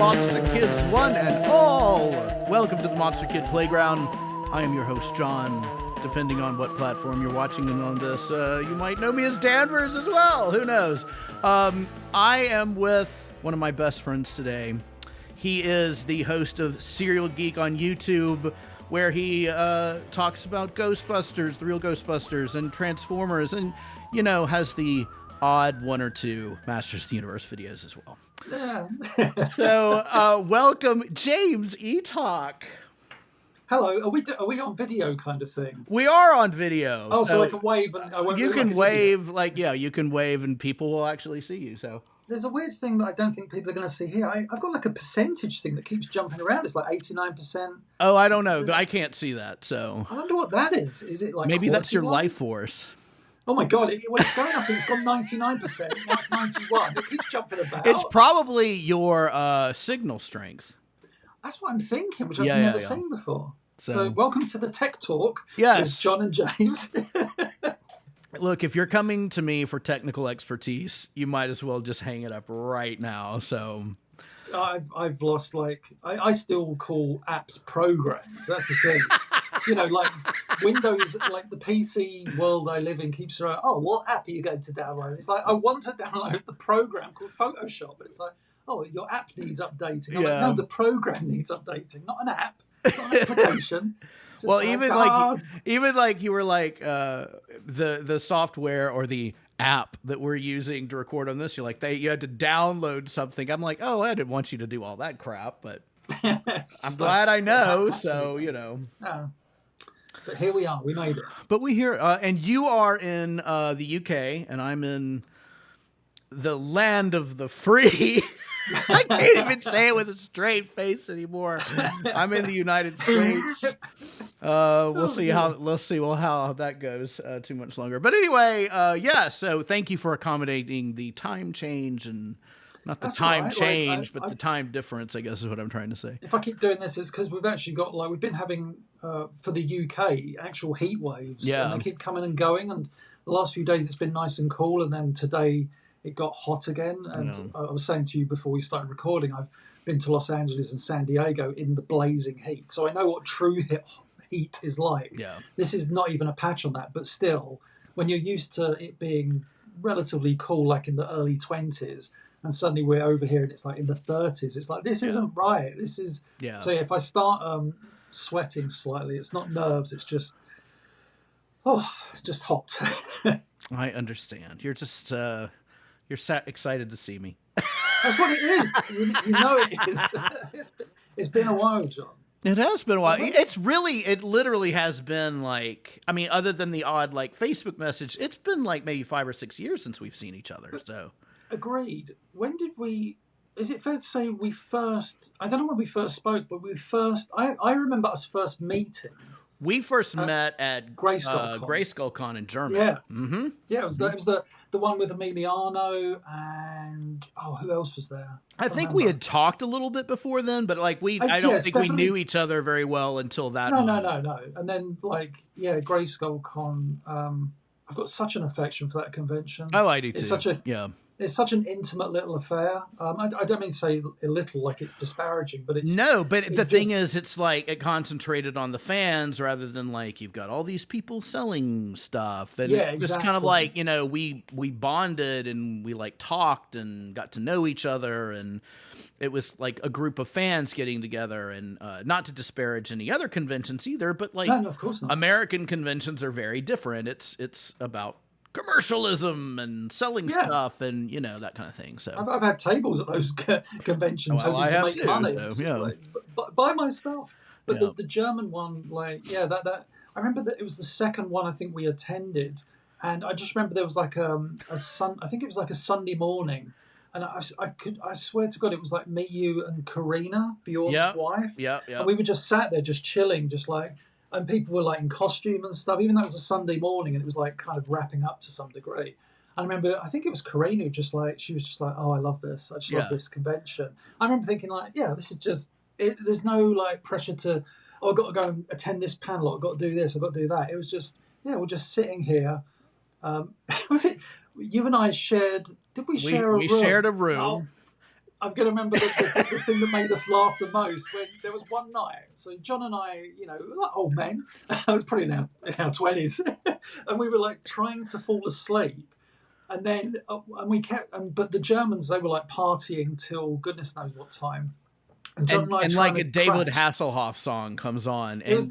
Monster Kids one and all. Welcome to the Monster Kid Playground. I am your host, John. Depending on what platform you're watching on this, you might know me as Danvers as well. Who knows? I am with one of my best friends today. He is the host of Serial Geek on YouTube, where he talks about Ghostbusters, the Real Ghostbusters, and Transformers, and, you know, has the odd one or two Masters of the Universe videos as well. Yeah. So, welcome, James Eatock. Hello, are we on video kind of thing? We are on video. Oh, so I can wave and I won't. You can wave, like, yeah, you can wave and people will actually see you. So there's a weird thing that I don't think people are going to see here. I've got like a percentage thing that keeps jumping around. It's like 89%. Oh, I don't know. I can't see that. So I wonder what that is. Is it like maybe that's your life life force? Oh my god! When it's going up, it's gone 99%. Now it's 91. It keeps jumping about. It's probably your signal strength. That's what I'm thinking, which I've never seen before. So welcome to the Tech Talk with John and James. Look, if you're coming to me for technical expertise, you might as well just hang it up right now. So I've lost, like, I still call apps programs. That's the thing. You know, like Windows, like the PC world I live in keeps around, oh, what app are you going to download? It's like, I want to download the program called Photoshop. But it's like, oh, your app needs updating. I'm like, no, the program needs updating, not an app. It's not an application. Well, even like you were like the software or the app that we're using to record on this, you're like, you had to download something. I'm like, oh, I didn't want you to do all that crap, but I'm glad I know. So, you know. But here we are. We made it. But we here, and you are in the UK, and I'm in the land of the free. I can't even say it with a straight face anymore. I'm in the United States. We'll see how that goes too much longer. But anyway, so thank you for accommodating the time change, and not the time change, but the time difference, I guess is what I'm trying to say. If I keep doing this, it's because we've actually got, like, we've been having for the UK actual heat waves. Yeah. And they keep coming and going, and the last few days it's been nice and cool, and then today it got hot again. And I was saying to you before we started recording, I've been to Los Angeles and San Diego in the blazing heat. So I know what true heat is like. Yeah. This is not even a patch on that, but still, when you're used to it being relatively cool, like in the early 20s, and suddenly we're over here and it's like in the 30s, it's like, this isn't right. This is... Yeah. So if I start sweating slightly, it's not nerves, it's just... Oh, it's just hot. I understand. You're just... You're excited to see me. That's what it is. You know it is. It's been a while, John. It has been a while. It literally has been, like, I mean, other than the odd, like, Facebook message, it's been like maybe 5 or 6 years since we've seen each other. So agreed. When did we? Is it fair to say we first? I don't know when we first spoke, but I remember us first meeting. We first met at Grayskull Con in Germany. Yeah, yeah. It was the one with Emiliano and who else was there? I think we had talked a little bit before then, but like I don't think we knew each other very well until that. No. And then Grayskull Con. I've got such an affection for that convention. Oh, I do too. It's such an intimate little affair. I don't mean to say a little like it's disparaging, but it's... No, but the thing is, it's like it concentrated on the fans rather than like you've got all these people selling stuff. And it's just kind of like, you know, we bonded and we like talked and got to know each other, and it was like a group of fans getting together, and not to disparage any other conventions either, but like no, of course not. American conventions are very different. It's about commercialism and selling stuff and, you know, that kind of thing. So I've had tables at those conventions hoping to make money. Buy my stuff. But the German one, that I remember that it was the second one I think we attended, and I just remember there was like I think it was like a Sunday morning, and I swear to God it was like me, you, and Karina, Bjorn's wife. Yeah. And we were just sat there just chilling, just like. And people were like in costume and stuff, even though it was a Sunday morning and it was like kind of wrapping up to some degree. I remember, I think it was Karina who she was just like, oh, I love this. I just love this convention. I remember thinking like, this is just, there's no like pressure to, I've got to go and attend this panel. I've got to do this. I've got to do that. It was just, we're just sitting here. Was it, you and I shared, did we share a room? We shared a room. I'm going to remember the thing that made us laugh the most when there was one night. So John and I, like old men, I was probably in our 20s, and we were like trying to fall asleep. And then, and we kept, but the Germans, they were like partying till goodness knows what time. And John and I like a David crash. Hasselhoff song comes on. And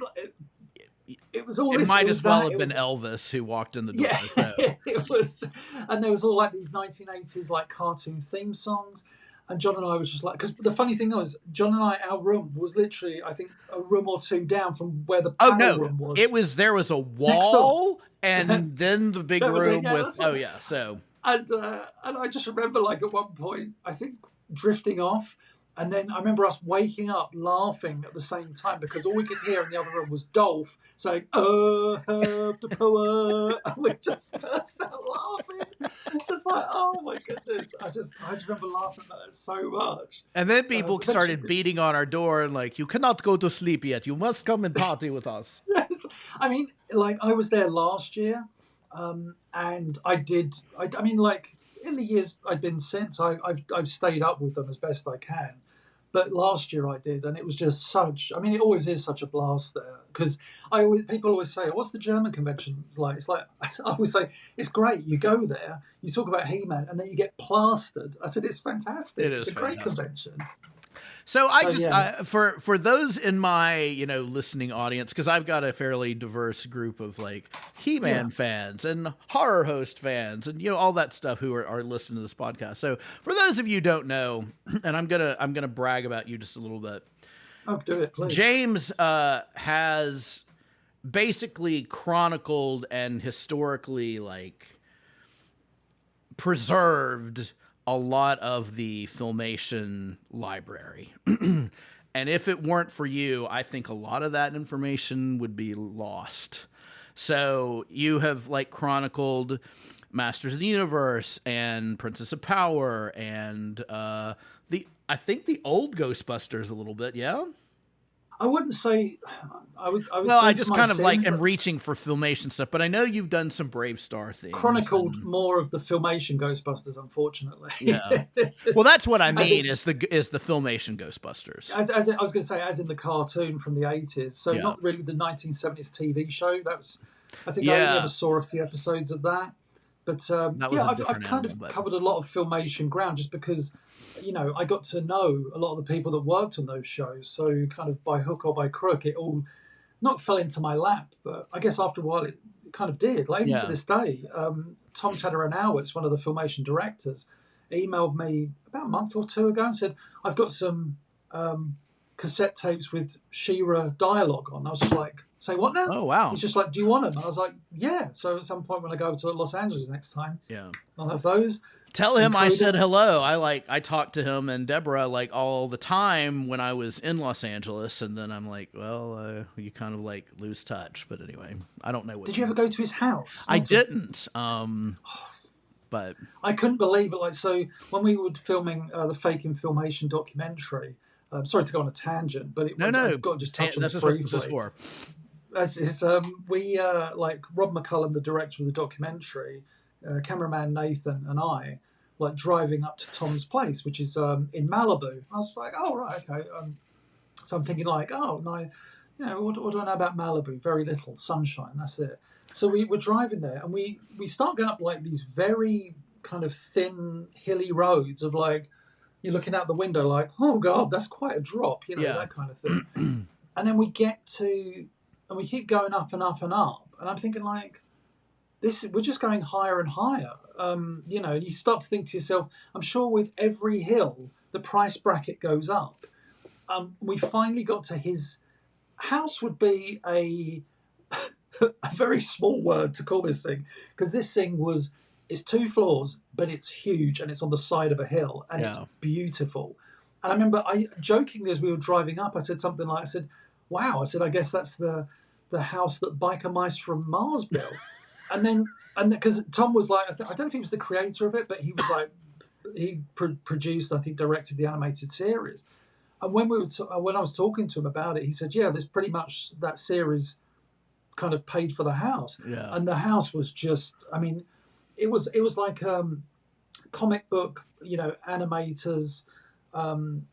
it was all it this. Might it was as well that, have been Elvis who walked in the door. Yeah, So. it was. And there was all like these 1980s like cartoon theme songs. And John and I was just like, because the funny thing was, John and I, our room was literally, I think, a room or two down from where the panel room was. There was a wall, and then the big room with. So. And I just remember, like at one point, I think drifting off, and then I remember us waking up laughing at the same time because all we could hear in the other room was Dolph saying, help the poet. And we just burst out laughing. Just like, oh my goodness. I just remember laughing at it so much. And then people started beating on our door and like, you cannot go to sleep yet. You must come and party with us. Yes. I mean, like I was there last year, and I mean, like in the years I've been since, I've stayed up with them as best I can. But last year I did, and it was just such. I mean, it always is such a blast there because people always say, "What's the German convention like?" It's like I always say, "It's great. You go there, you talk about He-Man, and then you get plastered." I said, "It's fantastic. It's a great convention." So for those in my listening audience, because I've got a fairly diverse group of like He-Man fans and horror host fans and all that stuff who are listening to this podcast. So for those of you who don't know, and I'm gonna brag about you just a little bit. Oh, do it, please. James has basically chronicled and historically like preserved a lot of the Filmation library. And if it weren't for you, I think a lot of that information would be lost. So you have like chronicled Masters of the Universe and Princess of Power and I think the old Ghostbusters a little bit, yeah? I wouldn't say I would I just kind of like am reaching for Filmation stuff, but I know you've done some Brave Star things. Chronicled more of the Filmation Ghostbusters, unfortunately. Yeah. Well, that's what I mean is the Filmation Ghostbusters. As I was going to say, as in the cartoon from the 80s. So not really the 1970s TV show. That was, I think I only ever saw a few episodes of that. But I've kind of covered a lot of Filmation ground just because, I got to know a lot of the people that worked on those shows. So kind of by hook or by crook, it all not fell into my lap, but I guess after a while it kind of did. Like even to this day, Tom Tadderanowitz, one of the Filmation directors, emailed me about a month or two ago and said, I've got some cassette tapes with She-Ra dialogue on. I was just like, say what now? Oh, wow. He's just like, do you want them? And I was like, yeah. So at some point when I go to Los Angeles next time, I'll have those. Tell him I said hello. I talked to him and Deborah like all the time when I was in Los Angeles, and then I'm like, well, you kind of like lose touch. But anyway, I don't know what. Did you ever go to his house? I didn't. But I couldn't believe it. Like, so when we were filming the Fake Filmation documentary, sorry to go on a tangent, but I've got to just touch on this briefly. This is for. We like Rob McCullum, the director of the documentary, cameraman Nathan, and I, like driving up to Tom's place, which is in Malibu. I was like, oh right, okay. So I'm thinking like, oh no, what do I know about Malibu? Very little, sunshine. That's it. So we're driving there, and we start going up like these very kind of thin, hilly roads of like, you're looking out the window like, oh god, that's quite a drop, that kind of thing. And then we get to. And we keep going up and up and up. And I'm thinking like, we're just going higher and higher. You start to think to yourself, I'm sure with every hill, the price bracket goes up. We finally got to his house would be a very small word to call this thing. Because this thing it's 2 floors, but it's huge and it's on the side of a hill and it's beautiful. And I remember jokingly as we were driving up, I said something like, wow, I said, I guess that's the house that Biker Mice from Mars built. And because Tom was like, I don't know if he was the creator of it, but he was like, he produced, I think, directed the animated series. And when when I was talking to him about it, he said, yeah, there's pretty much that series kind of paid for the house. Yeah. And the house was just, I mean, it was like comic book, animators, um,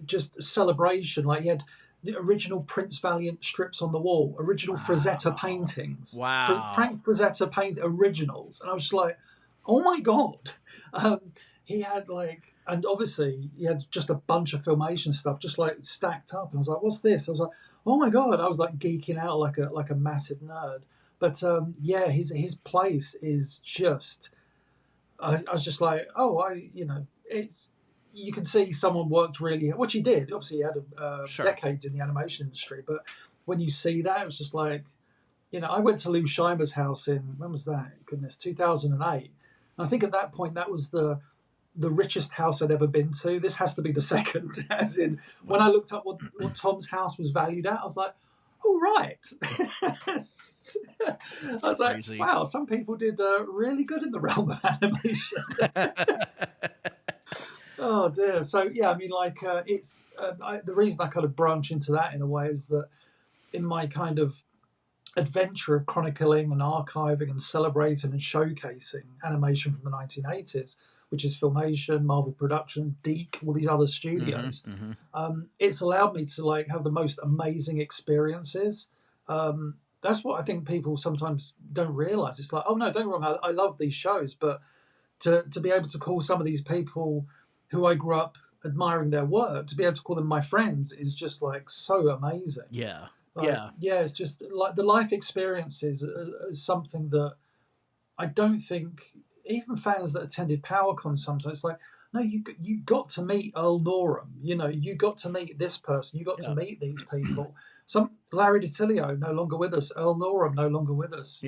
just celebration. Like he had the original Prince Valiant strips on the wall, original Frazetta paintings, Wow. Frank Frazetta paint originals, and I was just like, oh my god. Um, he had like, and obviously he had just a bunch of filmation stuff just like stacked up, and I was like, what's this? I was like, oh my god. I was like geeking out like a massive nerd. But yeah, his place is just. I was just like, oh, it's you can see someone worked really, which he did. Obviously, he had Sure. decades in the animation industry, but when you see that, it was just like, I went to Lou Scheimer's house in when was that? Goodness, 2008. And I think at that point that was the richest house I'd ever been to. This has to be the second. As in, when I looked up what Tom's house was valued at, I was like, oh right. I was like, Crazy. wow, some people did really good in the realm of animation. Oh dear. So yeah, I mean, like it's the reason I kind of branch into that in a way is that in my kind of adventure of chronicling and archiving and celebrating and showcasing animation from the 1980s, which is Filmation, Marvel Productions, Deke, all these other studios, it's allowed me to like have the most amazing experiences. That's what I think people sometimes don't realize. It's like, oh no, don't get me wrong, I love these shows, but to be able to call some of these people who I grew up admiring their work, to be able to call them my friends is just like so amazing. Yeah. Like, yeah, it's just like the life experiences is something that I don't think even fans that attended PowerCon sometimes like, no, you got to meet Earl Norham, you got to meet this person, you got to meet these people. Some Larry DiTilio no longer with us, Earl Norham no longer with us.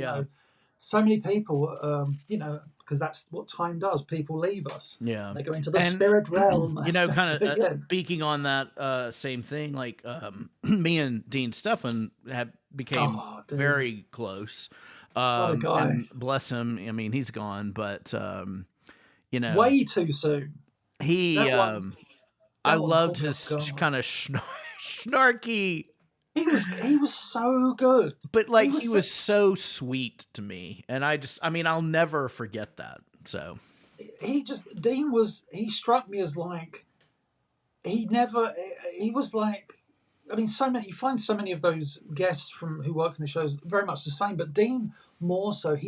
So many people, because that's what time does. People leave us. Yeah. They go into the spirit realm. Kind of Yes. speaking on that same thing, like me and Dean Stefan became very close. What a guy. And bless him. I mean, he's gone, but way too soon. I loved his kind of snarky. He was so good, but like he was so sweet to me, and I'll never forget that. So Dean struck me as like he was like, I mean, you find so many of those guests who worked in the shows very much the same, but Dean more so.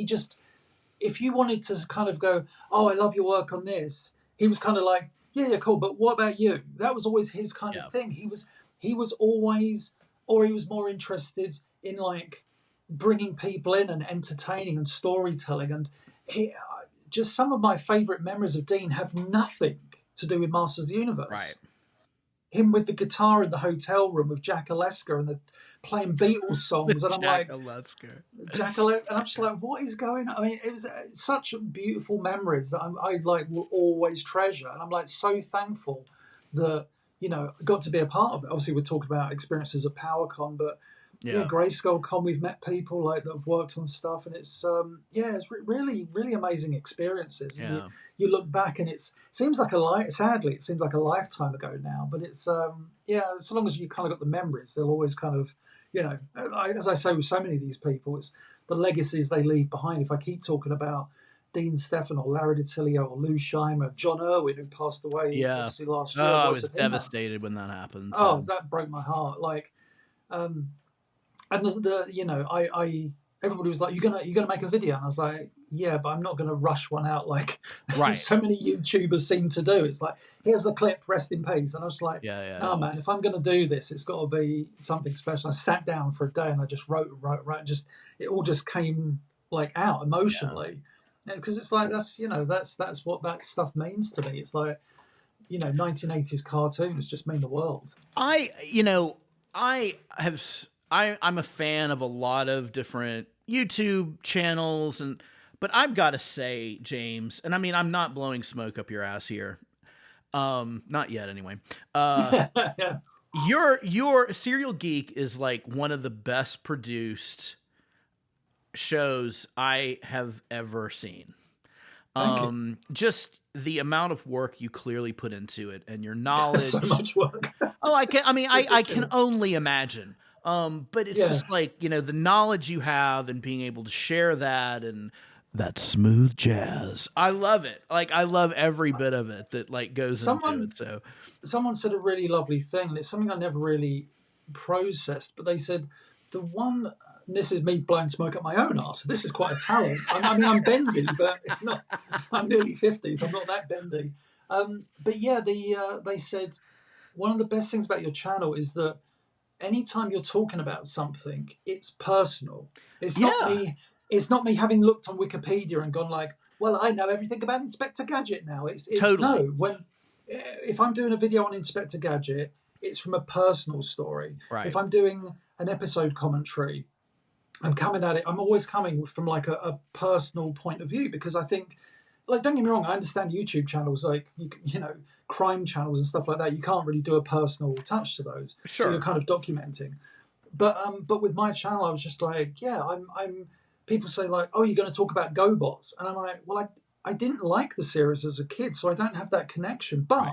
If you wanted to kind of go, oh, I love your work on this, he was kind of like, yeah, cool, but what about you? That was always his kind of thing. He was always, or he was more interested in like bringing people in and entertaining and storytelling. And just some of my favorite memories of Dean have nothing to do with Masters of the Universe. Right. Him with the guitar in the hotel room with Jack Aleska and playing Beatles songs, and I'm like, Jack Aleska, and I'm just like, what is going on? I mean, it was such beautiful memories that I like will always treasure, and I'm like so thankful that got to be a part of it. Obviously, we're talking about experiences at PowerCon, but Grayskull Con, we've met people like that have worked on stuff, and it's it's really, really amazing experiences. Yeah. You look back and it seems like sadly, it seems like a lifetime ago now, but it's so long as you kind of got the memories, they'll always kind of, as I say with so many of these people, it's the legacies they leave behind. If I keep talking about Dean Stefan or Larry DiTilio or Lou Scheimer, John Irwin, who passed away obviously last year. Oh, I was devastated when that happened. So. Oh, that broke my heart. Like, and everybody was like, you're gonna make a video, and I was like, yeah, but I'm not gonna rush one out like so many YouTubers seem to do. It's like, here's the clip, rest in peace, and I was like, man, if I'm gonna do this, it's got to be something special. I sat down for a day and I just wrote, just it all just came like out emotionally, because it's like that's what that stuff means to me. It's like 1980s cartoons just mean the world. I'm a fan of a lot of different YouTube channels, but I've got to say, James, and I mean, I'm not blowing smoke up your ass here. Not yet anyway. Your Serial Geek is like one of the best produced shows I have ever seen. Just the amount of work you clearly put into it and your knowledge. So much work. I can only imagine. But it's just like, the knowledge you have and being able to share that, and That smooth jazz. I love it. Like, I love every bit of it that like goes into Someone it. So someone said a really lovely thing, and it's something I never really processed. But they said the one. And this is me blowing smoke up my own arse. This is quite a talent. I mean, I'm bendy, but not, I'm nearly 50, so I'm not that bendy. But yeah, they said one of the best things about your channel is that anytime you're talking about something, it's personal. It's not yeah, me. It's not me having looked on Wikipedia and gone like, "Well, I know everything about Inspector Gadget now." It's totally. no. When if I'm doing a video on Inspector Gadget, it's from a personal story. If Right. I'm doing an episode commentary, I'm coming at it. I'm always coming from like a personal point of view because I think, like, don't get me wrong, I understand YouTube channels like you know crime channels and stuff like that. You can't really do a personal touch to those, so you're Sure. kind of documenting. But with my channel, I was just like, yeah, I'm. People say like, oh, you're going to talk about GoBots, and I'm like, well, I didn't like the series as a kid, so I don't have that connection. Right.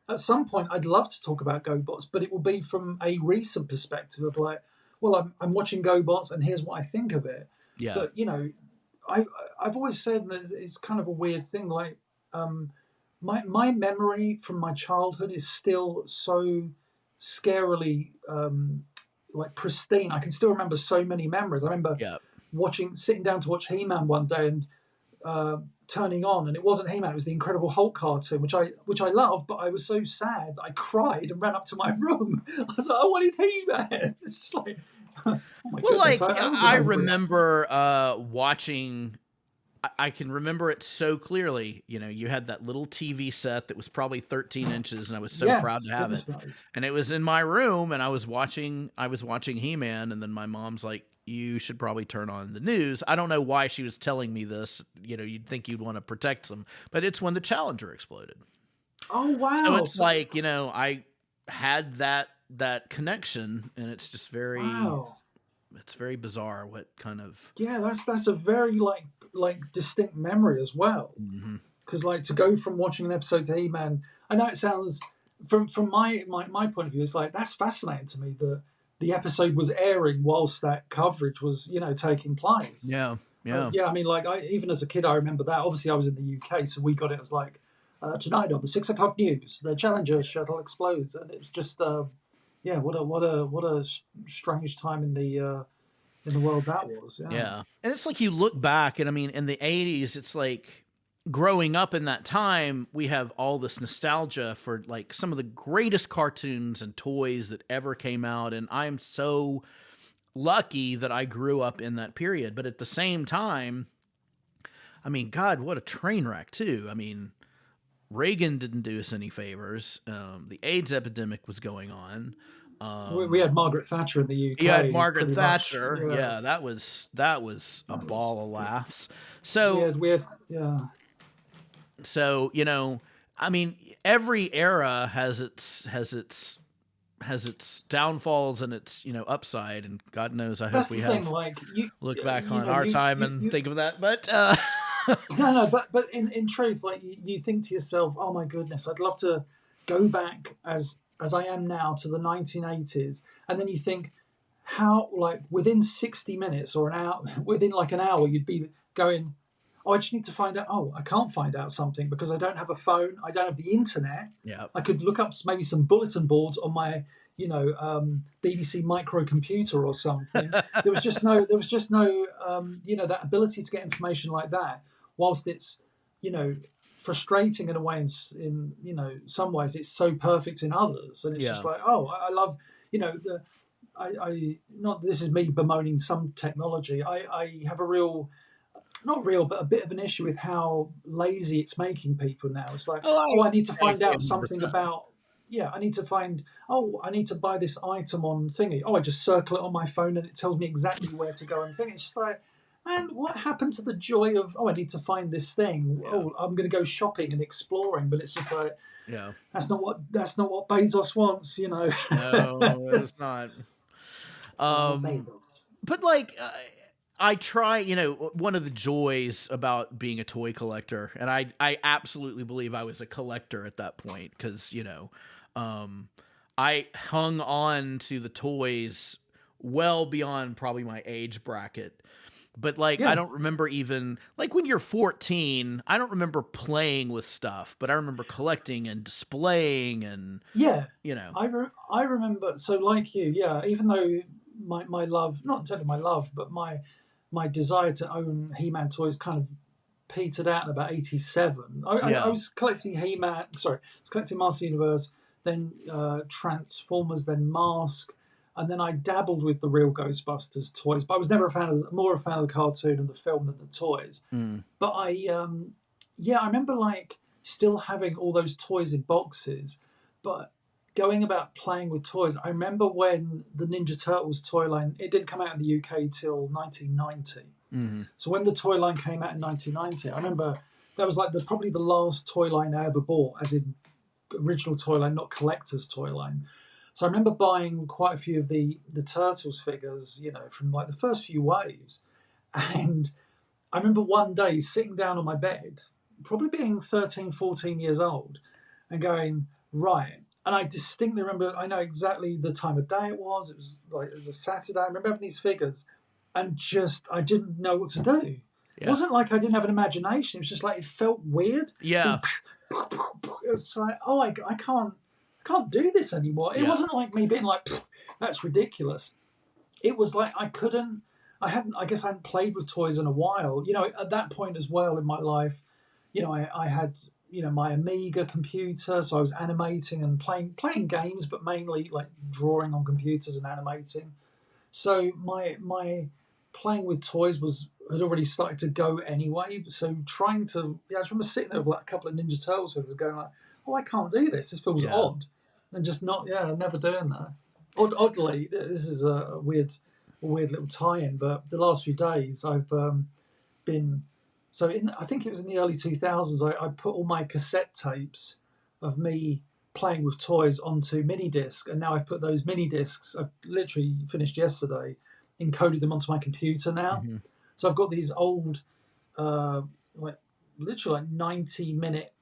But at some point, I'd love to talk about GoBots, but it will be from a recent perspective of like, well, I'm watching GoBots, and here's what I think of it. Yeah. But you know, I I've always said that it's kind of a weird thing. Like, my memory from my childhood is still so scarily like pristine. I can still remember so many memories. I remember Yeah. sitting down to watch He-Man one day and turning on, and it wasn't He-Man; it was the Incredible Hulk cartoon, which I loved. But I was so sad that I cried and ran up to my room. I was like, I wanted He-Man. It's just like, oh my Well, goodness, like I wasn't I overreacting. remember watching. I can remember it so clearly. You know, you had that little TV set that was probably 13 inches, and I was so proud Yes, to have it. goodness knows. And it was in my room, and I was watching. He-Man, and then my mom's like, "You should probably turn on the news." I don't know why she was telling me this. You know, you'd think you'd want to protect them, but it's when the Challenger exploded. Oh So wow! it's So like, you know, I had that connection, and it's just wow. it's very bizarre what kind of. Yeah, that's a very like distinct memory as well. Mhm. Because like to go from watching an episode to He-Man, I know it sounds from my point of view, it's like that's fascinating to me that the episode was airing whilst that coverage was taking place. Yeah, yeah. Yeah, I mean, like even as a kid, I remember that. Obviously, I was in the UK, so we got it. It was like tonight on the 6 o'clock news, the Challenger shuttle explodes, and it was just yeah, what a strange time in the world that was. Yeah. Yeah. And it's like you look back, and I mean, in the 80s, it's like growing up in that time, we have all this nostalgia for like some of the greatest cartoons and toys that ever came out. And I'm so lucky that I grew up in that period. But at the same time, I mean, God, what a train wreck, too. I mean, Reagan didn't do us any favors. The AIDS epidemic was going on. We had Margaret Thatcher in the You had UK, Margaret pretty much. Thatcher. Yeah, Yeah, that was a ball of laughs. we So had we had yeah. so you know, I mean, every era has its downfalls and its upside, and God knows I hope That's we the thing. have Like you, look back you on know, our time and you think of that. But no, but in truth, like you think to yourself, oh my goodness, I'd love to go back as I am now to the 1980s, and then you think how like within 60 minutes or an hour, within like an hour, you'd be going, oh, I just need to find out. Oh, I can't find out something because I don't have a phone. I don't have the internet. yeah, I could look up maybe some bulletin boards on my, BBC microcomputer or something. There was just no, that ability to get information like that. Whilst it's, you know, frustrating in a way, in some ways, it's so perfect in others, and it's yeah, just like, oh, I love, I not this is me bemoaning some technology. I have a real not real, but a bit of an issue with how lazy it's making people now. It's like, oh, oh, I need to I find agree out something 100%. about, yeah, I need to find, oh, I need to buy this item on thingy. Oh, I just circle it on my phone and it tells me exactly where to go and thing. It's just like, man, what happened to the joy of, oh, I need to find this thing. Yeah, Oh, I'm going to go shopping and exploring. But it's just like, yeah. that's not what Bezos wants, you know. No, it's not. Oh, Um, Bezos. but like I try, one of the joys about being a toy collector, and I absolutely believe I was a collector at that point because um, I hung on to the toys well beyond probably my age bracket. But like, I Yeah. don't remember even like when you're 14, I don't remember playing with stuff, but I remember collecting and displaying and, Yeah, you know, I remember. So like you, yeah. Even though my love, not entirely my love, but my desire to own He-Man toys kind of petered out in about '87. I yeah. was collecting He-Man. Sorry, I was collecting Master Universe, then Transformers, then Mask, and then I dabbled with the Real Ghostbusters toys. But I was never more a fan of the cartoon and the film than the toys. Mm. But yeah, I remember like still having all those toys in boxes, but going about playing with toys. I remember when the Ninja Turtles toy line, it didn't come out in the UK till 1990. Mm-hmm. So when the toy line came out in 1990, I remember that was like probably the last toy line I ever bought, as in original toy line, not collector's toy line. So I remember buying quite a few of the Turtles figures, you know, from like the first few waves. And I remember one day sitting down on my bed, probably being 13, 14 years old, and going, right. And I distinctly remember, I know exactly the time of day it was. It was a Saturday. I remember having these figures and just, I didn't know what to do. It wasn't like I didn't have an imagination. It was just like, it felt weird. Yeah. It was like, oh, I can't do this anymore. It wasn't like me being like, that's ridiculous. It was like I guess I hadn't played with toys in a while. You know, at that point as well in my life, you know, I had, you know, my Amiga computer, so I was animating and playing games, but mainly like drawing on computers and animating. So my playing with toys had already started to go anyway. So trying to, I just remember sitting there with like a couple of Ninja Turtles figures going like, oh, I can't do this. This feels odd, and just not, never doing that. Oddly, this is a weird little tie-in, but the last few days I've been, so I think it was in the early 2000s, I put all my cassette tapes of me playing with toys onto mini disc, and now I've put those mini discs, I literally finished yesterday, encoded them onto my computer now. Mm-hmm. So I've got these old like literally like 90-minute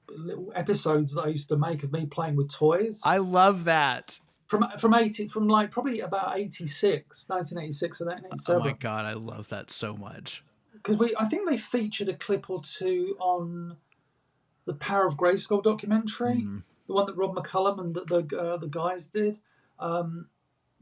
little episodes that I used to make of me playing with toys. I love that. From like probably about 1986 and 1987. Oh my God, I love that so much. Because I think they featured a clip or two on the Power of Grayskull documentary, the one that Rob McCullum and the guys did.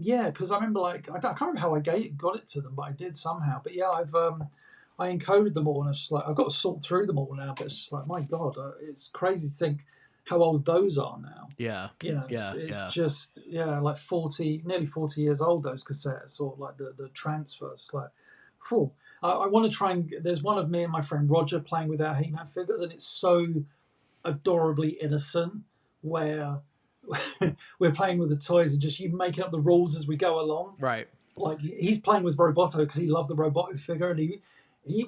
Yeah, because I remember like I can't remember how I got it to them, but I did somehow. But yeah, I encoded them all, and it's just like I've got to sort through them all now. But it's just like, my God, it's crazy to think how old those are now. Yeah, you know, it's just like nearly 40 years old. Those cassettes or like the transfers. It's like, whew. I want to try and. There's one of me and my friend Roger playing with our He-Man figures, and it's so adorably innocent. Where we're playing with the toys and just you making up the rules as we go along. Right. Like he's playing with Roboto because he loved the Roboto figure, and he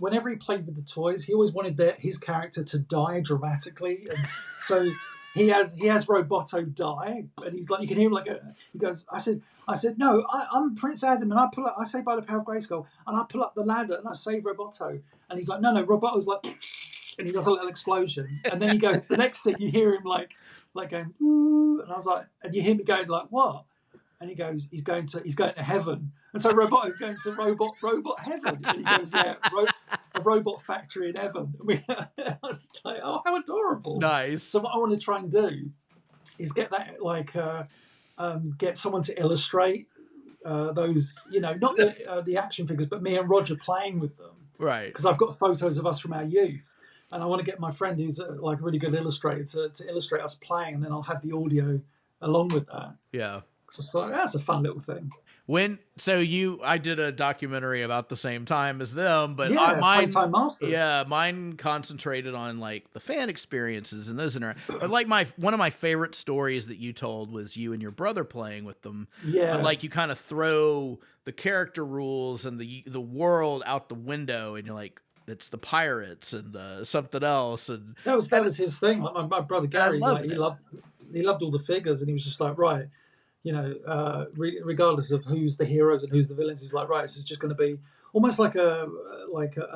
whenever he played with the toys, he always wanted his character to die dramatically, and so he has Roboto die, and he's like, you can hear him like he goes, I said no, I'm Prince Adam, and I say by the power of Grayskull, and I pull up the ladder and I save Roboto, and he's like, no, Roboto's like, and he does a little explosion, and then he goes, the next thing you hear him like going, ooh, and I was like, and you hear me going like, what? And he goes, he's going to heaven. And so Roboto's going to robot heaven. And he goes, yeah, a robot factory in heaven. I was like, oh, how adorable. Nice. So what I want to try and do is get that, like, get someone to illustrate those, you know, not the action figures, but me and Roger playing with them. Right. Because I've got photos of us from our youth. And I want to get my friend who's like a really good illustrator to illustrate us playing, and then I'll have the audio along with that. Yeah. So that's a fun little thing. I did a documentary about the same time as them, but Playtime Masters. Yeah, mine concentrated on like the fan experiences and those but like one of my favorite stories that you told was you and your brother playing with them. Yeah. But like you kind of throw the character rules and the world out the window, and you're like, it's the pirates and the something else, and that was his thing. Like my brother Gary, like, he loved all the figures, and he was just like, right, you know, regardless of who's the heroes and who's the villains, he's like, right, this is just going to be almost like a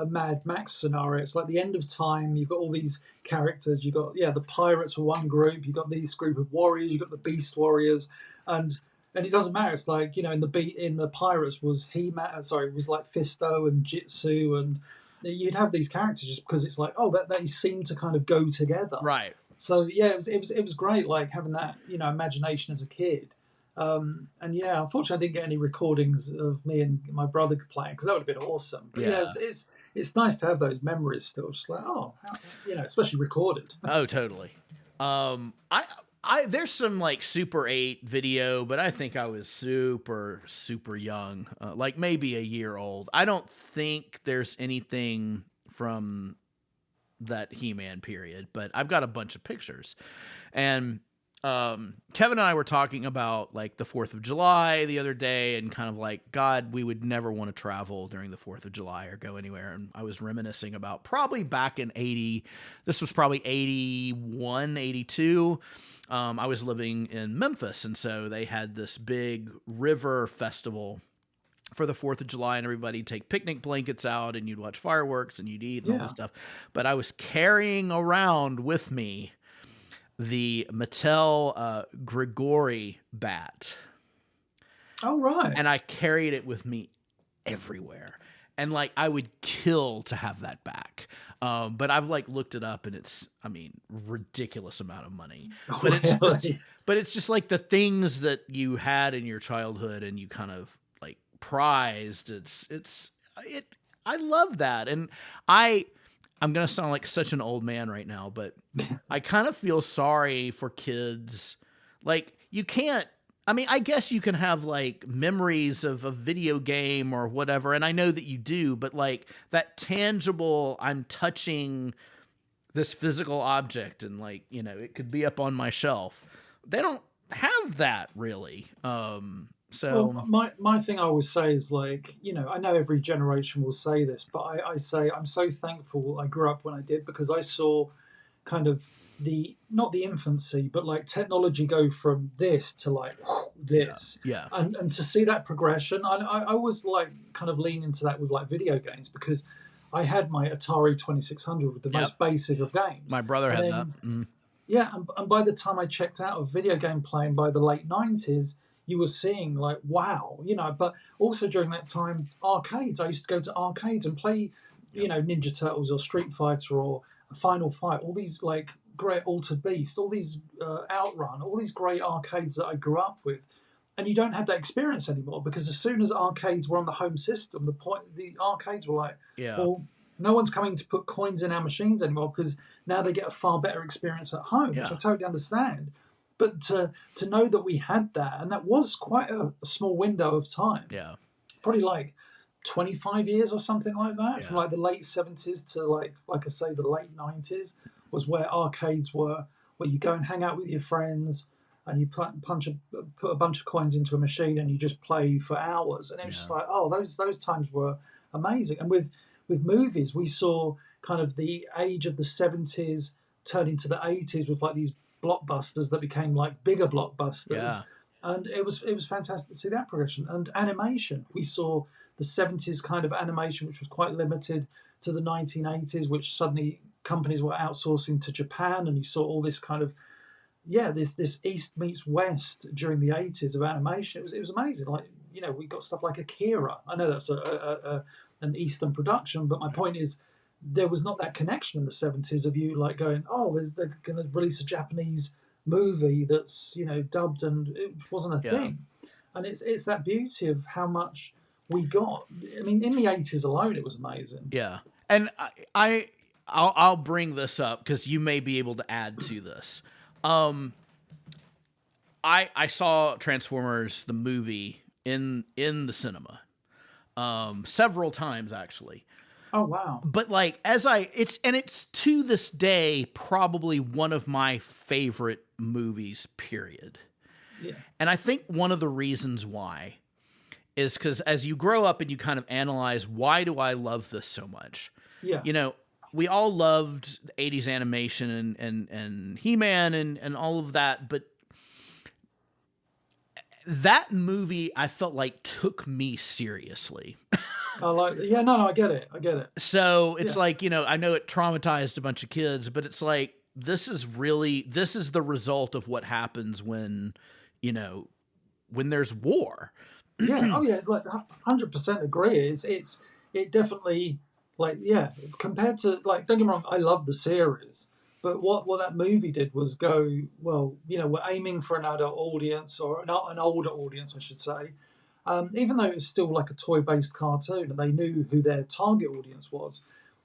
Mad Max scenario. It's like the end of time. You've got all these characters. You've got the pirates for one group. You've got this group of warriors. You've got the Beast Warriors, and And it doesn't matter. It's like, in the Pirates was was like Fisto and Jitsu, and you'd have these characters just because it's like, oh, that they seem to kind of go together. Right. So yeah, it was great, like having that imagination as a kid. And yeah, unfortunately, I didn't get any recordings of me and my brother playing because that would have been awesome. But yeah, it's nice to have those memories still, just like especially recorded. Oh, totally. There's some like Super 8 video, but I think I was super young, like maybe a year old. I don't think there's anything from that He-Man period, but I've got a bunch of pictures. And Kevin and I were talking about like the 4th of July the other day, and kind of like, God, we would never want to travel during the 4th of July or go anywhere. And I was reminiscing about probably back in this was probably 81, 82. I was living in Memphis, and so they had this big river festival for the 4th of July, and everybody'd take picnic blankets out, and you'd watch fireworks, and you'd eat and all this stuff. But I was carrying around with me the Mattel Grigori bat. Oh, right. And I carried it with me everywhere. And like, I would kill to have that back. But I've like looked it up, and it's, ridiculous amount of money. But it's just like the things that you had in your childhood and you kind of like prized. I love that. And I'm going to sound like such an old man right now, but I kind of feel sorry for kids. Like, you can't, I guess you can have like memories of a video game or whatever, and I know that you do, but like that tangible, I'm touching this physical object and like, it could be up on my shelf. They don't have that really. So my thing I always say is like, I know every generation will say this, but I say I'm so thankful I grew up when I did, because I saw kind of not the infancy, but like technology go from this to like this. Yeah. And to see that progression, I was like kind of lean into that with like video games, because I had my Atari 2600 with the most basic of games. My brother had that. Mm-hmm. Yeah, and by the time I checked out of video game playing by the late 90s, you were seeing like, wow, but also during that time, arcades. I used to go to arcades and play, Ninja Turtles or Street Fighter or Final Fight, all these like great Altered Beast, all these Outrun, all these great arcades that I grew up with. And you don't have that experience anymore, because as soon as arcades were on the home system, the arcades were like, well, no one's coming to put coins in our machines anymore, because now they get a far better experience at home, which I totally understand. But to know that we had that, and that was quite a small window of time. Yeah. Probably like 25 years or something like that, from like the late 70s to like I say, the late 90s was where arcades were, where you go and hang out with your friends, and you put a bunch of coins into a machine, and you just play for hours. And it was just like, oh, those times were amazing. And with movies, we saw kind of the age of the 70s turn into the 80s with like these blockbusters that became like bigger blockbusters. And it was fantastic to see that progression. And animation, we saw the 70s kind of animation, which was quite limited, to the 1980s, which suddenly companies were outsourcing to Japan, and you saw all this kind of this East meets West during the 80s of animation. It was amazing. Like, we got stuff like Akira. I know that's an Eastern production, but my point is, there was not that connection in the 70s of you like going, oh, they're going to release a Japanese movie that's dubbed, and it wasn't a thing. And it's that beauty of how much we got. I mean, in the 80s alone, it was amazing. Yeah. And I'll bring this up because you may be able to add to this. I saw Transformers the movie in the cinema several times actually. Oh wow. But like it's to this day probably one of my favorite movies, period. Yeah. And I think one of the reasons why is because as you grow up and you kind of analyze, why do I love this so much? Yeah. We all loved the 80s animation and He-Man and all of that, but that movie I felt like took me seriously. I get it. So it's like, I know it traumatized a bunch of kids, but it's like, this is the result of what happens when, when there's war. Yeah. Oh yeah. Like 100% agree. It definitely like yeah. Compared to like, don't get me wrong, I love the series, but what that movie did was go well. You know, we're aiming for an adult audience or an older audience, I should say. Even though it was still like a toy-based cartoon, and they knew who their target audience was,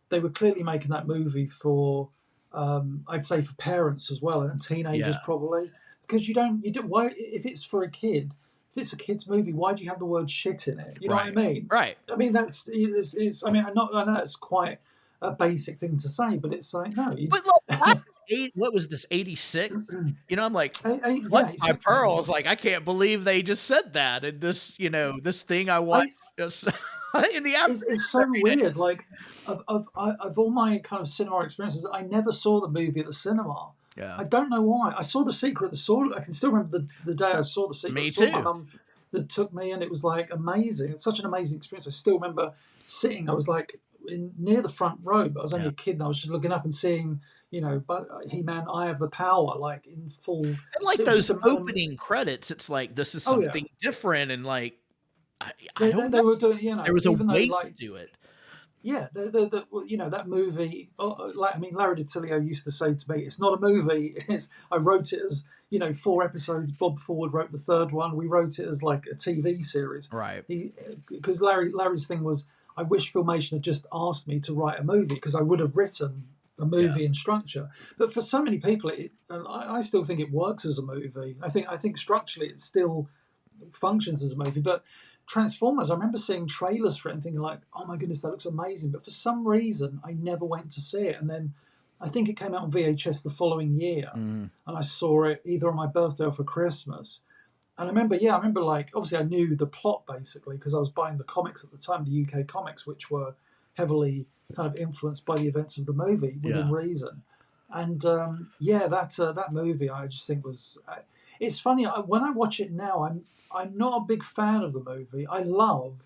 they were clearly making that movie for, I'd say, for parents as well and teenagers Yeah. probably, because you don't why if it's for a kid, if it's a kids movie, why do you have the word shit in it? You know what I mean? Right. I mean that's is I mean I know it's quite a basic thing to say, but it's like no, But look, what was this, 86? You know, I'm like, yeah, what my 86, man. pearls? Like, I can't believe they just said that in this, you know, this thing I watched I just in the afternoon it's so every day. weird. Like of all my kind of cinema experiences, I never saw the movie at the cinema. Yeah. I don't know why. I saw The Secret. I can still remember the day I saw The Secret. Me I saw my too. mum that took me, and it was like amazing. It's such an amazing experience. I still remember sitting. I was like near the front row, but I was only Yeah. a kid, and I was just looking up and seeing, you know, but He-Man, Eye of the Power, like in full. And So like it was just those opening credits, it's like this is oh yeah, something different, and like I don't know. they were doing, you know, There was a even though way to like do it. yeah, you know that movie. Like I mean, Larry DiTilio used to say to me, "It's not a movie. It's I wrote it as you know 4 episodes. Bob Ford wrote the third one. We wrote it as like a TV series. Right. Because Larry's thing was, I wish Filmation had just asked me to write a movie because I would have written a movie in structure. But for so many people, I still think it works as a movie. I think structurally it still functions as a movie, but Transformers, I remember seeing trailers for it and thinking like, oh my goodness, that looks amazing. But for some reason, I never went to see it. And then I think it came out on VHS the following year, and I saw it either on my birthday or for Christmas. And I remember like, obviously I knew the plot basically because I was buying the comics at the time, the UK comics, which were heavily kind of influenced by the events of the movie within reason. And that movie I just think was. It's funny when I watch it now. I'm not a big fan of the movie. I love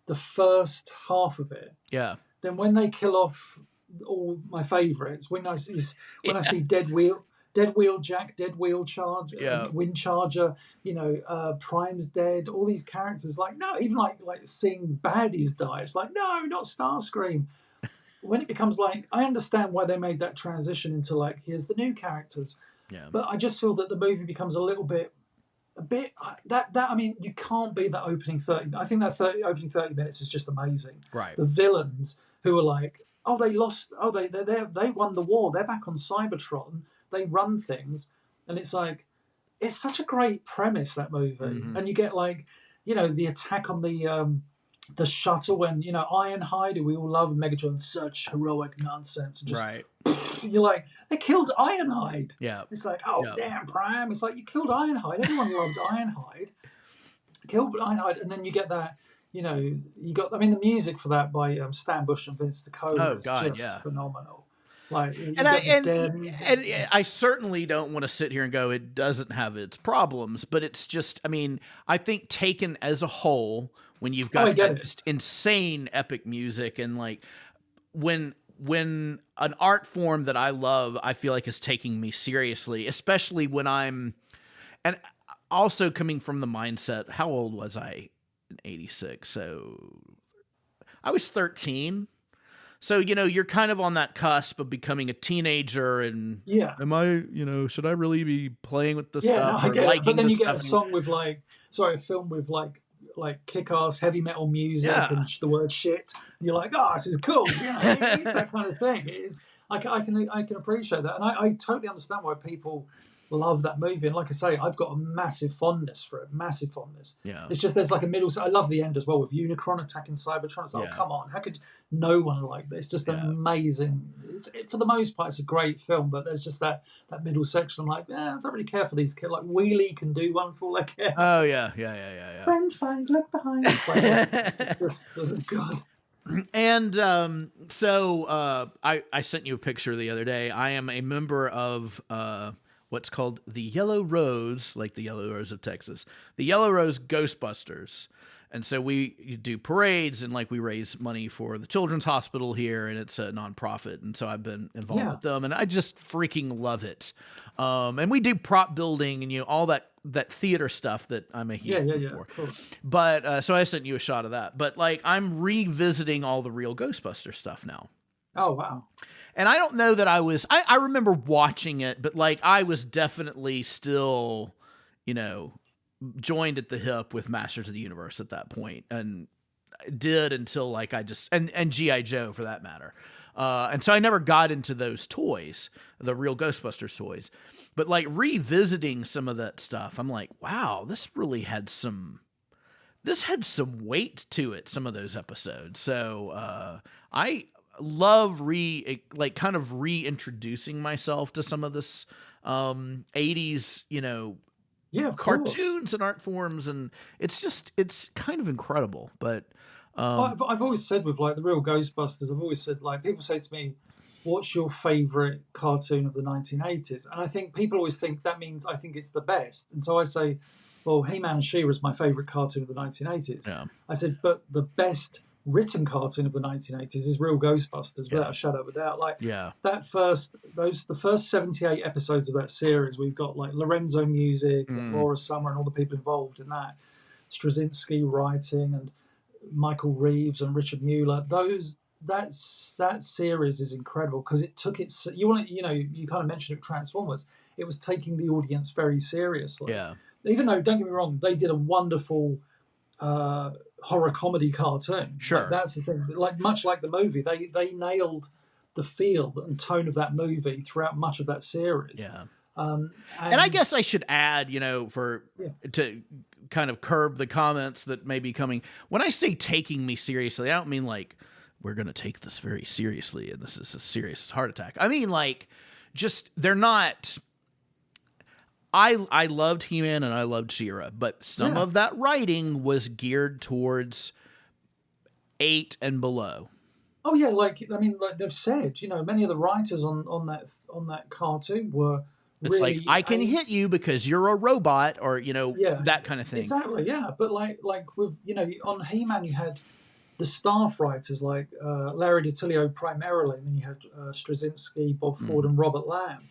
the first half of it. Yeah. Then when they kill off all my favourites, when I see Dead Wheel Jack, Dead Wheel Charger, Wind Charger, you know, Prime's dead. All these characters, like no, even like seeing baddies die. It's like no, not Starscream. When it becomes like, I understand why they made that transition into like, here's the new characters. Yeah. But I just feel that the movie becomes a bit that I mean, you can't be that opening 30. I think that opening 30 minutes is just amazing. Right. The villains who are like, oh, they lost, oh, they won the war. They're back on Cybertron. They run things, and it's like, it's such a great premise, that movie. Mm-hmm. And you get like, you know, the attack on the shuttle when, you know, Ironhide, who we all love, and Megatron, such heroic nonsense. And just, Right. You're like, they killed Ironhide. Yeah. It's like, oh, damn, Prime. It's like, you killed Ironhide. Everyone loved Ironhide. Killed Ironhide. And then you get that, you know, I mean, the music for that by Stan Bush and Vince DiCola is just phenomenal. Like, and I certainly don't want to sit here and go, it doesn't have its problems, but it's just, I mean, I think taken as a whole, when you've got just insane epic music and like when an art form that I love, I feel like is taking me seriously, especially when and also coming from the mindset, how old was I in 86? So I was 13. So, you know, you're kind of on that cusp of becoming a teenager and am I, you know, should I really be playing with this stuff? No, I get it. But then you get a song with a film with like kick-ass heavy metal music and the word shit. And you're like, oh, this is cool. You know, it's that kind of thing. It is. I can appreciate that, and I totally understand why people love that movie. And like I say, I've got a massive fondness for it. Massive fondness. Yeah. It's just there's like a middle. I love the end as well with Unicron attacking Cybertron. It's like, oh come on, how could no one like this? It's just amazing. For the most part, it's a great film, but there's just that middle section. I'm like, I don't really care for these kids. Like Wheelie can do one for all I care. Oh yeah. Friend, find, look behind. It's like, it's just God. And so I sent you a picture the other day. I am a member of what's called the Yellow Rose, like the Yellow Rose of Texas, the Yellow Rose Ghostbusters. And so we do parades and like we raise money for the Children's Hospital here, and it's a nonprofit. And so I've been involved with them, and I just freaking love it. And we do prop building and all that that theater stuff that I'm a huge fan for. Of course. But so I sent you a shot of that. But like I'm revisiting all the Real Ghostbusters stuff now. Oh wow. And I don't know that I remember watching it, but like I was definitely still, joined at the hip with Masters of the Universe at that point, and did until like I just and G.I. Joe for that matter. And so I never got into those toys, the Real Ghostbusters toys. But like revisiting some of that stuff, I'm like, wow, this had some weight to it, some of those episodes. So I love kind of reintroducing myself to some of this 80s, cartoons and art forms, and it's kind of incredible. But I've always said with like the Real Ghostbusters, I've always said, like, people say to me, what's your favorite cartoon of the 1980s? And I think people always think that means I think it's the best. And so I say, well, He-Man and She-Ra is my favorite cartoon of the 1980s. Yeah. I said, but the best written cartoon of the 1980s is Real Ghostbusters, without a shadow of a doubt. Like the first 78 episodes of that series, we've got like Lorenzo music, Laura Summer, and all the people involved in that, Straczynski writing, and Michael Reeves and Richard Mueller. That series is incredible because it took its. You kind of mentioned it, Transformers. It was taking the audience very seriously. Yeah. Even though, don't get me wrong, they did a wonderful horror comedy cartoon. Sure. Like, that's the thing. Like, much like the movie, they nailed the feel and tone of that movie throughout much of that series. Yeah. And I guess I should add, to kind of curb the comments that may be coming. When I say taking me seriously, I don't mean like we're going to take this very seriously and this is a serious heart attack. I mean like just they're not. I loved He-Man and I loved She-Ra, but some of that writing was geared towards 8 and below. Oh yeah, like they've said, many of the writers on that cartoon were. It's really, like, I can hit you because you're a robot, or, that kind of thing. Exactly, yeah. But like with, on He-Man, you had the staff writers like Larry DiTillio primarily, and then you had Straczynski, Bob Ford, and Robert Lamb.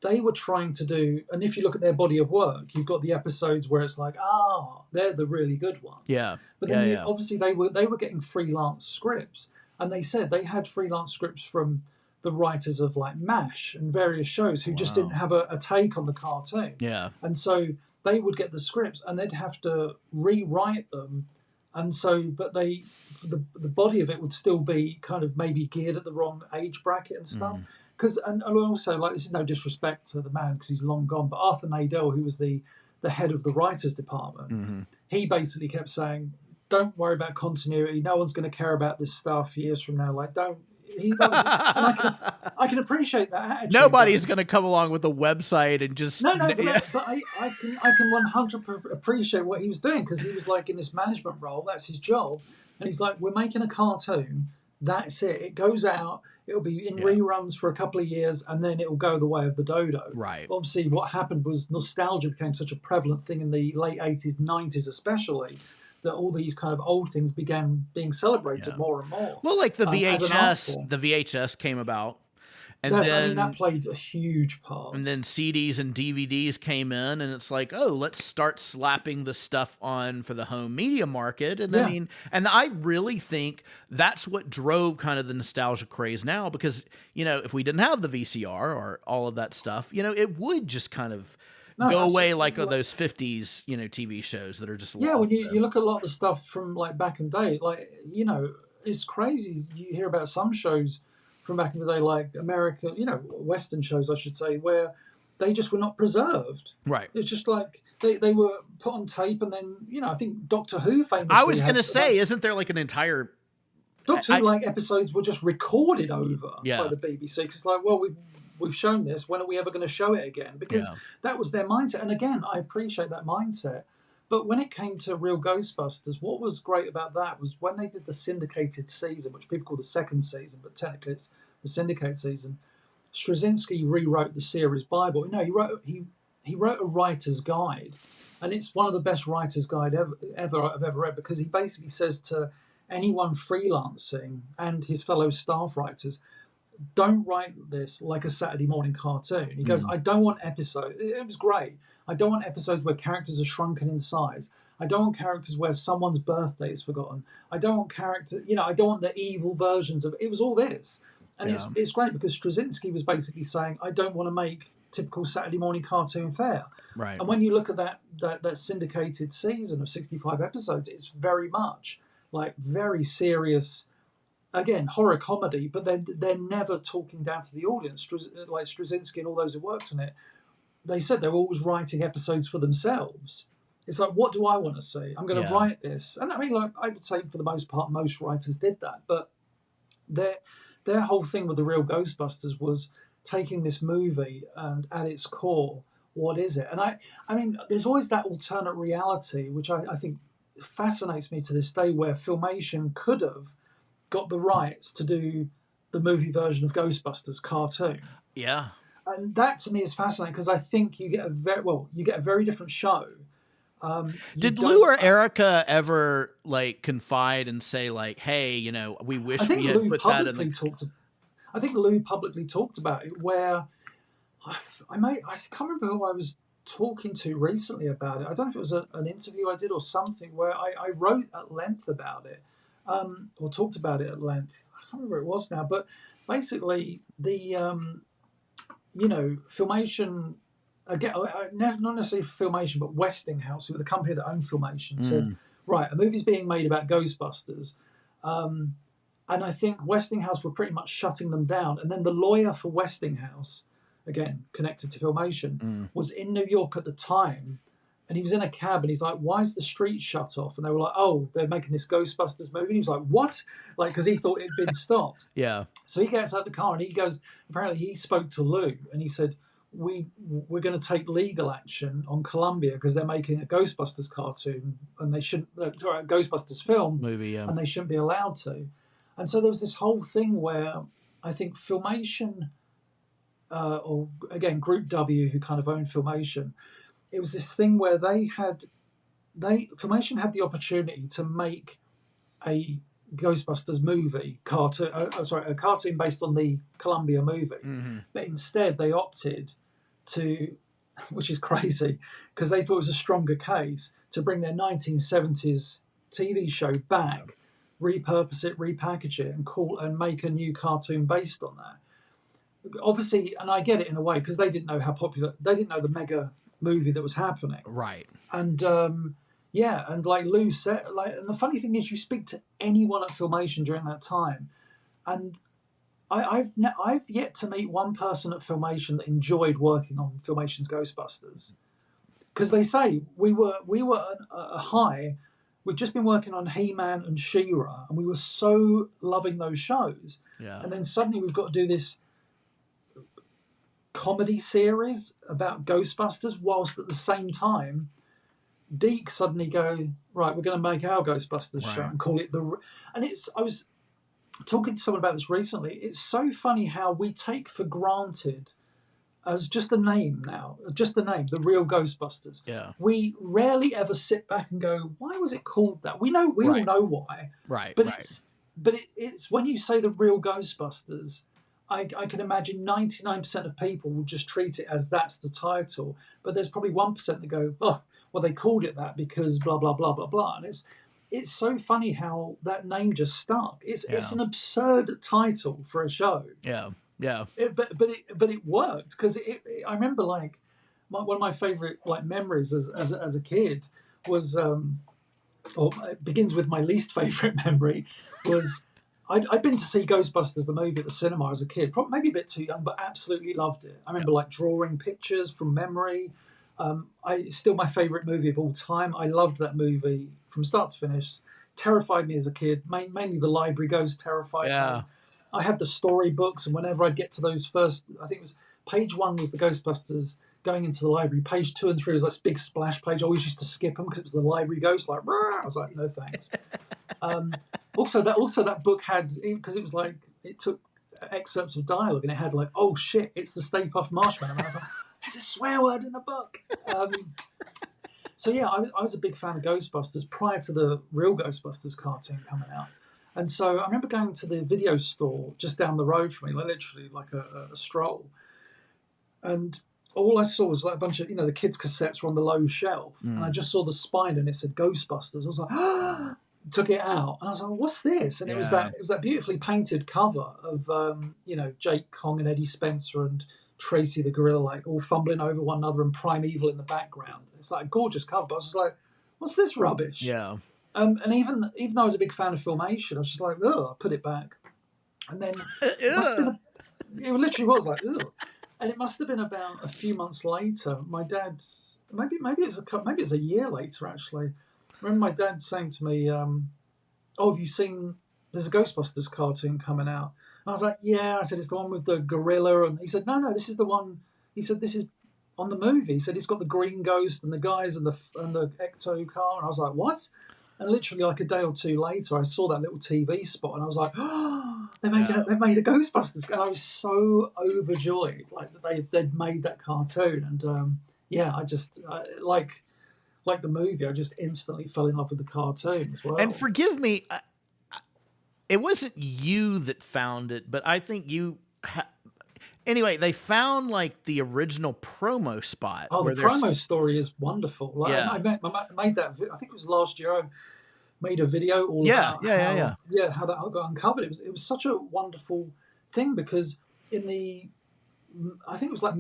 They were trying to do, and if you look at their body of work, you've got the episodes where it's like, they're the really good ones. Yeah. But then obviously they were getting freelance scripts, and they said they had freelance scripts from the writers of like MASH and various shows who just didn't have a take on the cartoon. Yeah. And so they would get the scripts and they'd have to rewrite them. And so, but the body of it would still be kind of maybe geared at the wrong age bracket and stuff. Because, and also, like, this is no disrespect to the man because he's long gone, but Arthur Nadell, who was the head of the writers department, he basically kept saying, don't worry about continuity. No one's going to care about this stuff years from now. Like, don't. I can appreciate that attitude. Nobody's going to come along with a website and just but I can 100% appreciate what he was doing because he was like in this management role. That's his job, and he's like, we're making a cartoon. That's it. It goes out. It'll be in reruns for a couple of years, and then it will go the way of the dodo. Right. Obviously, what happened was nostalgia became such a prevalent thing in the late 80s, 90s especially, that all these kind of old things began being celebrated more and more. Well, like the VHS came about. And then that played a huge part. And then CDs and DVDs came in, and it's like, oh, let's start slapping the stuff on for the home media market. And I mean, and I really think that's what drove kind of the nostalgia craze now, because, if we didn't have the VCR or all of that stuff, it would just kind of go away like those 50s, TV shows that are just lost. When you look at a lot of the stuff from like back in the day, like, it's crazy. You hear about some shows from back in the day, like American, Western shows, I should say, where they just were not preserved. Right. It's just like they were put on tape, and then, I think Doctor Who famously. I was going to say, isn't there like an entire Doctor Who episodes were just recorded over by the BBC? Because it's like, well, we've shown this. When are we ever going to show it again? Because that was their mindset. And again, I appreciate that mindset. But when it came to Real Ghostbusters, what was great about that was when they did the syndicated season, which people call the second season, but technically it's the syndicated season. Straczynski rewrote the series Bible. He wrote a writer's guide, and it's one of the best writer's guide I've ever read, because he basically says to anyone freelancing and his fellow staff writers, don't write this like a Saturday morning cartoon. He goes, I don't want episodes. It was great. I don't want episodes where characters are shrunken in size. I don't want characters where someone's birthday is forgotten. I don't want I don't want the evil versions of it. Was all this. And it's great because Straczynski was basically saying, I don't want to make typical Saturday morning cartoon fare. Right. And when you look at that syndicated season of 65 episodes, it's very much like very serious, again, horror comedy, but they're never talking down to the audience. Like Straczynski and all those who worked on it, they said they were always writing episodes for themselves. It's like, what do I want to see? I'm going to write this. And I mean, like, I would say for the most part, most writers did that. But their whole thing with the Real Ghostbusters was taking this movie and at its core, what is it? And I mean, there's always that alternate reality, which I think fascinates me to this day, where Filmation could have got the rights to do the movie version of Ghostbusters cartoon. Yeah. And that to me is fascinating because I think you get a very different show. Did Lou or Erica ever like confide and say like, "Hey, we wish we had put that in the." I think Lou publicly talked about it. Where I can't remember who I was talking to recently about it. I don't know if it was an interview I did or something where I wrote at length about it, or talked about it at length. I can't remember what it was now, but basically the Filmation, again, not necessarily Filmation, but Westinghouse, who were the company that owned Filmation, said, right, a movie's being made about Ghostbusters. And I think Westinghouse were pretty much shutting them down. And then the lawyer for Westinghouse, again, connected to Filmation, was in New York at the time. And he was in a cab and he's like, why is the street shut off? And they were like, oh, they're making this Ghostbusters movie. And he was like, what? Like, because he thought it had been stopped. Yeah. So he gets out of the car and he goes, apparently he spoke to Lou and he said, we're going to take legal action on Columbia because they're making a Ghostbusters cartoon and they shouldn't, a Ghostbusters film movie, and they shouldn't be allowed to. And so there was this whole thing where I think Filmation, or again, Group W, who kind of owned Filmation, it was this thing where Filmation had the opportunity to make a Ghostbusters movie cartoon, a cartoon based on the Columbia movie, but instead they opted to, which is crazy, because they thought it was a stronger case to bring their 1970s TV show back, repurpose it, repackage it, and make a new cartoon based on that. Obviously, and I get it in a way because they didn't know they didn't know the mega movie that was happening, right? And and like Lou said, and the funny thing is, you speak to anyone at Filmation during that time, and I've yet to meet one person at Filmation that enjoyed working on Filmation's Ghostbusters, because they say we were a high. We'd just been working on He-Man and She-Ra, and we were so loving those shows. Yeah. And then suddenly we've got to do this comedy series about Ghostbusters, whilst at the same time, Deke suddenly go, right, we're going to make our Ghostbusters show and call it I was talking to someone about this recently. It's so funny how we take for granted as just a name now, the Real Ghostbusters. Yeah. We rarely ever sit back and go, why was it called that? We all know why. Right. But it's when you say the Real Ghostbusters, I can imagine 99% of people will just treat it as that's the title. But there's probably 1% that go, oh, well, they called it that because blah, blah, blah, blah, blah. And it's so funny how that name just stuck. It's an absurd title for a show. Yeah. Yeah. But it worked because I remember like one of my favorite like memories as a kid was, or it begins with my least favorite memory was I'd been to see Ghostbusters the movie at the cinema as a kid, probably maybe a bit too young, but absolutely loved it. I remember like drawing pictures from memory. It's still my favorite movie of all time. I loved that movie from start to finish. Terrified me as a kid. Mainly the library ghost terrified me. I had the storybooks, and whenever I'd get to those first, I think it was page 1 was the Ghostbusters going into the library. Page 2 and 3 was this big splash page. I always used to skip them because it was the library ghost. Like, I was like, no thanks. Also that book had, because it was like it took excerpts of dialogue and it had like, oh shit, it's the Stay Puft Marshmallow. And I was like, there's a swear word in the book. So yeah, I was a big fan of Ghostbusters prior to the Real Ghostbusters cartoon coming out. And so I remember going to the video store just down the road from me, like literally like a stroll. And all I saw was like a bunch of, the kids' cassettes were on the low shelf. And I just saw the spine and it said Ghostbusters. I was like, took it out. And I was like, what's this? And it was that beautifully painted cover of, Jake Kong and Eddie Spencer and Tracy the gorilla, like all fumbling over one another and Primeval in the background. It's like a gorgeous cover. But I was just like, what's this rubbish? Yeah. And even though I was a big fan of Filmation, I was just like, ugh, put it back. And then it literally was like, ugh. And it must have been about a few months later. My dad, maybe it's a year later actually. I remember my dad saying to me, "Oh, have you seen? There's a Ghostbusters cartoon coming out." And I was like, "Yeah." I said, "It's the one with the gorilla." And he said, "No, this is the one." He said, "This is on the movie." He said, "It's got the green ghost and the guys and the Ecto car." And I was like, "What?" And literally, like a day or two later, I saw that little TV spot, and I was like, "Oh, they've made a Ghostbusters!" And I was so overjoyed, like that they'd made that cartoon. And I just like the movie. I just instantly fell in love with the cartoon as well. And forgive me, it wasn't you that found it, but I think you. Anyway, they found like the original promo spot. Oh, the promo story is wonderful. Like, I made that. I think it was last year. I made a video all about how that all got uncovered. It was such a wonderful thing because I think it was like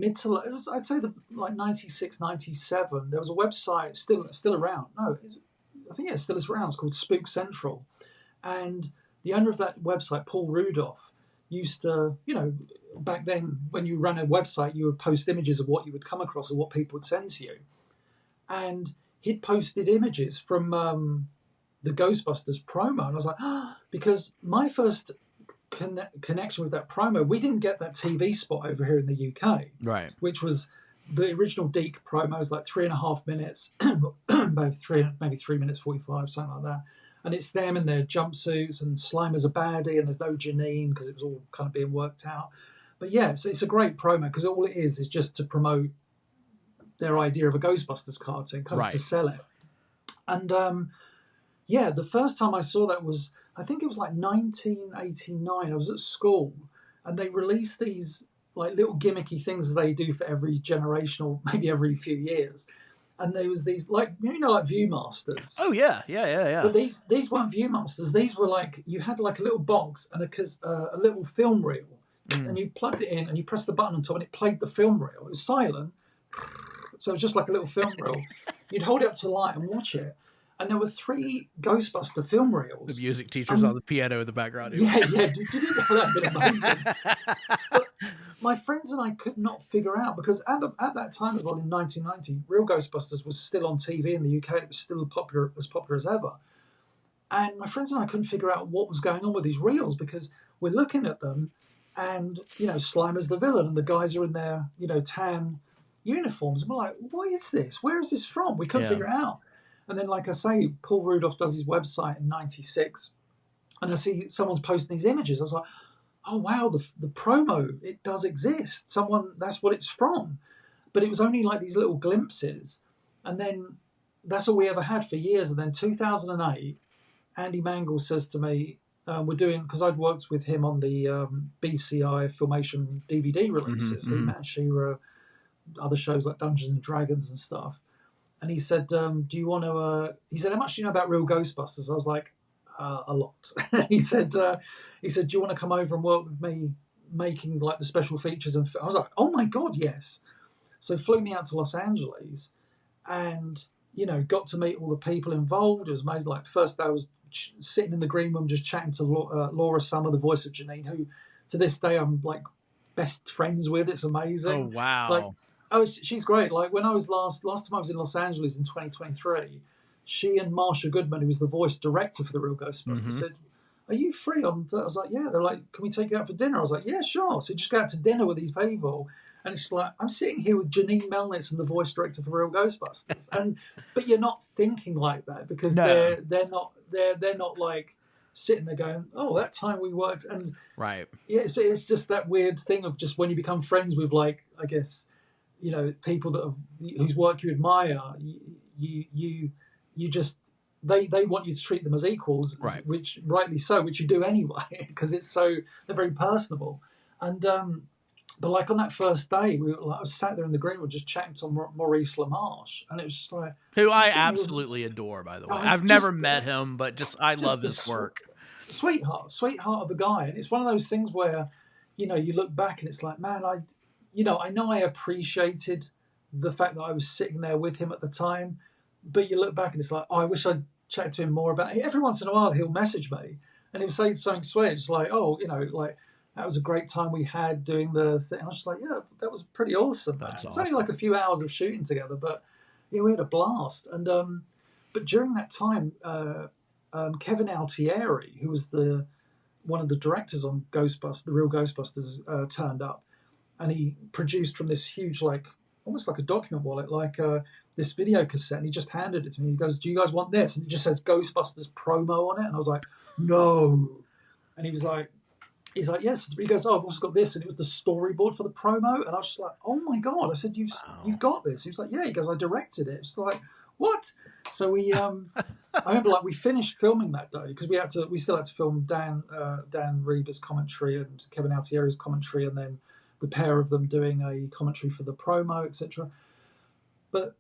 I'd say like 96, 97. There was a website still around. No, I think it still is around. It's called Spook Central, and the owner of that website, Paul Rudolph, used to, back then when you ran a website, you would post images of what you would come across or what people would send to you. And he'd posted images from the Ghostbusters promo. And I was like, because my first connection with that promo, we didn't get that TV spot over here in the UK. Right. Which was the original Deke promo was like 3.5 minutes, maybe 3 minutes 45, something like that. And it's them in their jumpsuits and Slimer's a baddie and there's no Janine because it was all kind of being worked out. But yeah, so it's a great promo because all it is just to promote their idea of a Ghostbusters cartoon, kind of to sell it. And the first time I saw that was, I think it was like 1989. I was at school and they released these like little gimmicky things they do for every generation or maybe every few years. And there was these like Viewmasters. Oh yeah. But these weren't Viewmasters. These were like you had like a little box and a little film reel, and you plugged it in and you pressed the button on top and it played the film reel. It was silent, so it was just like a little film reel. You'd hold it up to light and watch it, and there were 3 Ghostbuster film reels. The music teacher's on the piano in the background. Yeah. Did you know that would have been amazing? But my friends and I could not figure out because at that time as well in 1990, Real Ghostbusters was still on TV in the UK. It was still as popular as ever. And my friends and I couldn't figure out what was going on with these reels because we're looking at them and, Slimer's the villain and the guys are in their, tan uniforms. And we're like, what is this? Where is this from? We couldn't figure it out. And then, like I say, Paul Rudolph does his website in 96 and I see someone's posting these images. I was like, oh wow, the promo, it does exist. That's what it's from. But it was only like these little glimpses. And then that's all we ever had for years. And then 2008, Andy Mangle says to me, we're doing, because I'd worked with him on the BCI Filmation DVD releases, He-Man, She-Ra, other shows like Dungeons and Dragons and stuff. And he said, do you want to, he said, how much do you know about Real Ghostbusters? I was like, a lot. He said, do you want to come over and work with me making like the special features? And I was like, oh my God, yes. So flew me out to Los Angeles and, got to meet all the people involved. It was amazing. Like first day I was sitting in the green room just chatting to Laura Summer, the voice of Janine, who to this day I'm like best friends with. It's amazing. Oh, wow. Like, she's great. Like when I was last time I was in Los Angeles in 2023, she and Marsha Goodman, who was the voice director for the Real Ghostbusters, said, are you free on I was like, yeah. They're like, can we take you out for dinner? I was like, yeah, sure. So just go out to dinner with these people. And it's like, I'm sitting here with Janine Melnitz and the voice director for Real Ghostbusters. But you're not thinking like that because they're not like sitting there going, oh, that time we worked. And right. Yeah, so it's just that weird thing of just when you become friends with like, I guess, people whose work you admire, you just they want you to treat them as equals, Right. which rightly so, which you do anyway, because they're very personable. And but like on that first day, I was sat there in the green room just chatting to Maurice LaMarche, and it was just like, who I sitting there absolutely adore, by the way. oh, I've never met him, but I love his work. Sweetheart of a guy. And it's one of those things where, you look back and it's like, man, I know I appreciated the fact that I was sitting there with him at the time, but you look back and it's like, oh, I wish I'd chatted to him more about it. Every once in a while he'll message me and he'll say something sweet. It's like, oh, like, that was a great time we had doing the thing. I was just like, yeah, that was pretty awesome, man. It's only like a few hours of shooting together, but we had a blast. And but during that time, Kevin Altieri, who was one of the directors on Ghostbusters, the Real Ghostbusters, turned up, and he produced from this huge, like almost like a document wallet, like this video cassette, and he just handed it to me. He goes, "Do you guys want this?" And it just says Ghostbusters promo on it, and I was like, "No," and he's like, "Yes." He goes, "Oh, I've also got this," and it was the storyboard for the promo, and I was just like, "Oh my god!" I said, "You've got this?" He was like, "Yeah." He goes, "I directed it." It's like, what? So we, I remember like we finished filming that day because we still had to film Dan Reber's commentary and Kevin Altieri's commentary, and then the pair of them doing a commentary for the promo, etc. But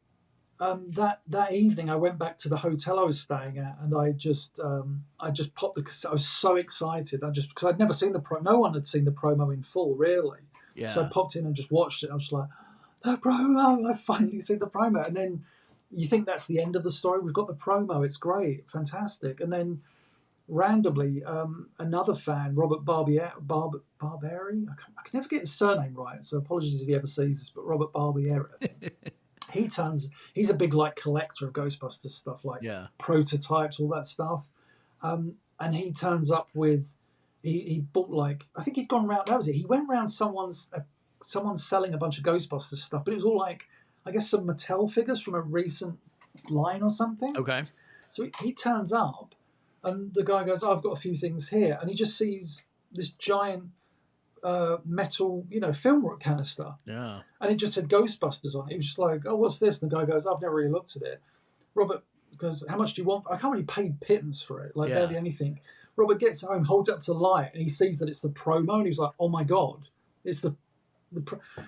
that evening, I went back to the hotel I was staying at, and I just popped the cassette. I was so excited, because I'd never seen the promo. No one had seen the promo in full, really. Yeah. So I popped in and just watched it. I was just like, the promo! I've finally seen the promo. And then you think that's the end of the story. We've got the promo. It's great, fantastic. And then randomly, another fan, Robert Barberi, I can never get his surname right, so apologies if he ever sees this, but Robert Barbieri, I think. He's a big like collector of Ghostbusters stuff, like prototypes, all that stuff. And he turns up with, he bought like, I think he'd gone round, that was it. He went round someone's selling a bunch of Ghostbusters stuff, but it was all like, I guess some Mattel figures from a recent line or something. Okay. So he turns up, and the guy goes, oh, I've got a few things here. And he just sees this giant metal, film canister. Yeah. And it just said Ghostbusters on it. He was just like, oh, what's this? And the guy goes, I've never really looked at it. Robert goes, how much do you want? I can't really pay pittance for it, like barely anything. Robert gets home, holds it up to the light, and he sees that it's the promo, and he's like, oh my God, it's the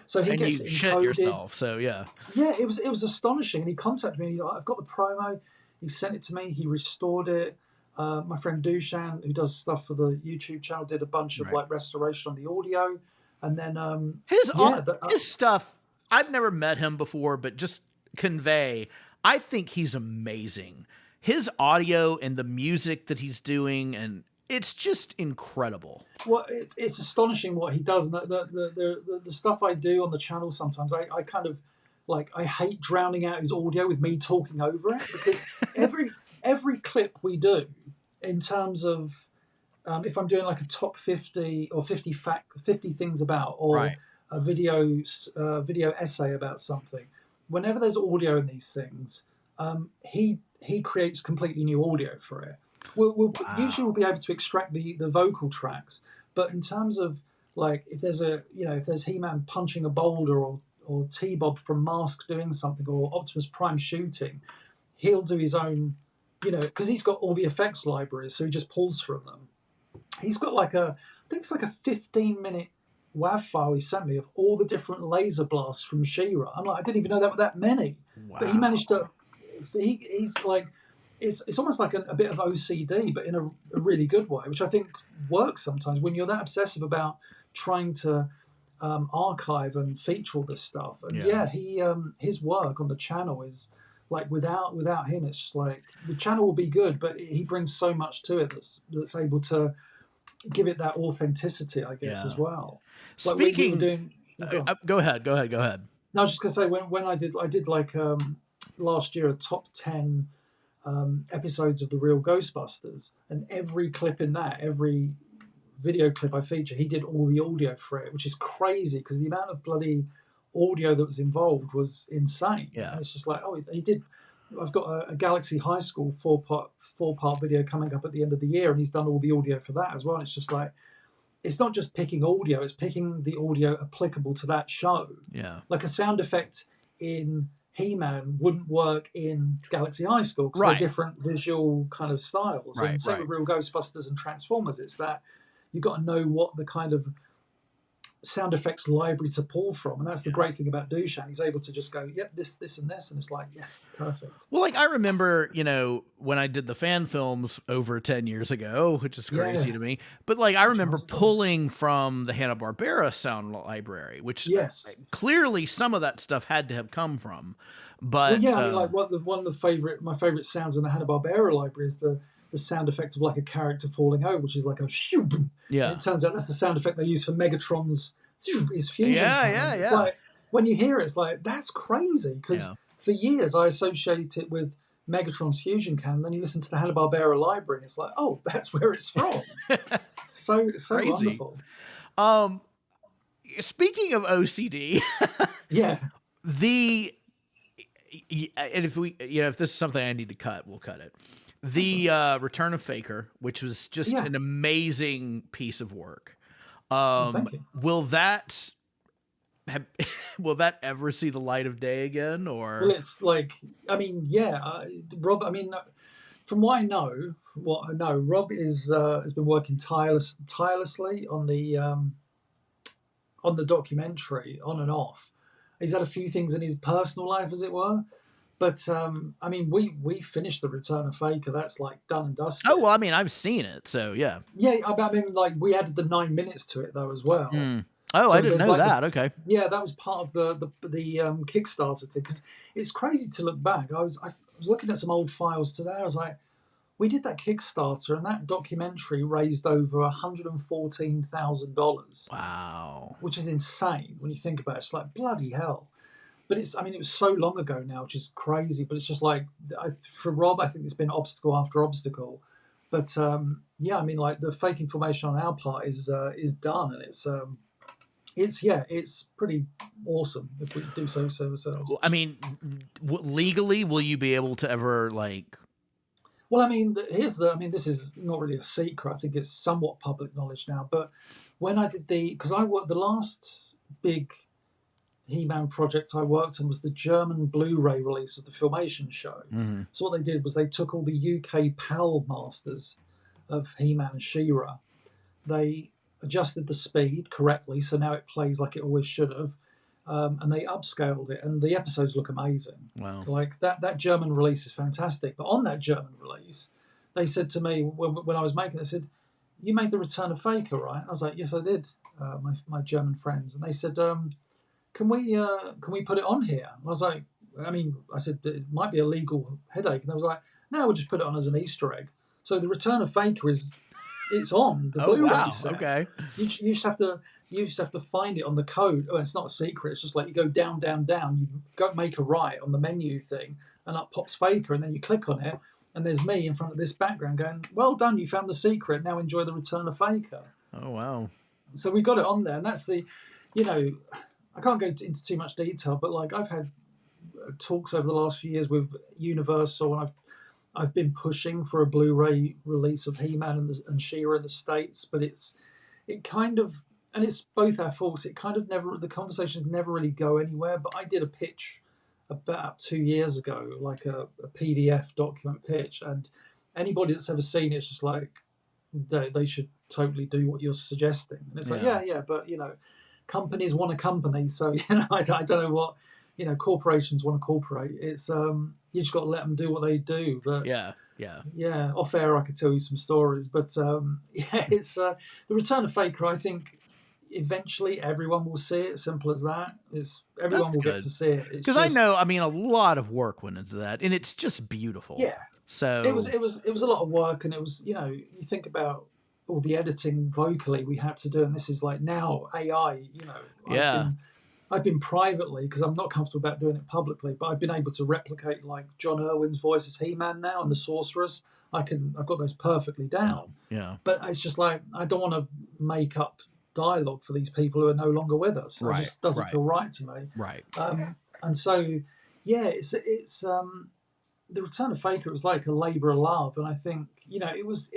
so he gets it encoded. Shit yourself, so yeah. Yeah, it was astonishing. And he contacted me, and he's like, I've got the promo. He sent it to me. He restored it. My friend Dushan, who does stuff for the YouTube channel, did a bunch of like restoration on the audio, and then his stuff. I've never met him before, but just convey. I think he's amazing. His audio and the music that he's doing, and it's just incredible. Well, it's astonishing what he does. And the stuff I do on the channel sometimes, I kind of like, I hate drowning out his audio with me talking over it, because every clip we do, in terms of if I'm doing like a top 50 or 50 things about, or a video essay about something, whenever there's audio in these things, he creates completely new audio for it. Usually we'll be able to extract the vocal tracks, but in terms of like, if there's He-Man punching a boulder, or T-Bob from Mask doing something, or Optimus Prime shooting, he'll do his own, because he's got all the effects libraries, so he just pulls from them. He's got like I think it's like a 15-minute WAV file he sent me of all the different laser blasts from She-Ra. I'm like, I didn't even know there were that many. Wow. But he managed to, he's like, it's almost like a bit of OCD, but in a really good way, which I think works sometimes when you're that obsessive about trying to archive and feature all this stuff. And he his work on the channel is like, without him, it's just like, the channel will be good, but he brings so much to it that's able to give it that authenticity, I guess, as well. Speaking, go ahead. No, I was just gonna say, when I did like last year a top 10 episodes of the Real Ghostbusters, and every clip in that, every video clip I feature, he did all the audio for it, which is crazy because the amount of bloody audio that was involved was insane. Yeah, and it's just like, oh, he did. I've got a Galaxy High School four part video coming up at the end of the year, and he's done all the audio for that as well. And it's just like, it's not just picking audio; it's picking the audio applicable to that show. Yeah, like a sound effect in He-Man wouldn't work in Galaxy High School because Right. they're different visual kind of styles. Right, And same right. with Real Ghostbusters and Transformers. It's that you've got to know what the kind of sound effects library to pull from, and that's the great thing about Dushan. He's able to just go, yep, this, and this, and it's like, yes, perfect. Well, like I remember, when I did the fan films over 10 years ago, which is crazy to me, but like I remember pulling from the Hanna-Barbera sound library, which yes, clearly some of that stuff had to have come from. But well, yeah, I mean, like one of my favorite sounds in the Hanna-Barbera library is the sound effect of like a character falling over, which is like a shoo. Yeah. And it turns out that's the sound effect they use for Megatron's his fusion. Yeah. It's like when you hear it, it's like that's crazy because for years I associate it with Megatron's fusion cannon. Then you listen to the Hanna-Barbera library, and it's like, oh, that's where it's from. so crazy. wonderful. Speaking of OCD, and if this is something I need to cut, we'll cut it. The Return of Faker, which was just an amazing piece of work. Thank you. Will that ever see the light of day again? Or well, it's like, I mean, Rob. I mean, from what I know, Rob has been working tirelessly on the documentary, on and off. He's had a few things in his personal life, as it were. But I mean, we finished the Return of Faker. That's like done and dusted. Oh well, I mean, I've seen it, so yeah. Yeah, I mean, like we added the 9 minutes to it though as well. Oh, so I didn't know like that. Okay. Yeah, that was part of the Kickstarter thing because it's crazy to look back. I was looking at some old files today. I was like, we did that Kickstarter, and that documentary raised over $114,000. Wow, which is insane when you think about it. It's like bloody hell. But it was so long ago now, which is crazy. But it's just like, for Rob, I think it's been obstacle after obstacle. But I mean, like the fake information on our part is done, and it's pretty awesome if we do so ourselves. I mean, legally, will you be able to ever like? Well, I mean, this is not really a secret. I think it's somewhat public knowledge now. But when I did because I worked the last big He-Man project I worked on was the German Blu-ray release of the Filmation show. Mm-hmm. So what they did was they took all the UK PAL masters of He-Man and She-Ra. They adjusted the speed correctly, so now it plays like it always should have. And they upscaled it, and the episodes look amazing. Wow! Like that German release is fantastic. But on that German release, they said to me when I was making it, they said, "You made the Return of Faker, right?" I was like, "Yes, I did." My German friends, and they said, "Can we put it on here?" And I was like, I said it might be a legal headache, and they was like, "No, we'll just put it on as an Easter egg." So the Return of Faker it's on the Blu-ray set. Okay. You just have to find it on the code. Oh, it's not a secret. It's just like you go down. You go make a right on the menu thing, and up pops Faker, and then you click on it, and there's me in front of this background going, "Well done, you found the secret. Now enjoy the Return of Faker." Oh wow! So we got it on there, and that's the, I can't go into too much detail, but like I've had talks over the last few years with Universal, and I've been pushing for a Blu-ray release of He-Man and She-Ra in the States, but it's both our faults. It kind of the conversations never really go anywhere. But I did a pitch about 2 years ago, like a PDF document pitch, and anybody that's ever seen it's just like they should totally do what you're suggesting. And it's like, yeah, but companies want a company, so I don't know what corporations want to corporate. It's you just got to let them do what they do. But yeah. Off air, I could tell you some stories, but it's the Return of Faker. I think eventually everyone will see it. Simple as that. Everyone will get to see it. Because I know, I mean, a lot of work went into that, and it's just beautiful. Yeah. So it was a lot of work, and it was you think about all the editing vocally we had to do, and this is like now AI. I've been privately, because I'm not comfortable about doing it publicly, but I've been able to replicate like John Irwin's voice as He-Man now and the Sorceress. I've got those perfectly down. Yeah. But it's just like I don't want to make up dialogue for these people who are no longer with us. It just doesn't feel right to me. Right. And so, it's the Return of Faker. It was like a labour of love, and I think it was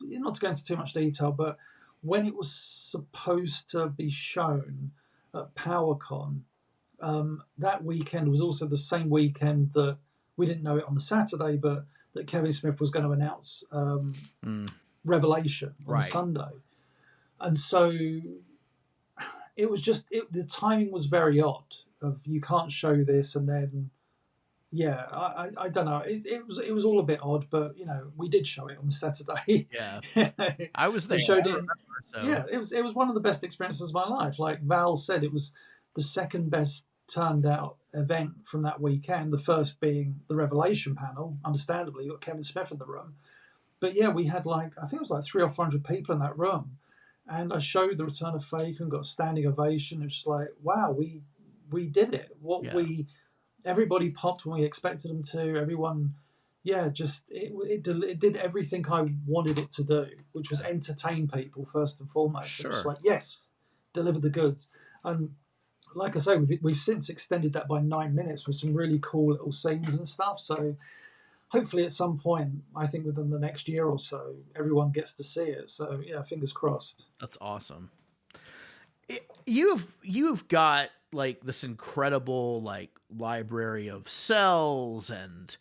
not to go into too much detail, but when it was supposed to be shown at PowerCon, that weekend was also the same weekend that we didn't know it on the Saturday, but that Kevin Smith was going to announce Revelation on Right. Sunday. And so it was just, the timing was very odd of you can't show this and then, yeah, I don't know. It was all a bit odd, but, you know, we did show it on the Saturday. Yeah. I was there. We showed I it. remember, so. Yeah, it was one of the best experiences of my life. Like Val said, it was the second best turned out event from that weekend. The first being the Revelation panel. Understandably, you got Kevin Smith in the room, but yeah, we had like I think it was like 300 or 400 people in that room, and I showed the Return of Fake and got a standing ovation. It was just like, wow, we did it. Everybody popped when we expected them to. Everyone. Yeah, just it did everything I wanted it to do, which was entertain people first and foremost. Sure. It's like, yes, deliver the goods. And like I say, we've since extended that by 9 minutes with some really cool little scenes and stuff. So hopefully at some point, I think within the next year or so, everyone gets to see it. So yeah, fingers crossed. That's awesome. You've got like this incredible like library of cells and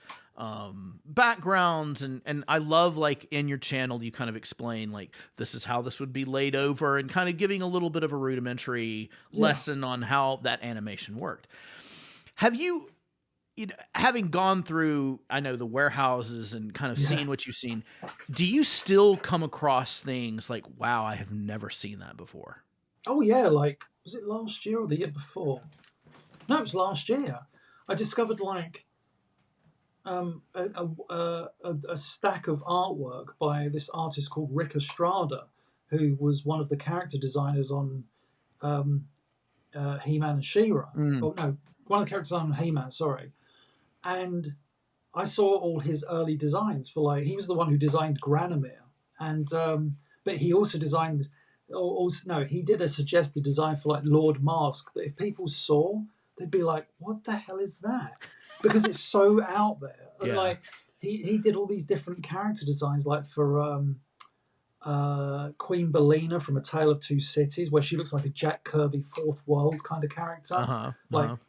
backgrounds and I love like in your channel you kind of explain like this is how this would be laid over and kind of giving a little bit of a rudimentary lesson on how that animation worked. Have you know, having gone through, I know the warehouses and kind of seeing what you've seen, do you still come across things like, wow, I have never seen that before? Oh yeah, like was it last year or the year before? No, it was last year. I discovered like a stack of artwork by this artist called Rick Estrada, who was one of the character designers on He-Man and She-Ra. Oh no, one of the characters on He-Man. Sorry, and I saw all his early designs for like he was the one who designed Granomir, and but he also designed. He did a suggested design for like Lord Mask that if people saw, they'd be like, "What the hell is that?" Because it's so out there. And like he did all these different character designs, like for Queen Belina from A Tale of Two Cities, where she looks like a Jack Kirby Fourth World kind of character. Like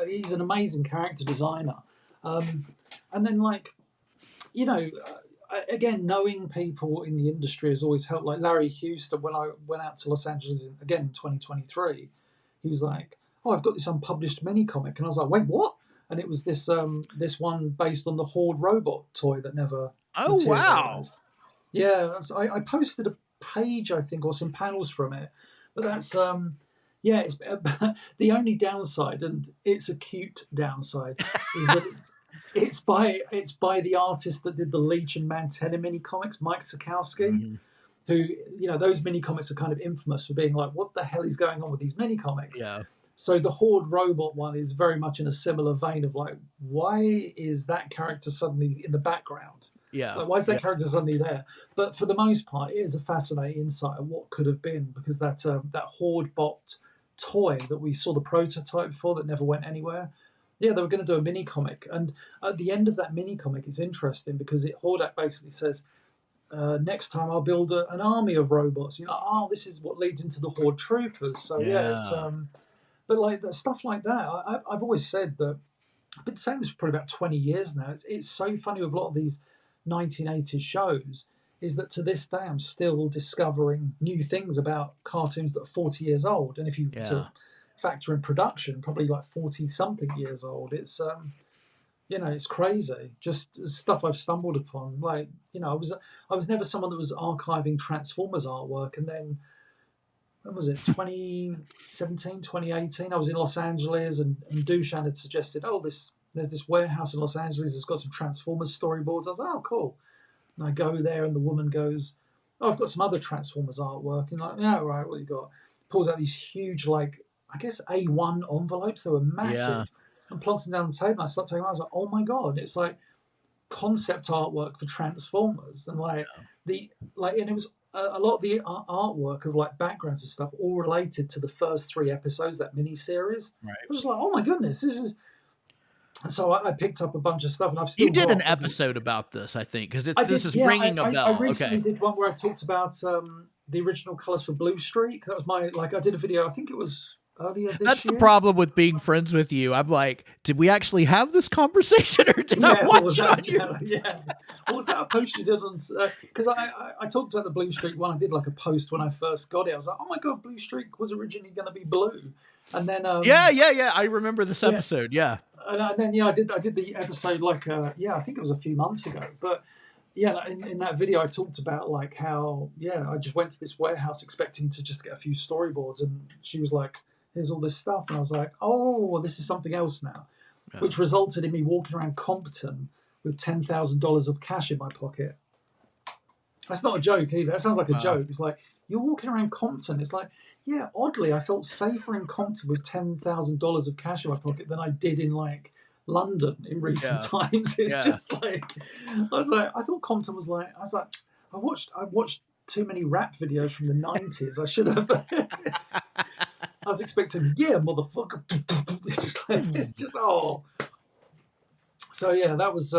he's an amazing character designer. And then like, you know. Again, knowing people in the industry has always helped. Like Larry Houston, when I went out to Los Angeles again in 2023, he was like, "Oh, I've got this unpublished mini comic," and I was like, "Wait, what?" And it was this this one based on the Horde robot toy that never. Oh wow! Yeah, I posted a page, I think, or some panels from it, but that's it's the only downside, and it's a cute downside, is that it's by the artist that did the Legion Mantenna mini comics, Mike Sikowski, who, you know, those mini comics are kind of infamous for being like, what the hell is going on with these mini comics? Yeah. So the Horde robot one is very much in a similar vein of like, why is that character suddenly in the background? Yeah. Like, why is that character suddenly there? But for the most part, it is a fascinating insight of what could have been, because that Horde bot toy that we saw the prototype for that never went anywhere. Yeah, they were going to do a mini comic, and at the end of that mini comic, it's interesting because Hordak basically says, "Next time I'll build an army of robots." You know, oh, this is what leads into the Horde troopers. So it's but like stuff like that. I've always said that. I've been saying this for probably about 20 years now. It's so funny with a lot of these 1980s shows is that to this day I'm still discovering new things about cartoons that are 40 years old, and if you to factor in production, probably like 40 something years old. It's you know, it's crazy. Just stuff I've stumbled upon. Like, you know, I was never someone that was archiving Transformers artwork, and then when was it, 2017, 2018, I was in Los Angeles, and Dushan had suggested, there's this warehouse in Los Angeles that's got some Transformers storyboards. I was like, oh, cool. And I go there, and the woman goes, oh, I've got some other Transformers artwork. And like, yeah, right, what you got? Pulls out these huge, like, I guess A1 envelopes. They were massive. And plonks them down the table. And I start taking them out. I was like, oh my God. It's like concept artwork for Transformers. And and it was a lot of the artwork of like backgrounds and stuff all related to the first 3 episodes, that mini series. Right. I was like, oh my goodness, this is. And so I picked up a bunch of stuff, and I've still. You did an episode about this, I think, because this is ringing a bell. I recently did one where I talked about the original colors for Blue Streak. That was my I did a video. I think it was earlier this That's the year. problem with being friends with you. I'm like, did we actually have this conversation, or did I Yeah, watch was it that on a you? channel? Yeah. What was that a post you did on? Because I talked about the Blue Streak one. I did like a post when I first got it. I was like, oh my god, Blue Streak was originally going to be blue, and then Yeah. I remember this yeah, episode. Yeah. and then yeah, I did the episode like yeah, I think it was a few months ago, but. Yeah, in that video, I talked about like how I just went to this warehouse expecting to just get a few storyboards, and she was like, "Here's all this stuff," and I was like, "Oh, this is something else now," which resulted in me walking around Compton with $10,000 of cash in my pocket. That's not a joke either. That sounds like a joke. It's like you're walking around Compton. It's like, yeah, oddly, I felt safer in Compton with $10,000 of cash in my pocket than I did in like London in recent times. It's just like I was like, I thought Compton was like. I was like, I watched too many rap videos from the '90s. I should have. I was expecting, yeah, motherfucker. It's just oh. So yeah, that was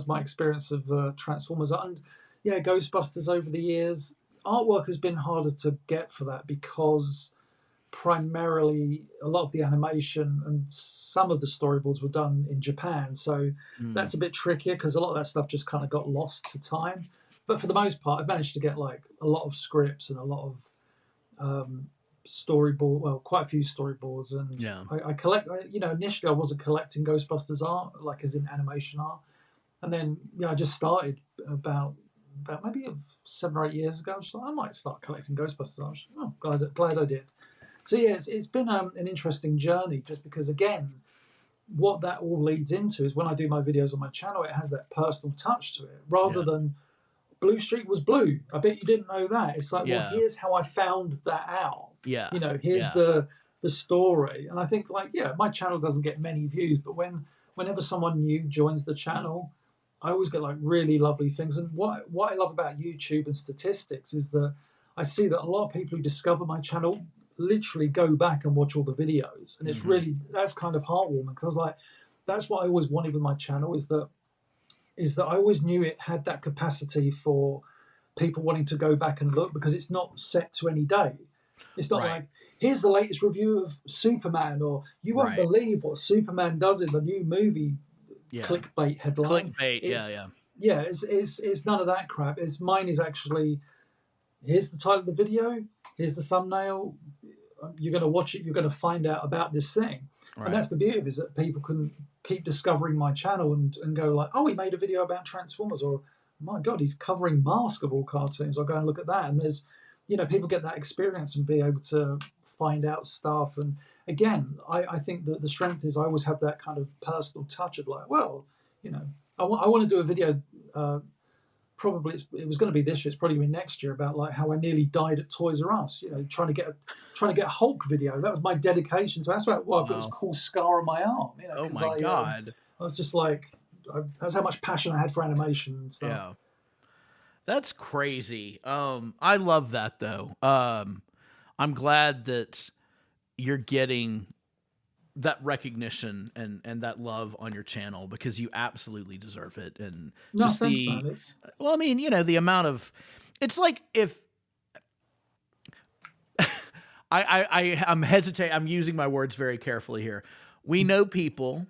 my experience of Transformers, and yeah, Ghostbusters over the years. Artwork has been harder to get for that because primarily a lot of the animation and some of the storyboards were done in Japan, so that's a bit trickier because a lot of that stuff just kind of got lost to time. But for the most part, I've managed to get like a lot of scripts and a lot of quite a few storyboards, and I collect. Initially I wasn't collecting Ghostbusters art, like as in animation art, and then I just started about maybe 7 or 8 years ago. I was like, I might start collecting Ghostbusters art. Oh, glad I did. So yeah, it's been an interesting journey, just because again, what that all leads into is when I do my videos on my channel, it has that personal touch to it, rather than Blue Streak was blue. I bet you didn't know that. It's like, well, here's how I found that out. Yeah. Here's the story. And I think like, my channel doesn't get many views, but whenever someone new joins the channel, I always get like really lovely things. And what I love about YouTube and statistics is that I see that a lot of people who discover my channel literally go back and watch all the videos. And it's really, that's kind of heartwarming, because I was like, that's what I always wanted with my channel, is that I always knew it had that capacity for people wanting to go back and look, because it's not set to any day. It's not like, here's the latest review of Superman, or you won't believe what Superman does in the new movie. Clickbait headline. It's none of that crap. Mine is actually, here's the title of the video, here's the thumbnail, you're going to watch it, you're going to find out about this thing. And that's the beauty of it, is that people can keep discovering my channel and go like, oh, he made a video about Transformers, or my God, he's covering Mask of all cartoons. I'll go and look at that. And there's, people get that experience and be able to find out stuff. And again, I think that the strength is I always have that kind of personal touch of like, well, I want to do a video. Probably it was going to be this year. It's probably going to be next year, about like how I nearly died at Toys R Us. Trying to get a Hulk video. That was my dedication to. That's why I've got this cool scar on my arm. Oh my God! I was just like, that's how much passion I had for animation and stuff. Yeah, that's crazy. I love that though. I'm glad that you're getting that recognition and that love on your channel, because you absolutely deserve it. And just well, I mean, the amount of, it's like, if I'm hesitating, I'm using my words very carefully here. We know people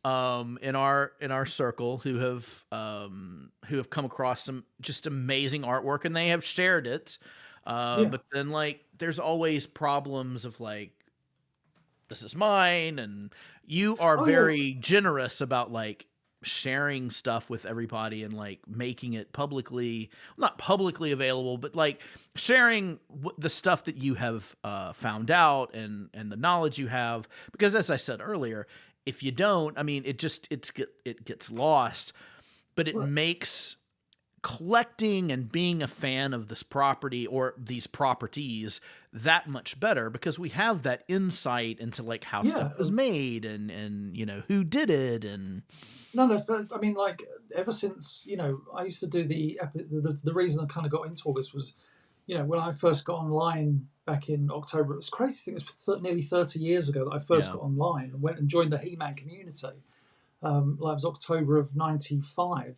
in our circle who have come across some just amazing artwork, and they have shared it. But then like, there's always problems of like, this is mine, and you are very generous about like sharing stuff with everybody and like making it not publicly available, but like sharing the stuff that you have found out and the knowledge you have. Because as I said earlier, if you don't, I mean, it gets lost, but it makes collecting and being a fan of this property or these properties that much better, because we have that insight into like how stuff was made and who did it. And no, that's I mean, like, ever since I used to do the reason I kind of got into all this was when I first got online back in October. It was crazy. I think it was nearly 30 years ago that I first got online and went and joined the He-Man community. It was October of '95,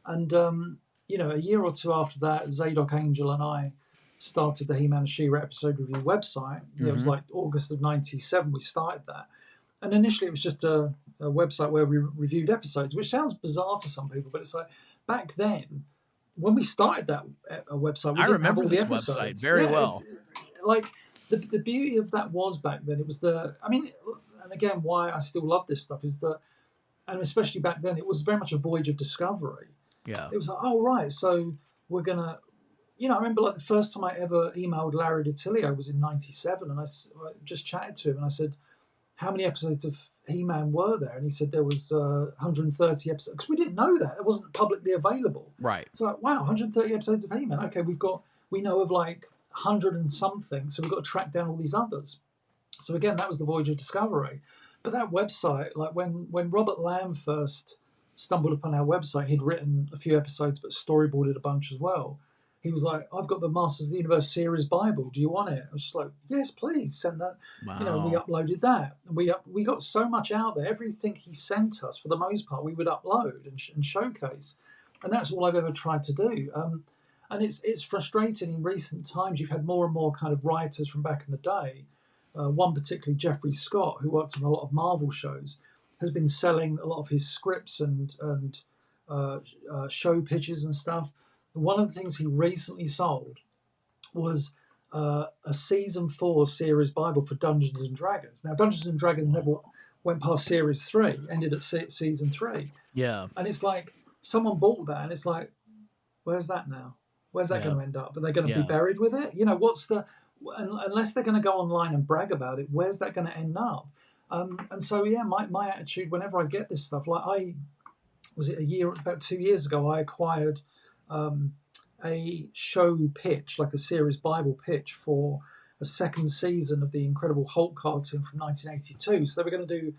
and a year or two after that, Zadok Angel and I started the He-Man and She-Ra episode review website. It was like August of '97 we started that. And initially it was just a website where we reviewed episodes, which sounds bizarre to some people, but it's like back then, when we started that website, we didn't have all the episodes. Website very well. Like the beauty of that was back then, it was and again, why I still love this stuff is that, and especially back then, it was very much a voyage of discovery. Yeah. It was like, oh, right, so we're going to, I remember like the first time I ever emailed Larry DiTillio was in '97, and I just chatted to him, and I said, how many episodes of He-Man were there? And he said there was 130 episodes, because we didn't know that. It wasn't publicly available. Right. So like, wow, 130 episodes of He-Man. Okay, we know of like 100 and something, so we've got to track down all these others. So again, that was the voyage of discovery. But that website, like when Robert Lamb first stumbled upon our website, he'd written a few episodes but storyboarded a bunch as well. He was like, I've got the Masters of the Universe series Bible. Do you want it? I was just like, yes, please send that. Wow. We uploaded that. We got so much out there. Everything he sent us, for the most part, we would upload and showcase. And that's all I've ever tried to do. And it's frustrating in recent times. You've had more and more kind of writers from back in the day. One particularly, Jeffrey Scott, who worked on a lot of Marvel shows, has been selling a lot of his scripts and show pitches and stuff. One of the things he recently sold was a season 4 series Bible for Dungeons and Dragons. Now, Dungeons and Dragons never went past series 3, ended at season 3. Yeah. And it's like someone bought that, and it's like, where's that now? Where's that going to end up? Are they going to be buried with it? What's the unless they're going to go online and brag about it, where's that going to end up? And so, my attitude whenever I get this stuff, like about 2 years ago, I acquired a show pitch, like a series Bible pitch for a second season of the Incredible Hulk cartoon from 1982. So they were going to do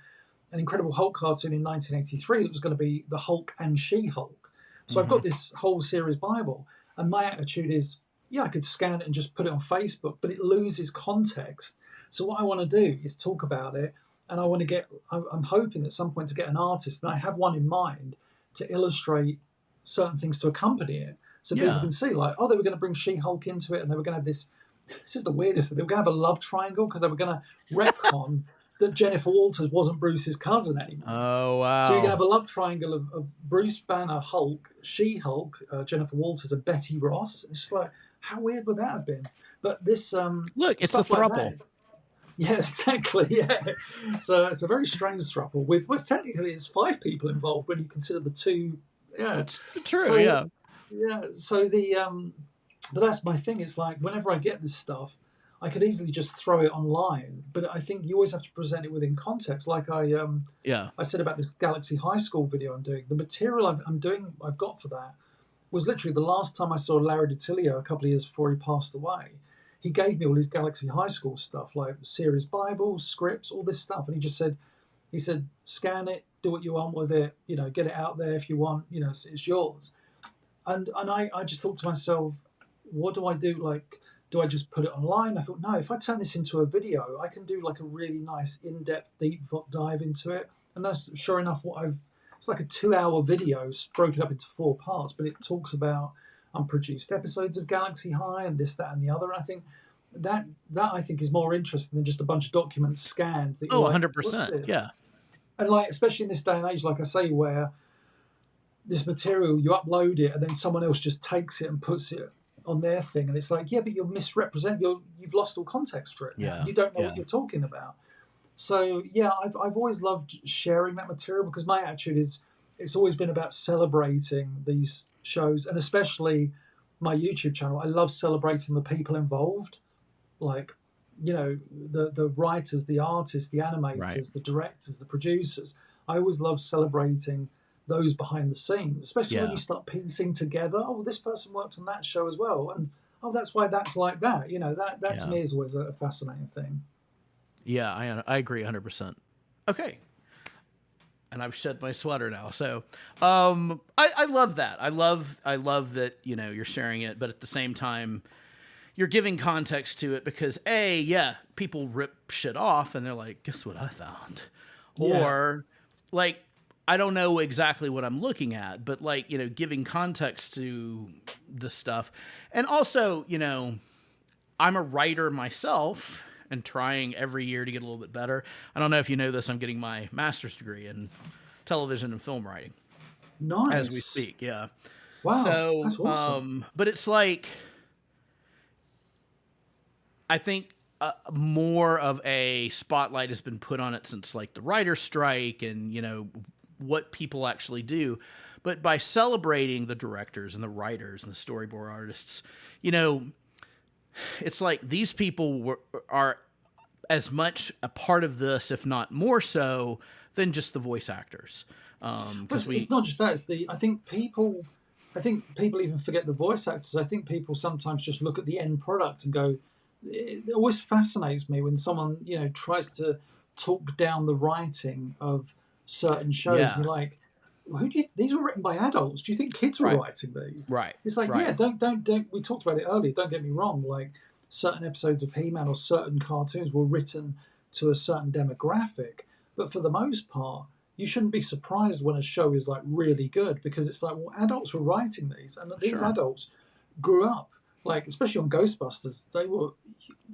an Incredible Hulk cartoon in 1983 that was going to be the Hulk and She-Hulk. So I've got this whole series Bible, and my attitude is, I could scan it and just put it on Facebook, but it loses context. So what I want to do is talk about it, and I'm hoping at some point to get an artist, and I have one in mind, to illustrate certain things to accompany it. So people can see, like, they were going to bring She-Hulk into it, and they were going to have this is the weirdest thing, they were going to have a love triangle, because they were going to retcon that Jennifer Walters wasn't Bruce's cousin anymore. Oh, wow. So you're going to have a love triangle of Bruce Banner, Hulk, She-Hulk, Jennifer Walters, and Betty Ross. It's just like, how weird would that have been? But this look, it's a throuple. Yeah, exactly. Yeah, so it's a very strange throuple with, well, technically it's 5 people involved when you consider the 2. Yeah, it's true. So, yeah. So but that's my thing. It's like whenever I get this stuff, I could easily just throw it online, but I think you always have to present it within context. Like I said about this Galaxy High School video I'm doing. The material I've got for that was literally the last time I saw Larry DiTillio a couple of years before he passed away. He gave me all his Galaxy High School stuff, like series Bibles, scripts, all this stuff, and he said, scan it, do what you want with it, get it out there if you want, it's yours. And I just thought to myself, what do I do? Like, do I just put it online? I thought, no, if I turn this into a video, I can do like a really nice in-depth deep dive into it. And that's sure enough it's like a 2-hour video broken up into 4 parts, but it talks about unproduced episodes of Galaxy High and this, that, and the other. And I think that I think is more interesting than just a bunch of documents scanned. That 100%. Yeah. And like, especially in this day and age, like I say, where this material, you upload it and then someone else just takes it and puts it on their thing, and it's like, but you're you've lost all context for it. Yeah. You don't know what you're talking about. So I've always loved sharing that material, because my attitude is it's always been about celebrating these shows, and especially my YouTube channel. I love celebrating the people involved, like the writers, the artists, the animators, the directors, the producers. I always love celebrating those behind the scenes, especially when you start piecing together, this person worked on that show as well, and that's why that's like that. That to me is always a fascinating thing. Yeah, I agree 100%. Okay. And I've shed my sweater now. So I love that. I love that, you're sharing it, but at the same time, you're giving context to it, because people rip shit off and they're like, guess what I found? Or like, I don't know exactly what I'm looking at, but like, giving context to the stuff. And also, I'm a writer myself and trying every year to get a little bit better. I don't know if you know this. I'm getting my master's degree in television and film writing as we Nice. speak. Yeah. Wow, So, that's awesome. but it's like, I think more of a spotlight has been put on it since like the writer's strike and, what people actually do. But by celebrating the directors and the writers and the storyboard artists, it's like these people are as much a part of this, if not more so, than just the voice actors. Because It's not just that. I think people even forget the voice actors. I think people sometimes just look at the end product and go. It always fascinates me when someone tries to talk down the writing of certain shows. yeah, You're like, these were written by adults. Do you think kids were right, writing these? right, It's like, right, yeah, don't. We talked about it earlier. Don't get me wrong. Like certain episodes of He-Man or certain cartoons were written to a certain demographic, but for the most part, you shouldn't be surprised when a show is like really good because it's like, well, adults were writing these, and these sure, adults grew up. Like especially on Ghostbusters, they were.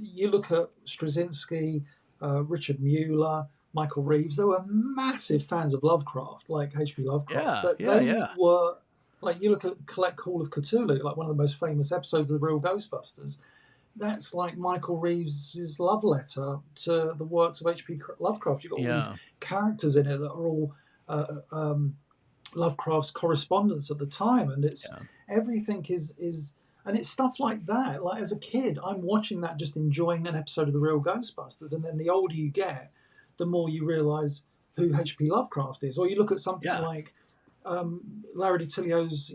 You look at Straczynski, Richard Mueller, Michael Reeves. They were massive fans of Lovecraft, like H.P. Lovecraft. yeah, But yeah, they yeah, were like you look at Collect Call of Cthulhu, like one of the most famous episodes of the Real Ghostbusters. That's like Michael Reeves' love letter to the works of H.P. Lovecraft. You've got all these yeah, characters in it that are all Lovecraft's correspondence at the time, and it's yeah, everything is and it's stuff like that. Like as a kid, I'm watching that, just enjoying an episode of the Real Ghostbusters, and then the older you get, the more you realise who H.P. Lovecraft is. Or you look at something yeah, like Larry DiTillio's,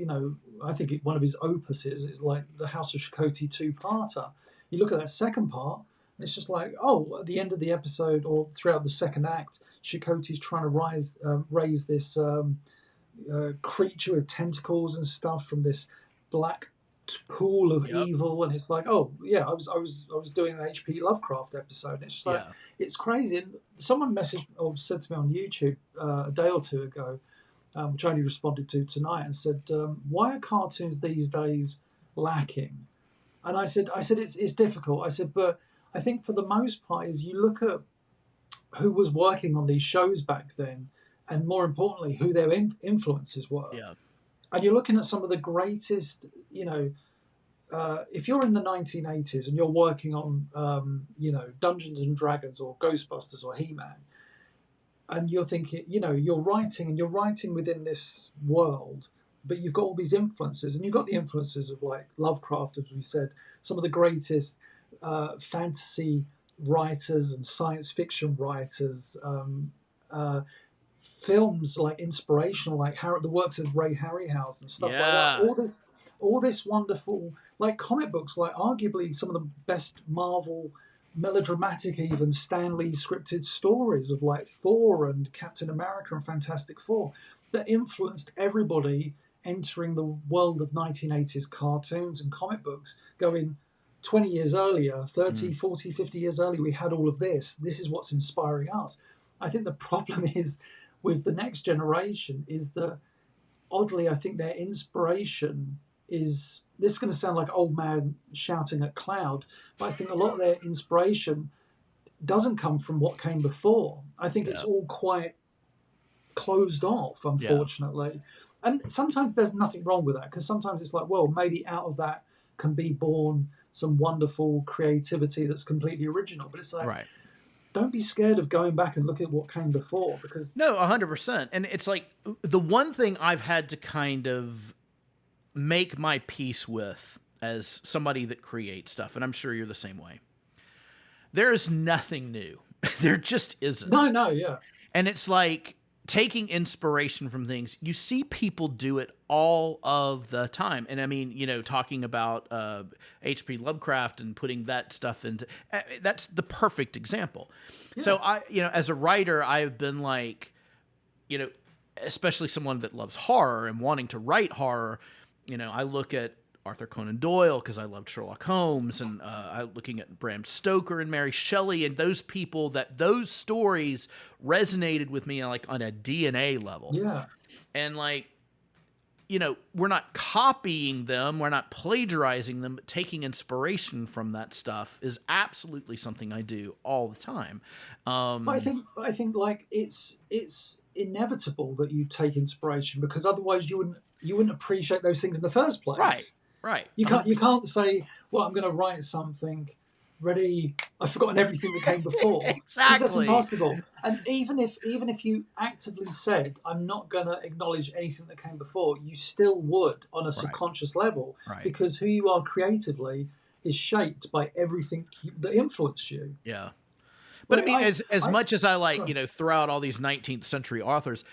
I think one of his opuses is like the House of Chakotay two-parter. You look at that second part, and it's just like, oh, at the end of the episode or throughout the second act, Chakotay's trying to raise this creature with tentacles and stuff from this black pool of yep, evil, and it's like, oh yeah, I was doing an H.P. Lovecraft episode. And it's just like yeah, it's crazy. And someone messaged or said to me on YouTube a day or two ago, which I only responded to tonight, and said, "Why are cartoons these days lacking?" And I said it's difficult. I said, but I think for the most part is you look at who was working on these shows back then, and more importantly, who their influences were. yeah, And you're looking at some of the greatest, if you're in the 1980s and you're working on, Dungeons and Dragons or Ghostbusters or He-Man, and you're thinking, you're writing within this world, but you've got all these influences, and you've got the influences of like Lovecraft, as we said, some of the greatest fantasy writers and science fiction writers, films like inspirational, like the works of Ray Harryhausen and stuff like that. yeah, All this wonderful, like comic books, like arguably some of the best Marvel melodramatic, even Stan Lee scripted stories of like Thor and Captain America and Fantastic Four that influenced everybody entering the world of 1980s cartoons and comic books, going 20 years earlier, 30, mm, 40, 50 years earlier, we had all of this. This is what's inspiring us. I think the problem is with the next generation is that oddly, I think their inspiration is this is going to sound like old man shouting at cloud, but I think a lot of their inspiration doesn't come from what came before. I think it's yeah, all quite closed off, yeah, unfortunately. And sometimes there's nothing wrong with that because sometimes it's like, well, maybe out of that can be born some wonderful creativity that's completely original. But it's like, right. don't be scared of going back and look at what came before because No, 100%. And it's like the one thing I've had to kind of make my peace with as somebody that creates stuff, and I'm sure you're the same way. There is nothing new. There just isn't. no, yeah, And it's like taking inspiration from things. You see people do it all of the time. And I mean, talking about H.P. Lovecraft and putting that stuff into that's the perfect example. yeah. So as a writer, I've been like, especially someone that loves horror and wanting to write horror, I look at Arthur Conan Doyle because I loved Sherlock Holmes, and I'm looking at Bram Stoker and Mary Shelley and those people that those stories resonated with me like on a DNA level. Yeah, And like we're not copying them, we're not plagiarizing them, but taking inspiration from that stuff is absolutely something I do all the time. But I think like it's inevitable that you take inspiration, because otherwise you wouldn't appreciate those things in the first place. Right. You can't say, well, I'm going to write something. Ready? I've forgotten everything that came before. Exactly. That's impossible. And even if you actively said, I'm not going to acknowledge anything that came before, you still would on a subconscious level, because who you are creatively is shaped by everything that influenced you. Yeah. But I mean, as much as I like, throw out all these 19th century authors,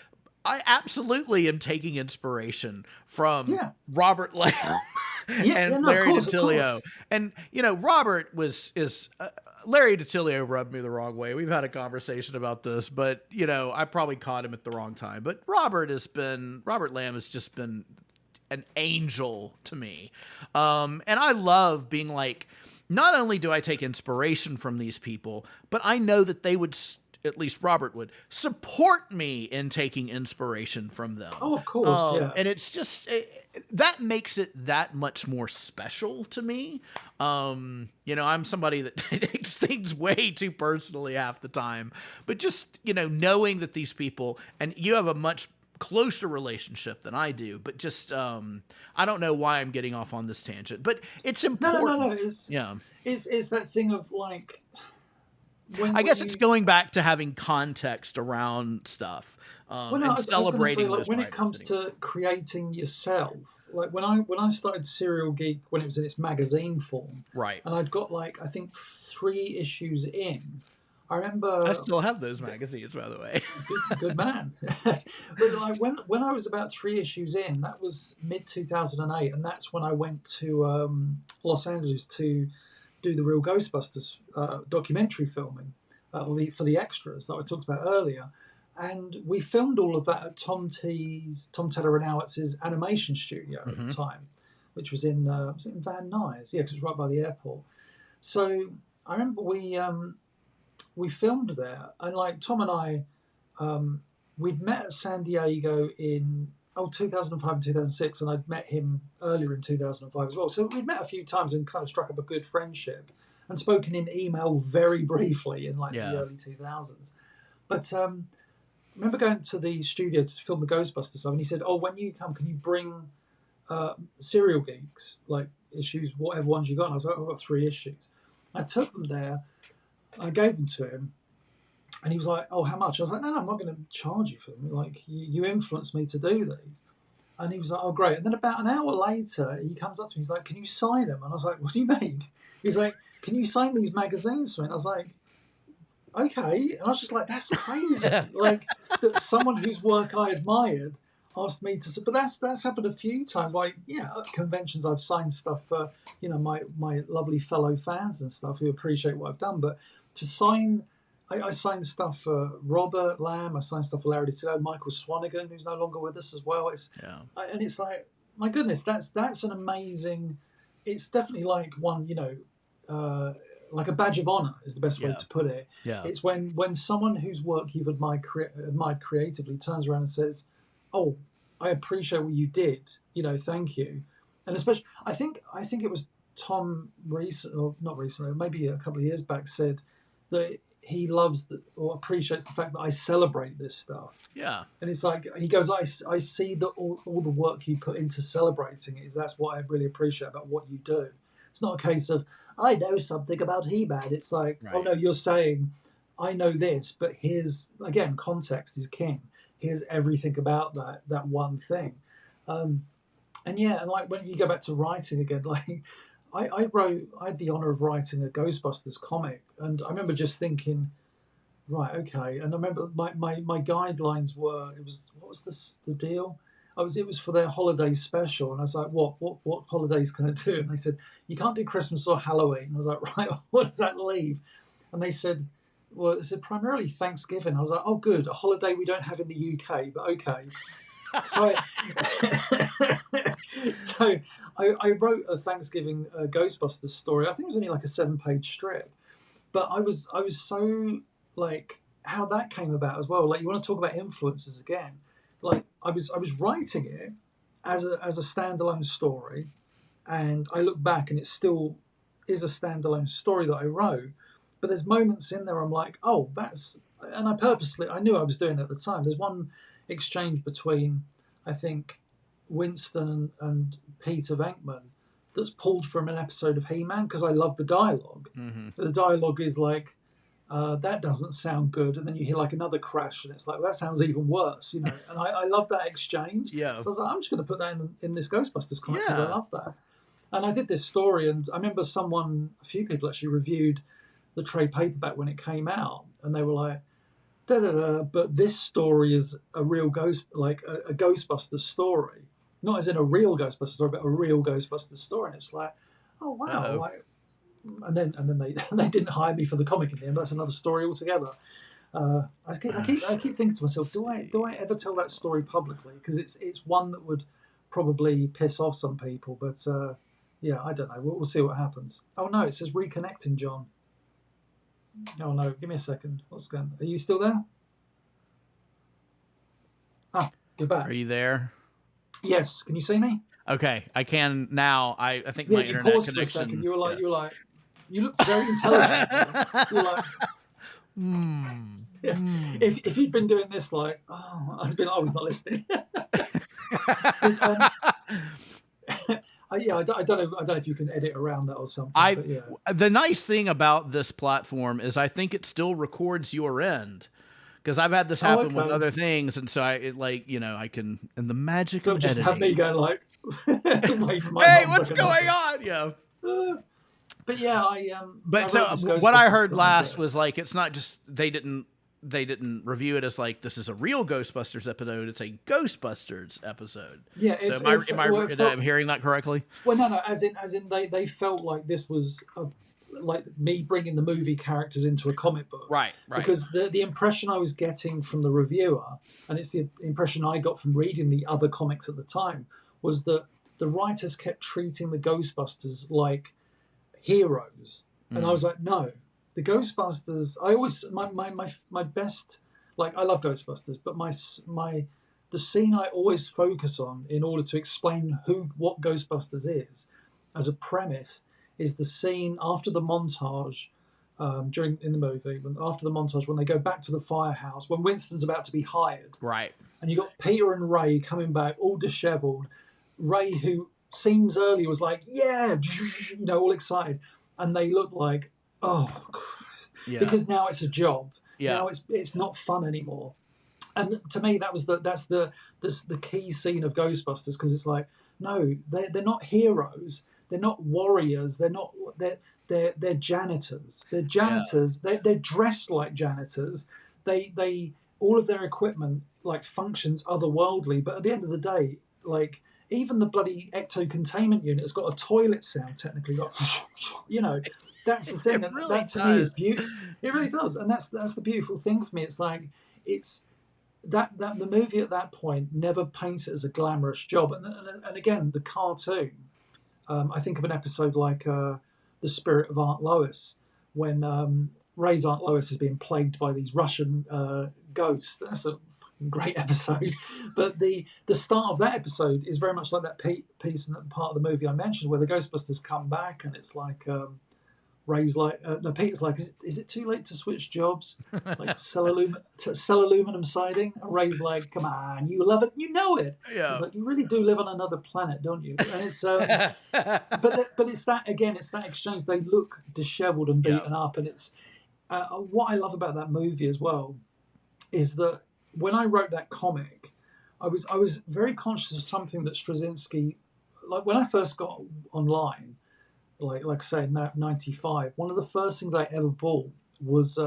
I absolutely am taking inspiration from Robert Lamb and Larry DiTillio. And, Robert Larry DiTillio rubbed me the wrong way. We've had a conversation about this, but, I probably caught him at the wrong time. But Robert Lamb has just been an angel to me. And I love being like, not only do I take inspiration from these people, but I know that they would, at least Robert would, support me in taking inspiration from them. Oh, of course, yeah. And it's just, that makes it that much more special to me. I'm somebody that takes things way too personally half the time. But just, knowing that these people, and you have a much closer relationship than I do, but just I don't know why I'm getting off on this tangent, but it's important. No. It's that thing of like, I guess it's going back to having context around stuff and celebrating. Like, when it comes to creating yourself, like when I started Serial Geek when it was in its magazine form, right, and I'd got like I think 3 issues in. I remember. I still have those magazines, by the way. Good man. But like when I was about 3 issues in, that was mid-2008, and that's when I went to Los Angeles to do the Real Ghostbusters documentary filming for the extras that I talked about earlier. And we filmed all of that at Tom Teller and Alex' animation studio at the time, which was in Van Nuys? Yeah, because it was right by the airport. So I remember we filmed there, and like Tom and I, we'd met at San Diego in 2005 and 2006, and I'd met him earlier in 2005 as well. So we'd met a few times and kind of struck up a good friendship, and spoken in email very briefly in like the early 2000s. But I remember going to the studio to film the Ghostbusters stuff, and he said, "Oh, when you come, can you bring Serial Geeks, like issues, whatever ones you got?" And I was like, "I've got 3 issues." I took them there. I gave them to him, and he was like, "Oh, how much?" I was like, "No, I'm not going to charge you for them. Like, you influenced me to do these." And he was like, "Oh, great." And then about an hour later, he comes up to me. He's like, "Can you sign them?" And I was like, "What do you mean?" He's like, "Can you sign these magazines for me?" And I was like, "Okay." And I was just like, "That's crazy!" Like that someone whose work I admired asked me to. But that's happened a few times. Like, at conventions, I've signed stuff for my lovely fellow fans and stuff who appreciate what I've done, but to sign, I signed stuff for Robert Lamb, I signed stuff for Larry DiTillio, Michael Swanigan, who's no longer with us as well. And it's like, my goodness, that's an amazing. It's definitely like one, like a badge of honor is the best way to put it. Yeah. It's when someone whose work you've admired creatively turns around and says, "Oh, I appreciate what you did. Thank you." And especially, I think it was Tom not recently, maybe a couple of years back, said that he loves or appreciates the fact that I celebrate this stuff. Yeah. And it's like, he goes, I see that all the work you put into celebrating it. That's what I really appreciate about what you do. It's not a case of, I know something about He-Man. It's like, oh no, you're saying, I know this, but here's, again, context is king. Here's everything about that one thing. And like when you go back to writing again, like I had the honor of writing a Ghostbusters comic, and I remember just thinking, right, okay. And I remember my guidelines were, what was the deal? It was for their holiday special, and I was like, what holidays can I do? And they said, you can't do Christmas or Halloween. And I was like, right, what does that leave? And they said, well, it said primarily Thanksgiving. I was like, oh, good, a holiday we don't have in the UK, but okay. So I wrote a Thanksgiving Ghostbusters story. I think it was only like a 7-page strip, but I was so like how that came about as well. Like, you want to talk about influences again? Like I was writing it, as a standalone story, and I look back and it still is a standalone story that I wrote. But there's moments in there I'm like, oh, that's, and I knew I was doing it at the time. There's one exchange between, I think, Winston and Peter Venkman that's pulled from an episode of He-Man because I love the dialogue. The dialogue is like, that doesn't sound good, and then you hear like another crash, and it's like, well, that sounds even worse, you know. And I love that exchange. Yeah. So I was like, I'm just going to put that in this Ghostbusters comic because I love that. And I did this story, and I remember a few people actually reviewed the trade paperback when it came out, and they were like, da da da. But this story is a real a Ghostbusters story, not as in a real Ghostbusters story, but a real Ghostbusters story. And it's like, oh wow, like. And then they didn't hire me for the comic in the end. That's another story altogether. I keep thinking to myself, do I ever tell that story publicly? Because it's one that would probably piss off some people. But yeah, I don't know. We'll see what happens. Oh no, it says reconnecting, John. Oh no, give me a second. What's going on? Are you still there? Ah, you're back. Are you there? Yes. Can you see me? Okay, I can now. I think Yeah, my you internet paused connection. for a second. You were like, you looked very intelligent. You were like, yeah. If you'd been doing this, like, oh, I was not listening. Yeah, I don't know if you can edit around that or something. But yeah. The nice thing about this platform is I think it still records your end, because I've had this happen with other things, and so I can, and the magic of just editing. Have me go like, wait for my hey, what's going on? Yeah. But yeah, But so what I heard last was like, it's not just they didn't review it as like this is a real Ghostbusters episode. It's a Ghostbusters episode. Yeah. So am I hearing that correctly? Well, no. As in, they felt like this was like me bringing the movie characters into a comic book. Right. Because the impression I was getting from the reviewer, and it's the impression I got from reading the other comics at the time, was that the writers kept treating the Ghostbusters like heroes. And I was like, no. The Ghostbusters, I always, my best, like, I love Ghostbusters, but the scene I always focus on in order to explain what Ghostbusters is as a premise is the scene after the montage in the movie, after the montage when they go back to the firehouse, when Winston's about to be hired. Right. And you got Peter and Ray coming back, all disheveled. Ray, who scenes earlier was like, yeah, all excited. And they look like, oh, Christ. Yeah. Because now it's a job. Yeah. Now it's not fun anymore. And to me, that's the key scene of Ghostbusters, because it's like, no, they're not heroes. They're not warriors. They're janitors. They're janitors. Yeah. They're dressed like janitors. They all of their equipment like functions otherworldly. But at the end of the day, like even the bloody ecto-containment unit has got a toilet sound technically. Like, that's the thing. That to me is beautiful. It really does, and that's the beautiful thing for me. It's like that the movie at that point never paints it as a glamorous job, and again the cartoon. I think of an episode like The Spirit of Aunt Lois, when Ray's Aunt Lois has been plagued by these Russian ghosts. That's a great episode. But the start of that episode is very much like that piece and part of the movie I mentioned, where the Ghostbusters come back, and it's like Ray's like, Peter's like, is it too late to switch jobs? Like sell aluminum siding? And Ray's like, come on, you love it, you know it. Yeah. It's like, you really do live on another planet, don't you? And it's but it's that again, it's that exchange. They look disheveled and beaten up, and it's what I love about that movie as well is that when I wrote that comic, I was very conscious of something that Straczynski, like when I first got online, like I say, in 95, one of the first things I ever bought was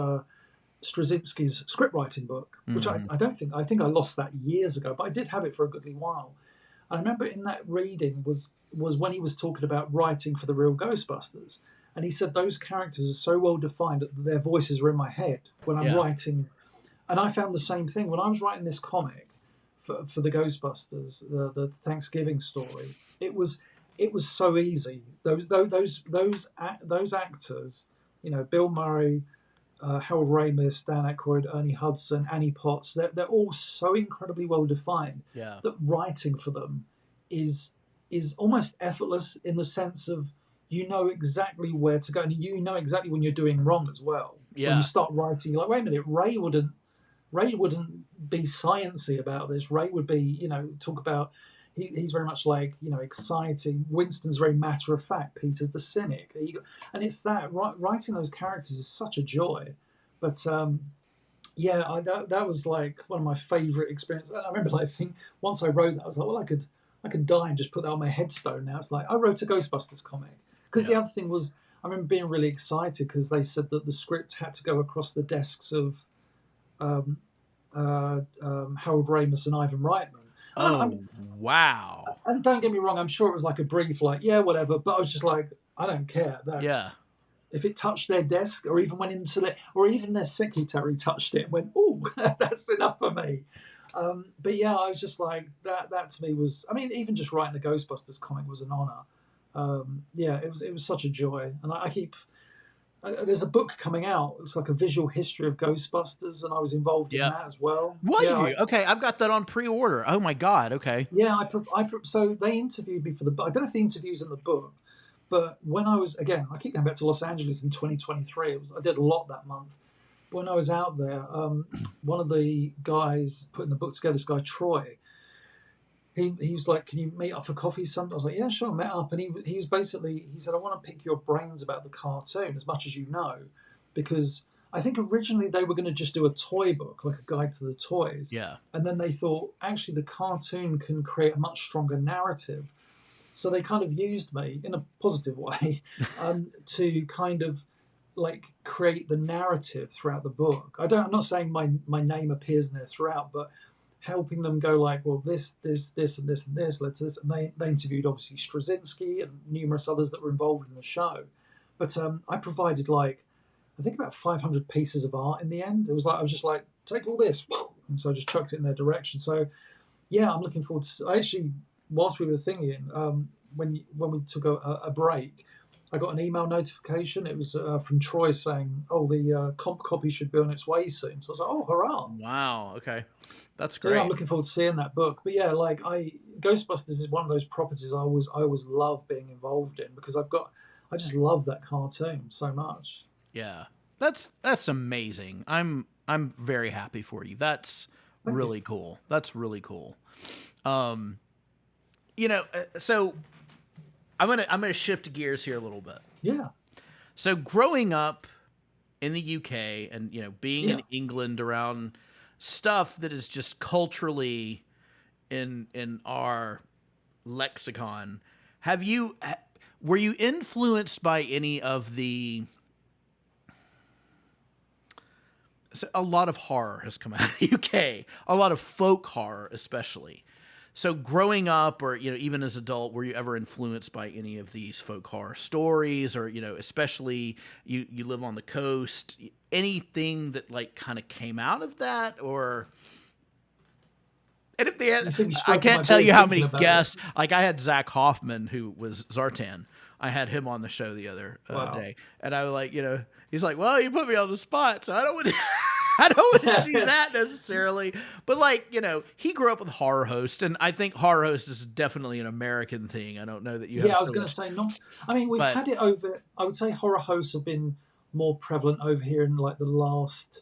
Straczynski's script writing book, which I think I lost that years ago, but I did have it for a goodly while. I remember in that reading was when he was talking about writing for the Real Ghostbusters, and he said those characters are so well defined that their voices are in my head when I'm writing. And I found the same thing when I was writing this comic for the Ghostbusters, the Thanksgiving story. It was so easy. Those actors, Bill Murray, Harold Ramis, Dan Aykroyd, Ernie Hudson, Annie Potts, they're all so incredibly well defined that writing for them is almost effortless in the sense of you know exactly where to go, and you know exactly when you're doing wrong as well. When you Yeah. start writing, you're like, wait a minute, Ray wouldn't be sciencey about this. Ray would be, talk about. He's very much like, exciting. Winston's very matter of fact. Peter's the cynic. And it's that writing those characters is such a joy. But yeah, that was like one of my favourite experiences. And I remember, like, once I wrote that, I was like, well, I could die and just put that on my headstone now. It's like I wrote a Ghostbusters comic. Because the other thing was, I remember being really excited because they said that the script had to go across the desks of Harold Ramis and Ivan Reitman. Wow. And don't get me wrong, I'm sure it was like a brief, like, yeah, whatever. But I was just like, I don't care. If it touched their desk, or even went into it, or even their secretary touched it and went, oh, that's enough for me. But yeah, I was just like, that to me was, I mean, even just writing a Ghostbusters comic was an honor. Yeah, it was such a joy. And I keep, there's a book coming out. It's like a visual history of Ghostbusters, and I was involved in that as well. Okay, I've got that on pre-order. Oh my God. Okay. Yeah, so they interviewed me for the book. I don't know if the interview's in the book, but when I was, again, I keep going back to Los Angeles in 2023. I did a lot that month. When I was out there, one of the guys putting the book together, this guy Troy, he was like, "Can you meet up for coffee sometime?" I was like, "Yeah, sure." Met up, and he was basically, he said, "I want to pick your brains about the cartoon as much as you know, because I think originally they were going to just do a toy book, like a guide to the toys. Yeah. And then they thought, actually, the cartoon can create a much stronger narrative." So they kind of used me in a positive way to kind of like create the narrative throughout the book. I'm not saying my name appears in there throughout, but helping them go like, well, this, and this, and this. And they interviewed obviously Straczynski and numerous others that were involved in the show. But I provided like, I think about 500 pieces of art in the end. It was like, I was just like, take all this. And so I just chucked it in their direction. So yeah, I'm looking forward to, I actually, whilst we were thinking, when we took a break, I got an email notification. It was from Troy saying, oh, the comp copy should be on its way soon. So I was like, oh, hurrah. Wow. Okay. That's So great. yeah, I'm looking forward to seeing that book. But yeah, like Ghostbusters is one of those properties I always love being involved in, because I just love that cartoon so much. Yeah. That's amazing. I'm very happy for you. That's really cool. That's really cool. So I'm gonna shift gears here a little bit. Yeah. So growing up in the UK and being in England around stuff that is just culturally in our lexicon, were you influenced by any of the? So a lot of horror has come out of the UK, a lot of folk horror especially. So growing up, or even as an adult, were you ever influenced by any of these folk horror stories, or especially you live on the coast, anything that like kind of came out of that? Or and if they had, I can't tell you how many guests. Like I had Zach Hoffman, who was Zartan. I had him on the show the other day, and I was like, he's like, well, you put me on the spot, so I don't want to. I don't want to see that necessarily, but like, he grew up with Horror Host, and I think Horror Host is definitely an American thing. I don't know that you have. Yeah, I was going to say not. I mean, we've had it over. I would say Horror Hosts have been more prevalent over here in like the last.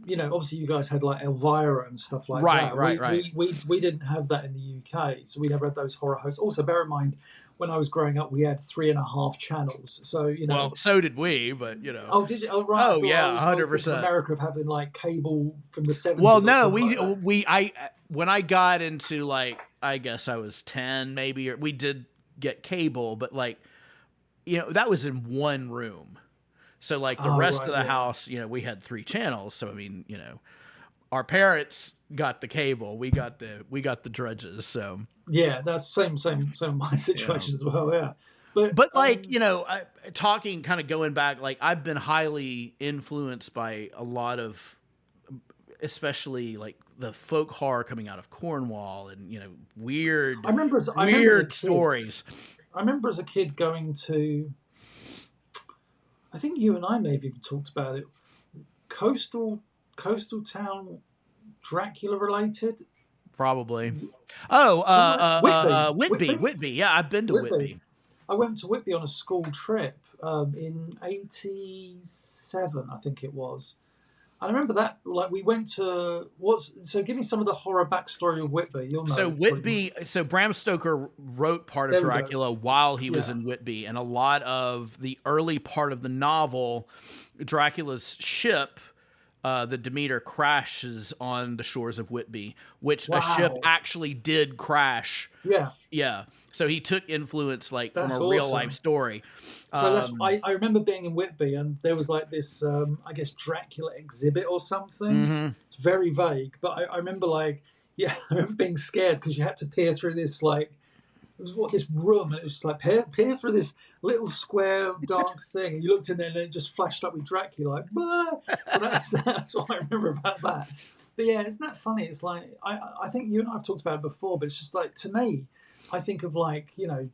Obviously you guys had like Elvira and stuff like that. Right. We didn't have that in the UK, so we never had those Horror Hosts. Also, bear in mind, when I was growing up, we had 3.5 channels. So well, so did we, but Oh, did you? Oh, right. Oh, yeah, 100%. America of having like cable from the 70s. Well, no, when I got into like, I guess I was 10 maybe, or we did get cable, but like, that was in one room. So like the rest of the house, we had 3 channels. So I mean, our parents got the cable, we got the drudges. So yeah, that's same my situation as well. Yeah, but like talking, kind of going back, like I've been highly influenced by a lot of, especially like the folk horror coming out of Cornwall, and weird stories. I remember as a kid going to. I think you and I may have even talked about it. Coastal town, Dracula related. Probably. Oh, Whitby. Yeah, I've been to Whitby. I went to Whitby on a school trip in '87, I think it was. I remember that, like, we went to so give me some of the horror backstory of Whitby. You'll know. So Whitby, so Bram Stoker wrote part of Dracula while he was in Whitby, and a lot of the early part of the novel, Dracula's ship, the Demeter, crashes on the shores of Whitby, which a ship actually did crash. Yeah. Yeah. So he took influence from a real life story. So I remember being in Whitby, and there was like this, I guess, Dracula exhibit or something. Mm-hmm. It's very vague, but I remember I remember being scared because you had to peer through this this room, and it was like peer through this little square dark thing, and you looked in there, and it just flashed up with Dracula, like, blah. So that's what I remember about that. But yeah, isn't that funny? It's like I think you and I have talked about it before, but it's just like, to me, I think of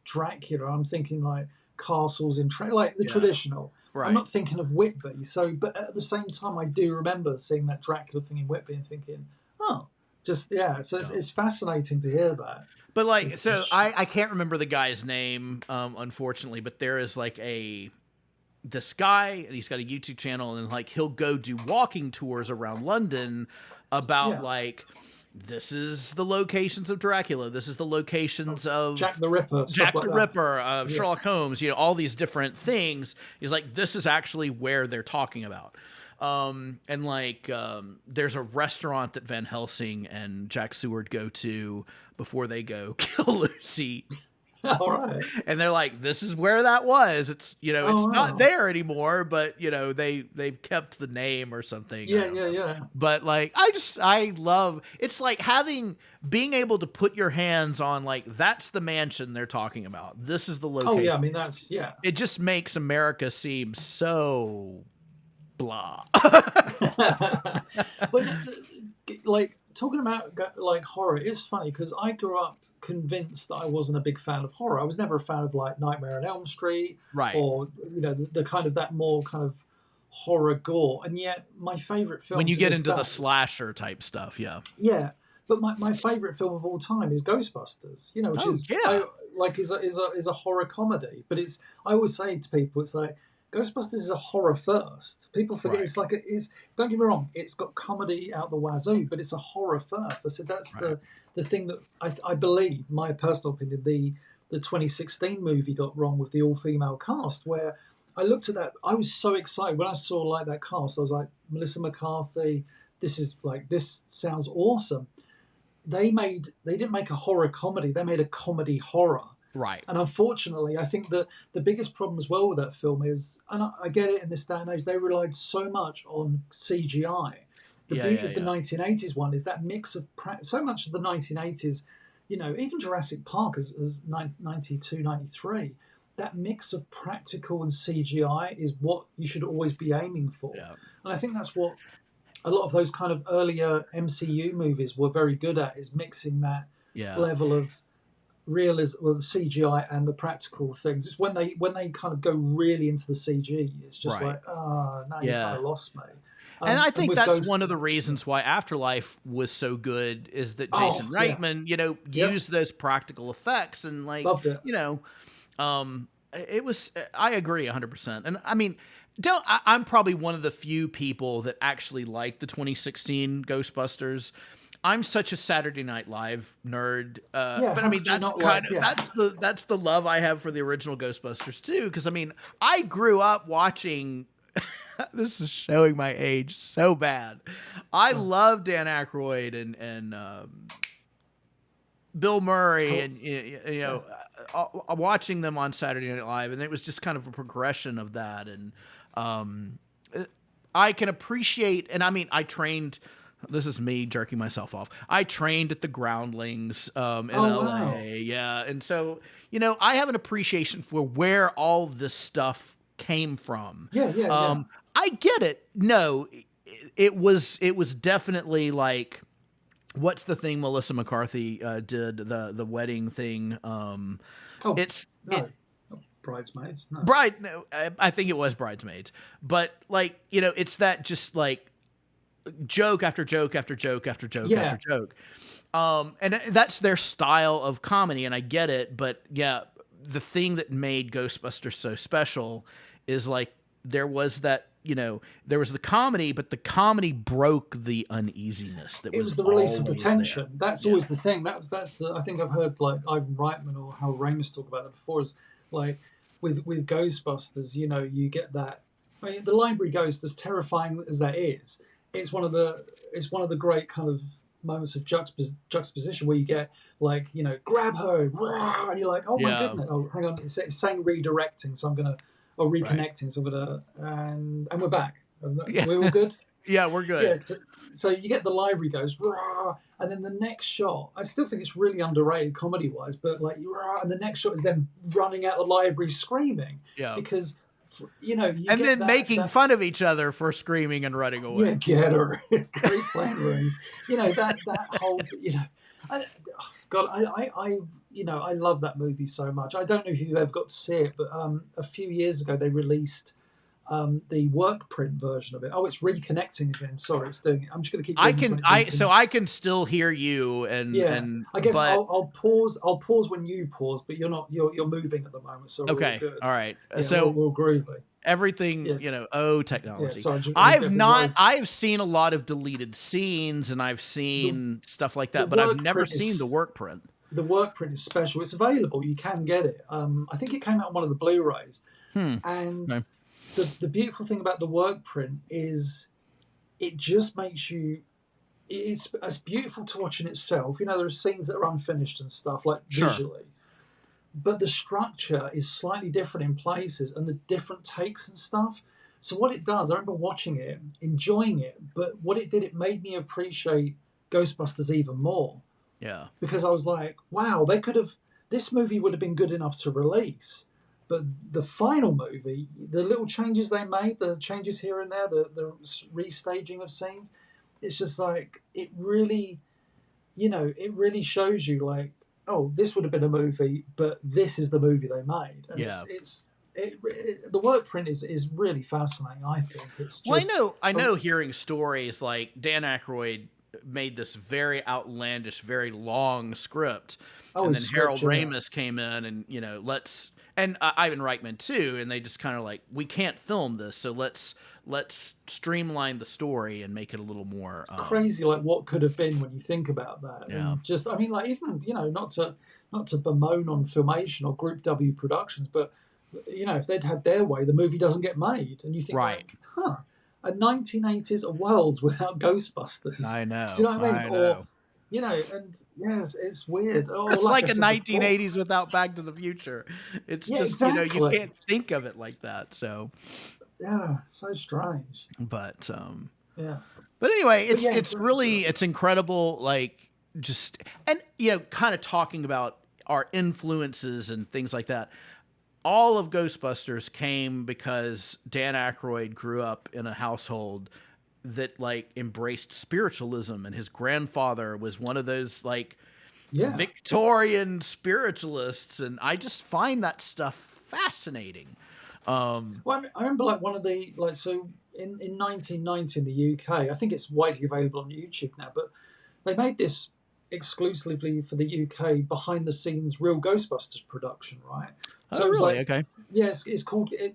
Dracula. I'm thinking like castles in like the traditional. Right. I'm not thinking of Whitby. So, but at the same time, I do remember seeing that Dracula thing in Whitby and thinking, oh, just So it's fascinating to hear that. But I can't remember the guy's name, unfortunately. But there is this guy, and he's got a YouTube channel, and he'll go do walking tours around London about this is the locations of Dracula. This is the locations of Jack the Ripper. Sherlock Holmes. All these different things. He's like, this is actually where they're talking about. There's a restaurant that Van Helsing and Jack Seward go to before they go kill Lucy. All right. And they're like, this is where that was. It's, it's not there anymore, but they've kept the name or something. Yeah. But I love, it's like being able to put your hands on, that's the mansion they're talking about. This is the location. Oh yeah. I mean, it just makes America seem so blah. But talking about horror is funny, because I grew up convinced that I wasn't a big fan of horror. I was never a fan of Nightmare on Elm Street, right? Or the kind of that more kind of horror gore. And yet my favorite film, when you get into the slasher type stuff, yeah. But my favorite film of all time is Ghostbusters. Which is a horror comedy. But I always say to people, it's like, Ghostbusters is a horror first. People forget it's don't get me wrong, it's got comedy out the wazoo, but it's a horror first. I said that's the thing that I believe, my personal opinion, the 2016 movie got wrong with the all-female cast, where I looked at that, I was so excited when I saw that cast. I was like, Melissa McCarthy, this sounds awesome. They didn't make a horror comedy, they made a comedy horror. Right. And unfortunately, I think that the biggest problem as well with that film is, and I get it in this day and age, they relied so much on CGI. The beauty of the 1980s one is that mix of so much of the 1980s, even Jurassic Park is 92, 93. That mix of practical and CGI is what you should always be aiming for. Yeah. And I think that's what a lot of those kind of earlier MCU movies were very good at, is mixing that level of realism, the CGI and the practical things. It's when they kind of go really into the CG, it's just you kind of lost me. And I think that's one of the reasons why Afterlife was so good, is that Jason Reitman, used those practical effects and loved it. It was, I agree 100%. And I mean, I'm probably one of the few people that actually liked the 2016 Ghostbusters. I'm such a Saturday Night Live nerd, but I mean that's the love I have for the original Ghostbusters too. Because I mean, I grew up watching. This is showing my age so bad. I love Dan Aykroyd and Bill Murray, and watching them on Saturday Night Live, and it was just kind of a progression of that. And I can appreciate, and I mean, I trained. This is me jerking myself off. I trained at the Groundlings in LA. Wow. Yeah. And so, I have an appreciation for where all this stuff came from. Yeah. I get it. No, it was definitely like, what's the thing Melissa McCarthy did, the wedding thing? Bridesmaids. No. No, I think it was Bridesmaids. But it's that just like joke after joke after joke after joke after joke. And that's their style of comedy, and I get it. But yeah, the thing that made Ghostbusters so special is like there was that, there was the comedy, but the comedy broke the uneasiness that It was was the release of the always there. tension. That's always the thing. That's the. I think I've heard like Ivan Reitman or Harold Ramis talk about it before. Is like with Ghostbusters, you get that. I mean, the library ghost, as terrifying as that is, it's one of the great kind of moments of juxtaposition where you get like, grab her, rah, and you're like, oh my goodness, oh hang on, it's saying redirecting, so I'm gonna, or reconnecting, so I'm gonna, and we're back. We're all good. Yeah, we're good. Yeah, so you get the library goes, rah, and then the next shot, I still think it's really underrated comedy wise, but like, rah, and the next shot is them running out the library screaming, because. You then making fun of each other for screaming and running away. Yeah, get her. Great plan room. That whole. God, I love that movie so much. I don't know if you've ever got to see it, but a few years ago they released the work print version of it. Oh, it's reconnecting again. Sorry, it's doing it. I'm just going to keep. I can still hear you, and I guess I'll pause. I'll pause when you pause, but you're not. You're moving at the moment, so okay. We're good. All right. Yeah, so we're groovy. Everything, technology. Yeah, sorry, I've seen a lot of deleted scenes, and I've seen stuff like that, but I've never seen the work print. The work print is special. It's available. You can get it. I think it came out on one of the Blu-rays. And no. the beautiful thing about the work print is it just makes you. It's beautiful to watch in itself. There are scenes that are unfinished and stuff, like visually. But the structure is slightly different in places, and the different takes and stuff. So what it does, I remember watching it, enjoying it, but what it did, it made me appreciate Ghostbusters even more. Yeah. Because I was like, wow, this movie would have been good enough to release. But the final movie, the little changes they made, the changes here and there, the restaging of scenes, it's just like, it really shows you like, oh, this would have been a movie, but this is the movie they made. And the work print is really fascinating, I think. It's just, I know hearing stories like Dan Aykroyd made this very outlandish, very long script. And then Harold Ramis came in and, and Ivan Reitman too. And they just kind of like, we can't film this. So let's streamline the story and make it a little more. It's crazy, like what could have been when you think about that. Yeah. And just, I mean, like even, not to bemoan on Filmation or Group W Productions, but, if they'd had their way, the movie doesn't get made. And you think, right. Like, a 1980s world without Ghostbusters. I know. Do you know what I mean? Know. Or, and yes, it's weird. It's like a 1980s without Back to the Future. It's just, exactly. You can't think of it like that. So, yeah, so strange. But, yeah. But anyway, it's incredible. Like just, and, kind of talking about our influences and things like that. All of Ghostbusters came because Dan Aykroyd grew up in a household that like embraced spiritualism, and his grandfather was one of those like Victorian spiritualists, and I just find that stuff fascinating. Well, I remember like one of the so in 1990 in the UK, I think it's widely available on YouTube now, but they made this exclusively for the UK behind the scenes Real Ghostbusters production, right? So it was really? Okay. Yes, it was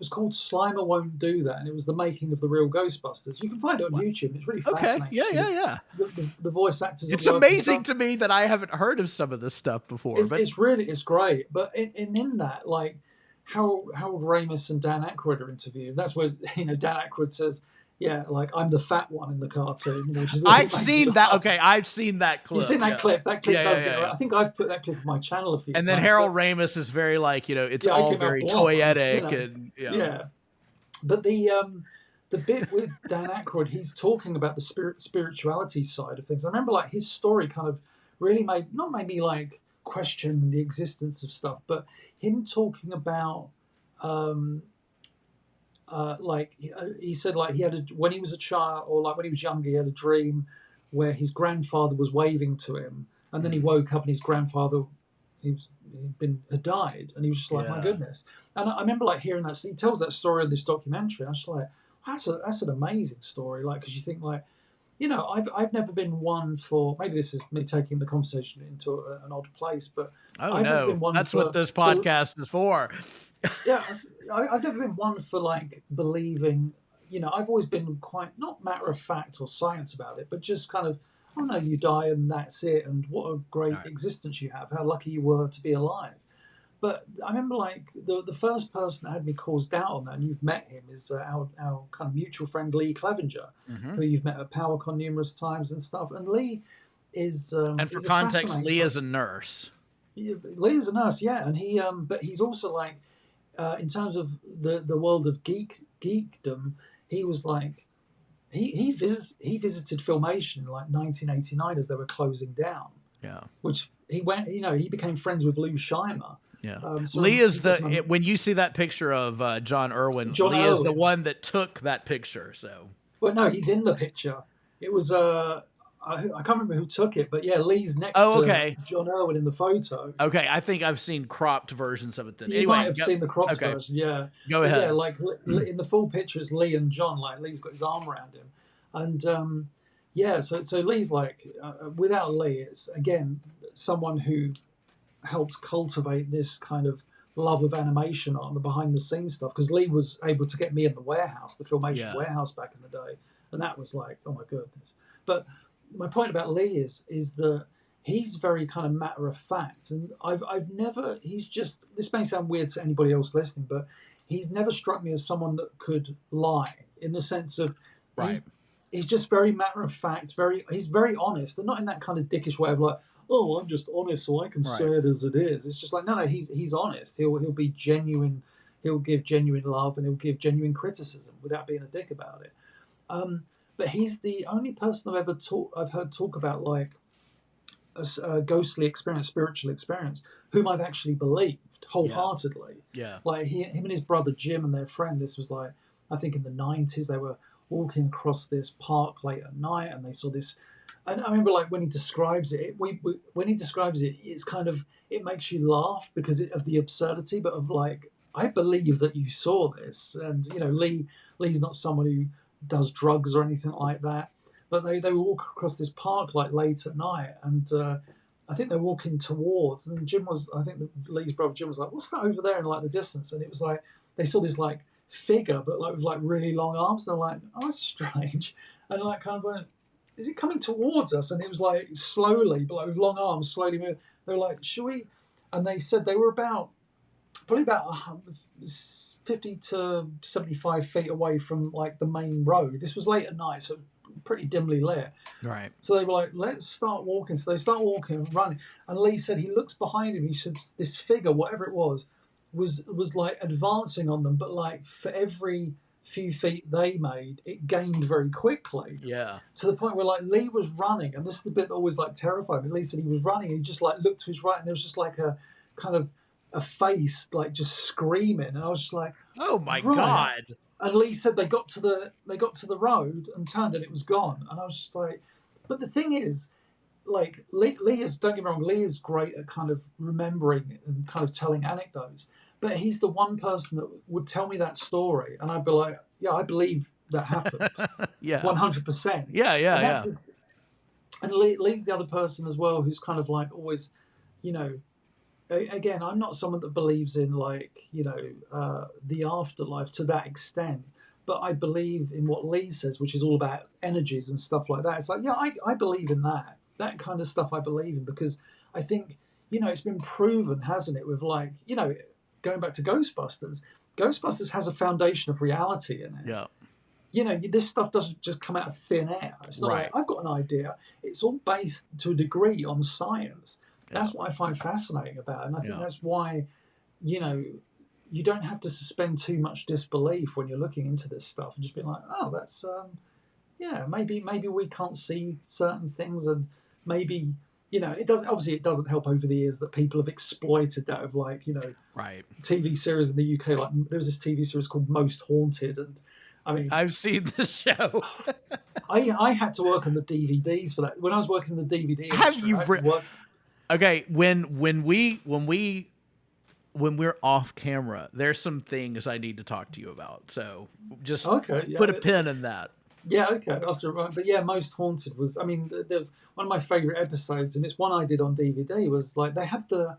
called Slimer Won't Do That, and it was the making of the Real Ghostbusters. You can find it on YouTube. It's really fascinating. Okay, yeah. The voice actors. It's amazing to me that I haven't heard of some of this stuff before. It's great. But in that, like Harold Ramis and Dan Aykroyd are interviewed. That's where Dan Aykroyd says, "Yeah, like I'm the fat one in the cartoon." I've seen that. Okay, I've seen that clip. You've seen that clip. That clip does get. I think I've put that clip on my channel a few times. And then Harold Ramis is very like it's all very toyetic and yeah. But the bit with Dan Aykroyd, he's talking about the spirituality side of things. I remember like his story kind of really made me like question the existence of stuff, but him talking about. He said like he had when he was a child or like when he was younger, he had a dream where his grandfather was waving to him, and then he woke up and his grandfather had died, and he was just like, my goodness. And I remember like hearing that. So he tells that story in this documentary. I was just like, that's an amazing story. Like, because you think like, I've never been one for, maybe this is me taking the conversation into an odd place, but Oh I've never no, been one that's what this for podcast is for. yeah, I've never been one for like believing. I've always been quite not matter of fact or science about it, but just kind of, oh no, you die and that's it, and what a great Right. existence you have. How lucky you were to be alive. But I remember like the first person that had me cause doubt on that, and you've met him, is our kind of mutual friend Lee Clevenger, Hmm. who you've met at PowerCon numerous times and stuff. And Lee And for is a context, fascinating Lee is person. a nurse. Lee is a nurse, yeah, and but he's also like in terms of the world of geekdom, he was like he visited Filmation in like 1989 as they were closing down, Yeah. which he went. He became friends with Lou Scheimer. Yeah. So Lee is he's got some when you see that picture of John Irwin, John Lee is the Irwin. one that took that picture. So, Well, no, he's in the picture. It was I can't remember who took it, but yeah, Lee's next oh, to okay. John Irwin in the photo. Okay. I think I've seen cropped versions of it then. You might Anyway, have seen the cropped okay. version, yeah. Go But yeah, ahead. like in the full picture, it's Lee and John. Like Lee's got his arm around him, and yeah. So Lee's like, without Lee, it's again someone who helped cultivate this kind of love of animation on the behind the scenes stuff. Because Lee was able to get me in the warehouse, the Filmation Yeah. warehouse back in the day, and that was like, oh my goodness. But my point about Lee is that he's very kind of matter of fact, and I've never. He's just, this may sound weird to anybody else listening, but he's never struck me as someone that could lie in the sense of Right. he's just very matter of fact. He's very honest, and not in that kind of dickish way of like, oh, I'm just honest, so I can say Right. it as it is. It's just like, no, he's honest. He'll be genuine. He'll give genuine love, and he'll give genuine criticism without being a dick about it. But he's the only person I've heard talk about like a ghostly experience, spiritual experience, whom I've actually believed wholeheartedly. Yeah. Like him and his brother Jim and their friend. This was like, I think in the 90s, they were walking across this park late at night, and they saw this. And I remember like when he describes it, when he describes it, it's kind of, it makes you laugh because of the absurdity, but of like, I believe that you saw this, and Lee's not someone who does drugs or anything like that. But they walk across this park like late at night, and I think they're walking towards. And Jim was, I think Lee's brother Jim was like, "What's that over there in like the distance?" And it was like they saw this like figure, but like with like really long arms. And they're like, "Oh, that's strange," and like kind of went, "Is it coming towards us?" And it was like slowly, but like with long arms, slowly moving. They were like, "Should we?" And they said they were probably about 50 to 75 feet away from like the main road. This was late at night, so pretty dimly lit. Right. So they were like, let's start walking. So they start walking and running. And Lee said he looks behind him. He said this figure, whatever it was like advancing on them. But like for every few feet they made, it gained very quickly. Yeah. To the point where like Lee was running. And this is the bit that always like terrified me. Lee said he was running. And he just like looked to his right, and there was just like a kind of a face like just screaming. And I was just like, Oh my right. God. And Lee said they got to the road and turned and it was gone. And I was just like, but the thing is, like Lee is, don't get me wrong, Lee is great at kind of remembering and kind of telling anecdotes. But he's the one person that would tell me that story, and I'd be like, yeah, I believe that happened, Yeah. 100%. Yeah. Yeah. And Yeah. And Lee's the other person as well who's kind of like always, you know, again, I'm not someone that believes in like the afterlife to that extent, but I believe in what Lee says, which is all about energies and stuff like that. It's like, yeah, I believe in that kind of stuff. I believe in, because I think it's been proven, hasn't it, with like going back to Ghostbusters. Ghostbusters has a foundation of reality in it. Yeah. This stuff doesn't just come out of thin air. It's not Right. like I've got an idea. It's all based to a degree on science. That's Yeah. what I find fascinating about it. And I think Yeah. that's why, you don't have to suspend too much disbelief when you're looking into this stuff and just be like, oh, that's, maybe we can't see certain things, and maybe, it doesn't help over the years that people have exploited that of like, Right. TV series in the UK. Like there was this TV series called Most Haunted, and I mean, I've seen the show. I had to work on the DVDs for that. When I was working in the DVD Have industry, you I had to work. Okay, when we're off camera, there's some things I need to talk to you about. So just Okay, yeah, put a pin in that. Yeah, okay. After but yeah, Most Haunted was. I mean, there's one of my favourite episodes, and it's one I did on DVD. Was like they had the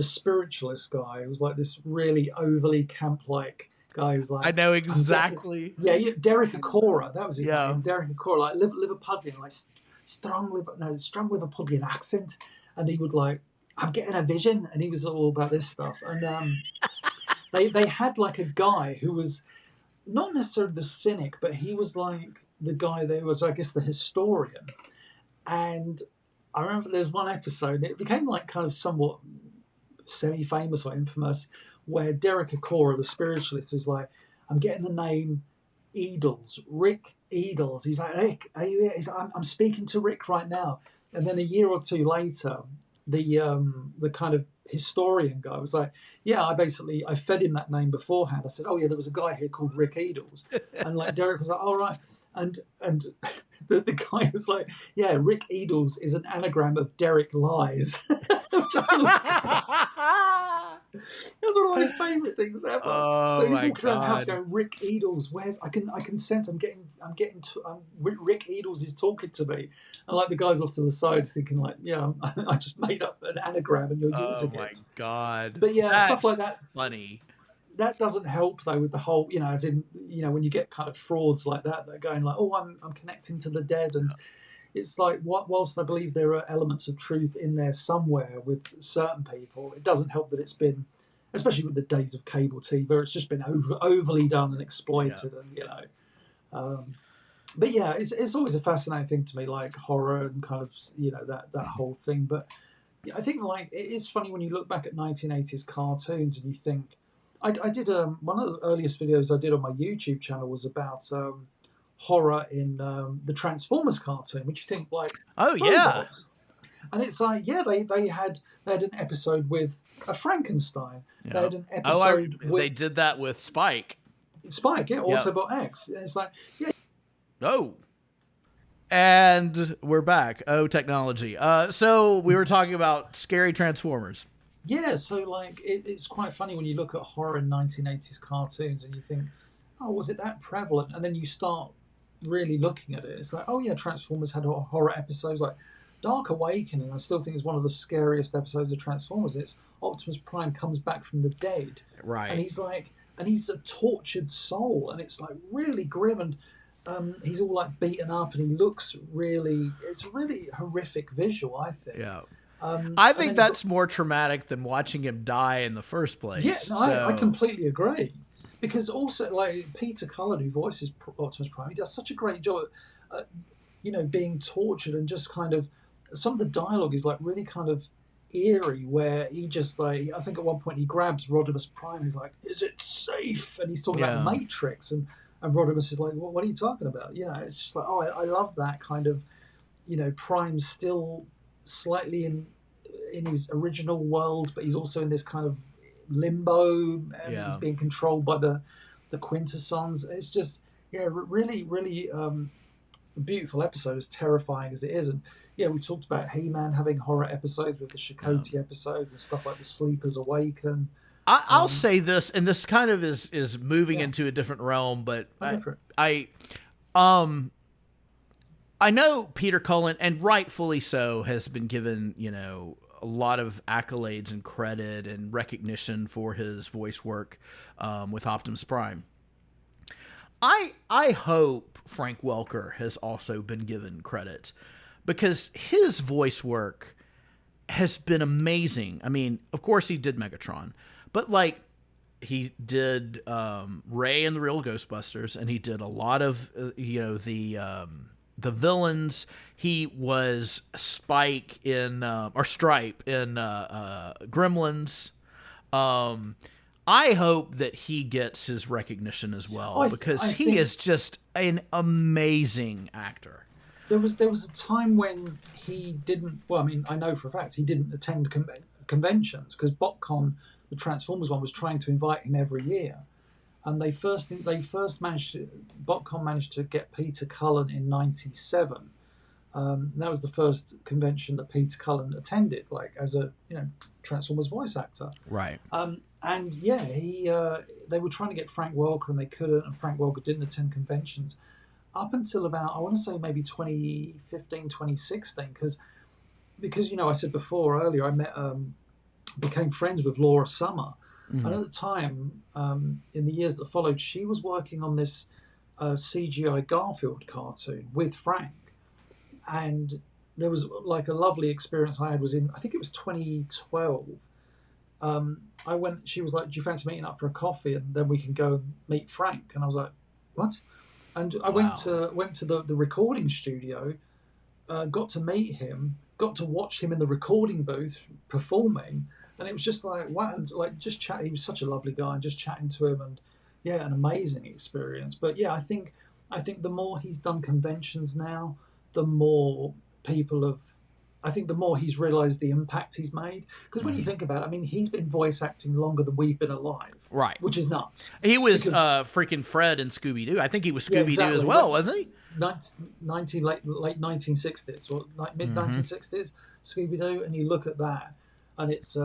spiritualist guy who was like this really overly camp-like guy who's I like, know I'm getting, exactly. yeah, Derek Acora, that was his Yeah. name, Derek Acora, like Liverpudlian, like strong Liverpudlian accent, and he would like, I'm getting a vision, and he was all about this stuff, and they had like a guy who was not necessarily the cynic, but he was like the guy that was, I guess, the historian, and I remember there's one episode, it became like kind of somewhat semi-famous or infamous, where Derek Acora, the spiritualist, is like, I'm getting the name Edels, Rick Edels. He's like, Rick, are you here? He's like, I'm speaking to Rick right now. And then a year or two later, the kind of historian guy was like, yeah, I fed him that name beforehand. I said, oh yeah, there was a guy here called Rick Edels. And like Derek was like, all right. And the guy was like, yeah, Rick Edels is an anagram of Derek Lies. That's one of my favourite things ever. Oh, so he's my walking around the house God. going, Rick Edels, I can sense Rick Edels is talking to me. And like the guy's off to the side thinking like, yeah, I just made up an anagram and you're using it. Oh my God. But yeah, That's stuff like that. funny. That doesn't help though with the whole, as in, when you get kind of frauds like that, they're going like, oh, I'm connecting to the dead, and it's like, whilst I believe there are elements of truth in there somewhere with certain people, it doesn't help that it's been, especially with the days of cable TV, where it's just been overly done and exploited, and but yeah, it's always a fascinating thing to me, like horror and kind of that whole thing. But I think like it is funny when you look back at 1980s cartoons and you think. I did one of the earliest videos I did on my YouTube channel was about horror in the Transformers cartoon, which you think like, oh yeah, and it's like, yeah, they had an episode with a Frankenstein. Yeah. They had an episode. They did that with Spike. Spike, yeah, Autobot X. And it's like, yeah. Oh. And we're back. Oh, technology. So we were talking about scary Transformers. Yeah, so like it's quite funny when you look at horror in 1980s cartoons and you think, oh, was it that prevalent? And then you start really looking at it. It's like, oh yeah, Transformers had horror episodes like Dark Awakening. I still think is one of the scariest episodes of Transformers. It's Optimus Prime comes back from the dead, right? And he's a tortured soul, and it's like really grim, and he's all like beaten up, and he looks it's a really horrific visual, I think. Yeah. I think that's more traumatic than watching him die in the first place. Yeah, no, I completely agree. Because also, like, Peter Cullen, who voices Optimus Prime, he does such a great job at, being tortured, and just kind of, some of the dialogue is, like, really kind of eerie, where he just, like, I think at one point he grabs Rodimus Prime, he's like, is it safe? And he's talking about the Matrix, and Rodimus is like, what are you talking about? It's just like, oh, I love that kind of, Prime still slightly in his original world, but he's also in this kind of limbo, and he's being controlled by the Quintessons. It's just really beautiful episode, as terrifying as it is. And we talked about He-Man having horror episodes with the Chakotay episodes and stuff like The Sleepers Awaken. I'll say this, and this kind of is moving into a different realm, but I know Peter Cullen, and rightfully so, has been given, a lot of accolades and credit and recognition for his voice work with Optimus Prime. I hope Frank Welker has also been given credit, because his voice work has been amazing. I mean, of course he did Megatron, but like he did Ray in the Real Ghostbusters, and he did a lot of the villains. He was Spike or Stripe in Gremlins. I hope that he gets his recognition as well, because he is just an amazing actor. There was a time when he didn't. Well, I mean, I know for a fact he didn't attend conventions, because BotCon, the Transformers one, was trying to invite him every year. And BotCon managed to get Peter Cullen in '97, That was the first convention that Peter Cullen attended, like as a Transformers voice actor. Right. And yeah, they were trying to get Frank Welker and they couldn't, and Frank Welker didn't attend conventions up until about, I want to say maybe 2015, 2016, because I said earlier, I became friends with Laura Summer. Mm-hmm. And at the time, in the years that followed, she was working on this CGI Garfield cartoon with Frank. And there was like a lovely experience I had I think it was 2012. She was like, do you fancy meeting up for a coffee and then we can go and meet Frank? And I was like, what? And I went to the recording studio, got to meet him, got to watch him in the recording booth performing. And it was just like, wow, and like just chat. He was such a lovely guy, and just chatting to him, and yeah, an amazing experience. But yeah, I think the more he's done conventions now, the more the more he's realised the impact he's made. Because when you think about it, I mean, he's been voice acting longer than we've been alive, right? Which is nuts. He was freaking Fred in Scooby Doo. I think he was Scooby Doo as well, wasn't he? Late 1960s or like mid 1960s Scooby Doo, and you look at that. And it's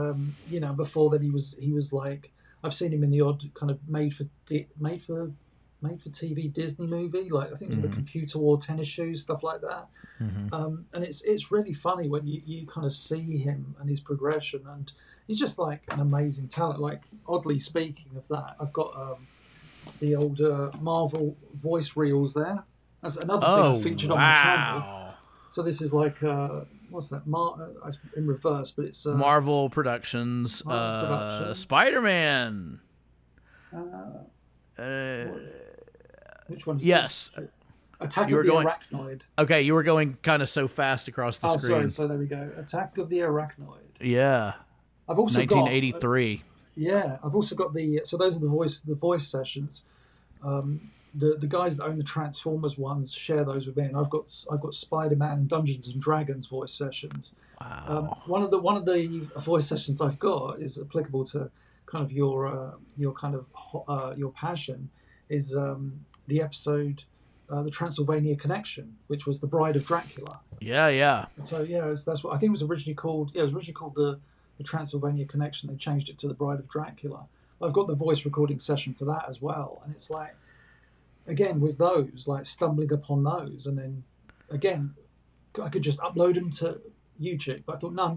before that he was like, I've seen him in the odd kind of made for TV Disney movie, like I think it was the Computer Wore Tennis Shoes, stuff like that. And it's really funny when you kind of see him and his progression, and he's just like an amazing talent. Like, oddly speaking of that, I've got the old Marvel voice reels there. That's another thing I featured on the channel. So this is like what's that? In reverse, but it's Marvel Productions, Spider-Man. Which one? Yes. Attack of the Arachnoid. Okay, you were going kind of so fast across the screen. Sorry. So there we go. Attack of the Arachnoid. Yeah. I've also 1983. I've also got so those are the voice sessions. The guys that own the Transformers ones share those with me, and I've got Spider-Man and Dungeons and Dragons voice sessions. Wow. One of the voice sessions I've got is applicable to kind of your passion. Is the episode The Transylvania Connection, which was the Bride of Dracula. Yeah. So yeah, that's what I think it was originally called. Yeah, it was originally called the Transylvania Connection. They changed it to the Bride of Dracula. I've got the voice recording session for that as well, and it's like, again, with those, like stumbling upon those, and then again, I could just upload them to YouTube. But I thought, no, I'm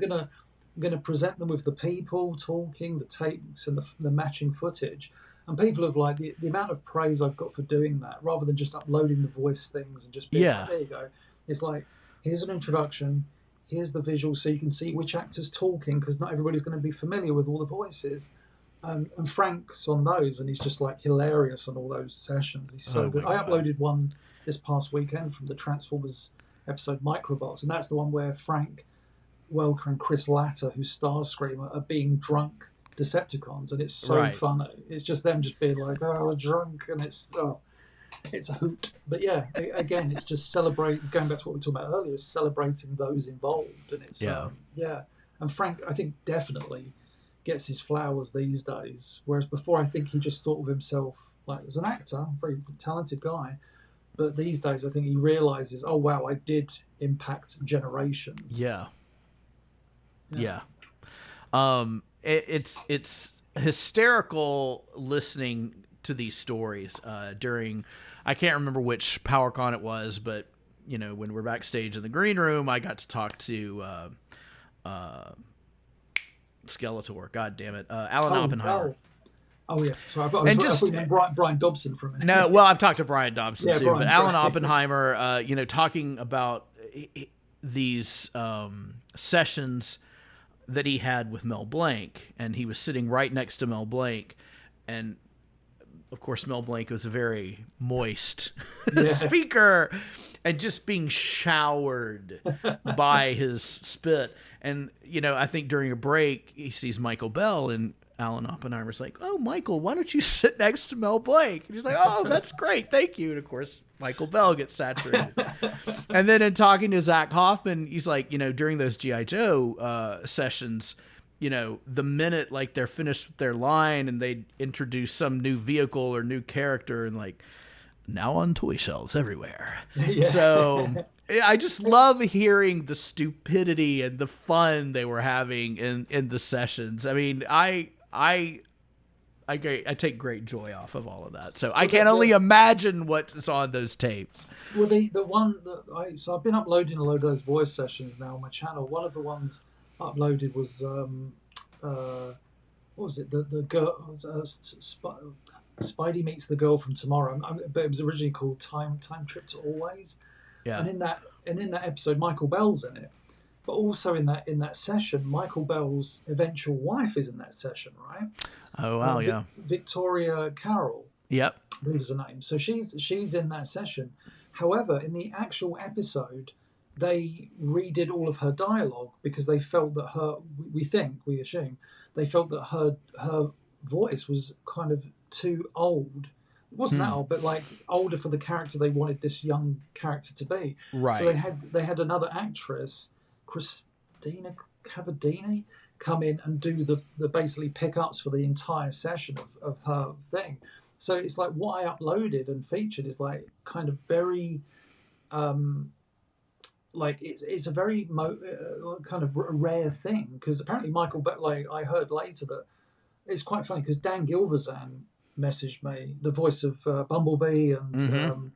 gonna present them with the people talking, the tapes, and the matching footage. And people have like the amount of praise I've got for doing that, rather than just uploading the voice things and just being like, there you go. It's like, here's an introduction, here's the visual, so you can see which actor's talking, because not everybody's going to be familiar with all the voices. And Frank's on those, and he's just like hilarious on all those sessions. He's so good. I uploaded one this past weekend from the Transformers episode Microbots, and that's the one where Frank Welker and Chris Latta, who's Starscream, are being drunk Decepticons, and it's so funny. It's just them just being like, oh, we're drunk, and it's a hoot. But yeah, again, it's just going back to what we were talking about earlier, celebrating those involved, and it's and Frank, I think, definitely gets his flowers these days, whereas before I think he just thought of himself like as an actor, a very talented guy, but these days I think he realizes, oh wow, I did impact generations. It's hysterical listening to these stories during, I can't remember which PowerCon it was, but when we're backstage in the green room, I got to talk to Skeletor. God damn it, Alan Oppenheimer. Oh yeah, so I thought you meant Brian Dobson for a minute. No, well, I've talked to Brian Dobson too, but Alan great. Oppenheimer, talking about these sessions that he had with Mel Blanc, and he was sitting right next to Mel Blanc, and of course Mel Blanc was a very moist speaker, and just being showered by his spit. And I think during a break he sees Michael Bell, and Alan Oppenheimer's like, oh, Michael, why don't you sit next to Mel Blanc? And he's like, oh, that's great, thank you. And of course Michael Bell gets saturated. And then in talking to Zach Hoffman, he's like, during those G.I. Joe sessions, the minute like they're finished with their line and they introduce some new vehicle or new character, and like now on toy shelves everywhere. Yeah. So I just love hearing the stupidity and the fun they were having in the sessions. I mean, I take great joy off of all of that. So I can only imagine what's on those tapes. Well, the one that so I've been uploading a load of those voice sessions now on my channel. One of the ones uploaded was what was it? The girl Spidey meets the girl from tomorrow, but it was originally called Time Trip to Always. Yeah. And in that episode, Michael Bell's in it. But also in that session, Michael Bell's eventual wife is in that session, right? Oh wow, yeah. Victoria Carroll. Yep. I believe is the name. So she's in that session. However, in the actual episode, they redid all of her dialogue because they felt that we assume, they felt that her voice was kind of too old. It wasn't that old, but like older for the character they wanted this young character to be. Right. So they had another actress, Christina Cavadini, come in and do the basically pickups for the entire session of her thing. So it's like what I uploaded and featured is like kind of very, like it's a very kind of rare thing because apparently Michael, like I heard later that it's quite funny because Dan Gilvezan messaged me, the voice of Bumblebee and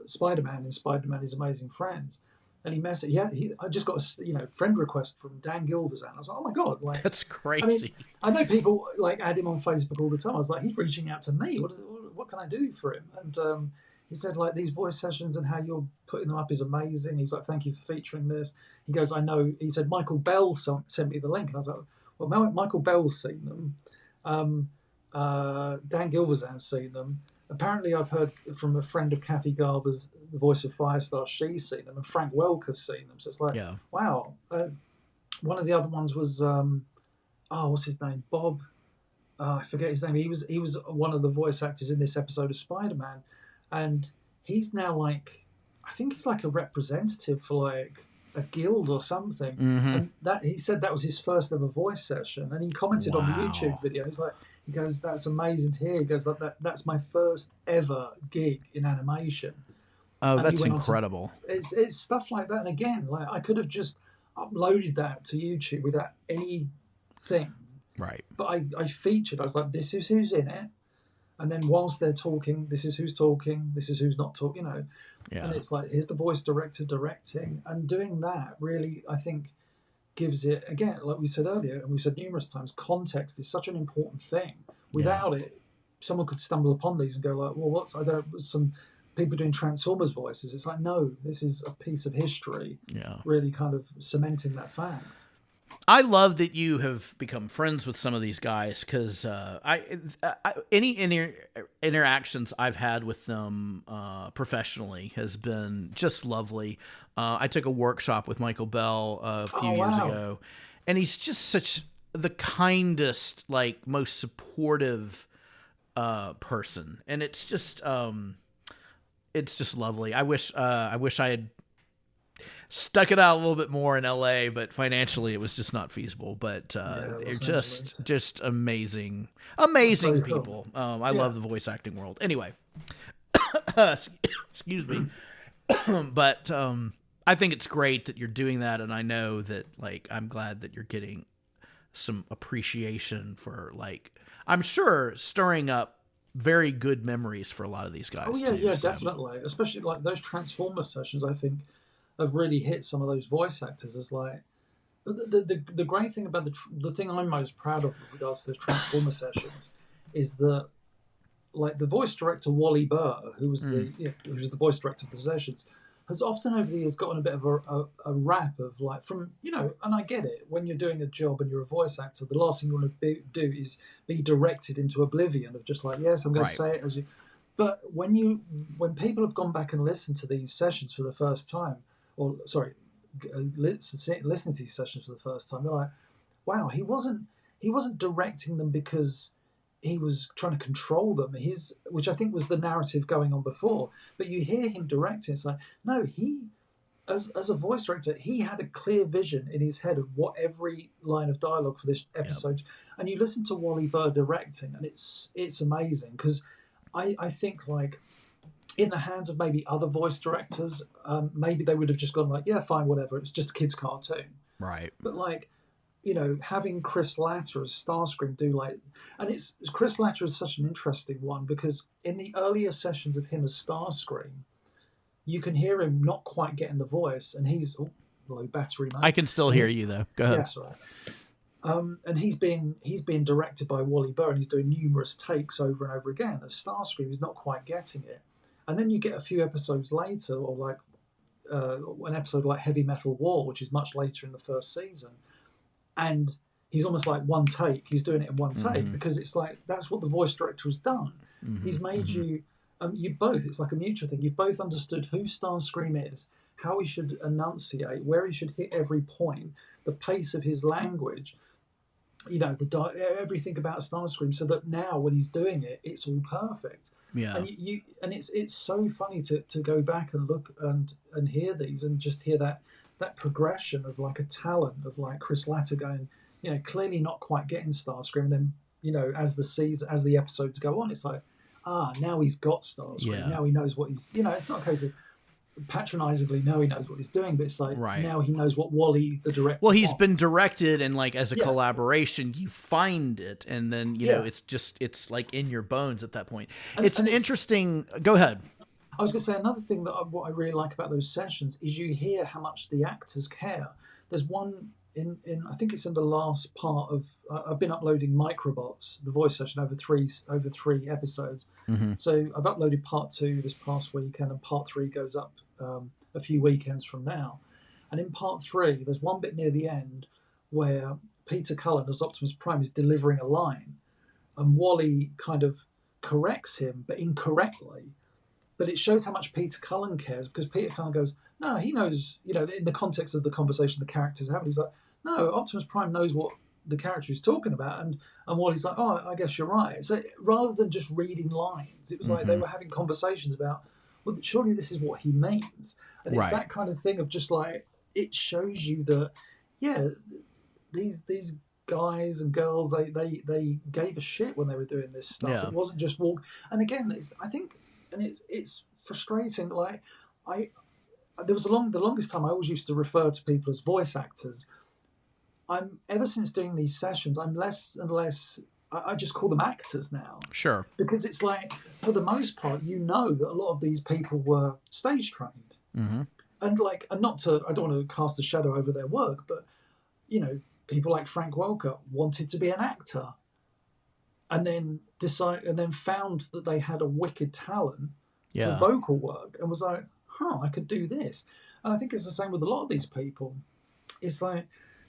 Spider-Man in Spider-Man: His Amazing Friends. And he messaged. I just got a friend request from Dan Gilvezan. I was like, oh my god, like that's crazy. I mean, I know people like add him on Facebook all the time. I was like, he's reaching out to me. What can I do for him? And he said like these voice sessions and how you're putting them up is amazing. He's like, thank you for featuring this. He goes, I know. He said Michael Bell sent me the link, and I was like, well, Michael Bell's seen them. Dan Gilvezan's seen them. Apparently, I've heard from a friend of Kathy Garver's, the voice of Firestar, she's seen them, and Frank Welker's seen them. So it's like, wow. One of the other ones was, what's his name? Bob. I forget his name. He was one of the voice actors in this episode of Spider-Man, and he's now like, I think he's like a representative for like a guild or something. And that he said that was his first ever voice session, and he commented on the YouTube video. He goes, that's amazing to hear. He goes, that's my first ever gig in animation. Oh, and that's incredible. It's stuff like that. And again, like I could have just uploaded that to YouTube without anything. Right. But I featured, I was like, this is who's in it. And then whilst they're talking, this is who's talking, this is who's not talking, Yeah. And it's like, here's the voice director directing. And doing that really, I think, gives it, again, like we said earlier, and we've said numerous times, context is such an important thing. Without it, someone could stumble upon these and go like, well, some people doing Transformers voices. It's like, no, this is a piece of history. Yeah. Really kind of cementing that fact. I love that you have become friends with some of these guys because any interactions I've had with them professionally has been just lovely. I took a workshop with Michael Bell a few years ago, and he's just such the kindest, like most supportive person, and it's just lovely. I wish I had stuck it out a little bit more in LA, but financially it was just not feasible. But it's just amazing people. Cool. I love the voice acting world. Anyway, excuse me. But I think it's great that you're doing that, and I know that like I'm glad that you're getting some appreciation for like I'm sure stirring up very good memories for a lot of these guys. Oh yeah, definitely. Especially like those Transformers sessions, I think have really hit some of those voice actors as like the great thing about the thing I'm most proud of with regards to those Transformer sessions is that like the voice director Wally Burr, who was the voice director for the sessions, has often over the years gotten a bit of a rap of like from and I get it, when you're doing a job and you're a voice actor, the last thing you want to do is be directed into oblivion of just like, yes, I'm going to say it as you. But when people have gone back and listened to these sessions for the first time, or sorry, listening to these sessions for the first time, they're like, wow, he wasn't directing them because he was trying to control them, which I think was the narrative going on before. But you hear him directing, it's like, no, he, as a voice director, he had a clear vision in his head of what every line of dialogue for this episode. Yep. And you listen to Wally Burr directing, and it's amazing because I think like in the hands of maybe other voice directors, maybe they would have just gone like, yeah, fine, whatever. It's just a kid's cartoon. Right. But like, you know, having Chris Latta as Starscream do like, and it's Chris Latta is such an interesting one because in the earlier sessions of him as Starscream, you can hear him not quite getting the voice, and he's low battery. Mate. I can still hear you though. Go ahead. Yes, right. And he's being directed by Wally Burr, and he's doing numerous takes over and over again. As Starscream, he's not quite getting it, and then you get a few episodes later, or like an episode like Heavy Metal War, which is much later in the first season, and he's almost like one take. He's doing it in one take because it's like that's what the voice director has done. He's made you both. It's like a mutual thing. You've both understood who Starscream is, how he should enunciate, where he should hit every point, the pace of his language. You know, everything about Starscream, so that now when he's doing it, it's all perfect. Yeah. And it's so funny to go back and look and hear these and just hear that progression of like a talent of like Chris Latta going, you know, clearly not quite getting Starscream, and then, you know, as the episodes go on, it's like, now he's got Starscream. Yeah. Now he knows what he's, you know, it's not a case of patronizingly, now he knows what he's doing, but it's like now he knows what Wally the director he's wants. been directed, and like as a collaboration you find it, and then you know it's like in your bones at that point. It's an interesting go ahead. I was going to say another thing that what I really like about those sessions is you hear how much the actors care. There's one in I think it's in the last part of I've been uploading Microbots, the voice session, over three episodes. So I've uploaded part 2 this past weekend, and part 3 goes up a few weekends from now. And in part 3, there's one bit near the end where Peter Cullen as Optimus Prime is delivering a line, and Wally kind of corrects him, but incorrectly. But it shows how much Peter Cullen cares, because Peter Cullen goes, no, he knows, you know, in the context of the conversation the characters have, he's like, no, Optimus Prime knows what the character is talking about. And Wally's like, oh, I guess you're right. So rather than just reading lines, it was like they were having conversations about, well, surely this is what he means. And it's that kind of thing of just like, it shows you that, yeah, these guys and girls, they gave a shit when they were doing this stuff. Yeah. It wasn't just walk. And again, it's frustrating. Like there was the longest time I always used to refer to people as voice actors. Ever since doing these sessions, I'm less and less. I just call them actors now. Sure. Because it's like, for the most part, you know that a lot of these people were stage trained, and not to. I don't want to cast a shadow over their work, but you know, people like Frank Welker wanted to be an actor, and then found that they had a wicked talent for vocal work, and was like, I could do this. And I think it's the same with a lot of these people. It's like,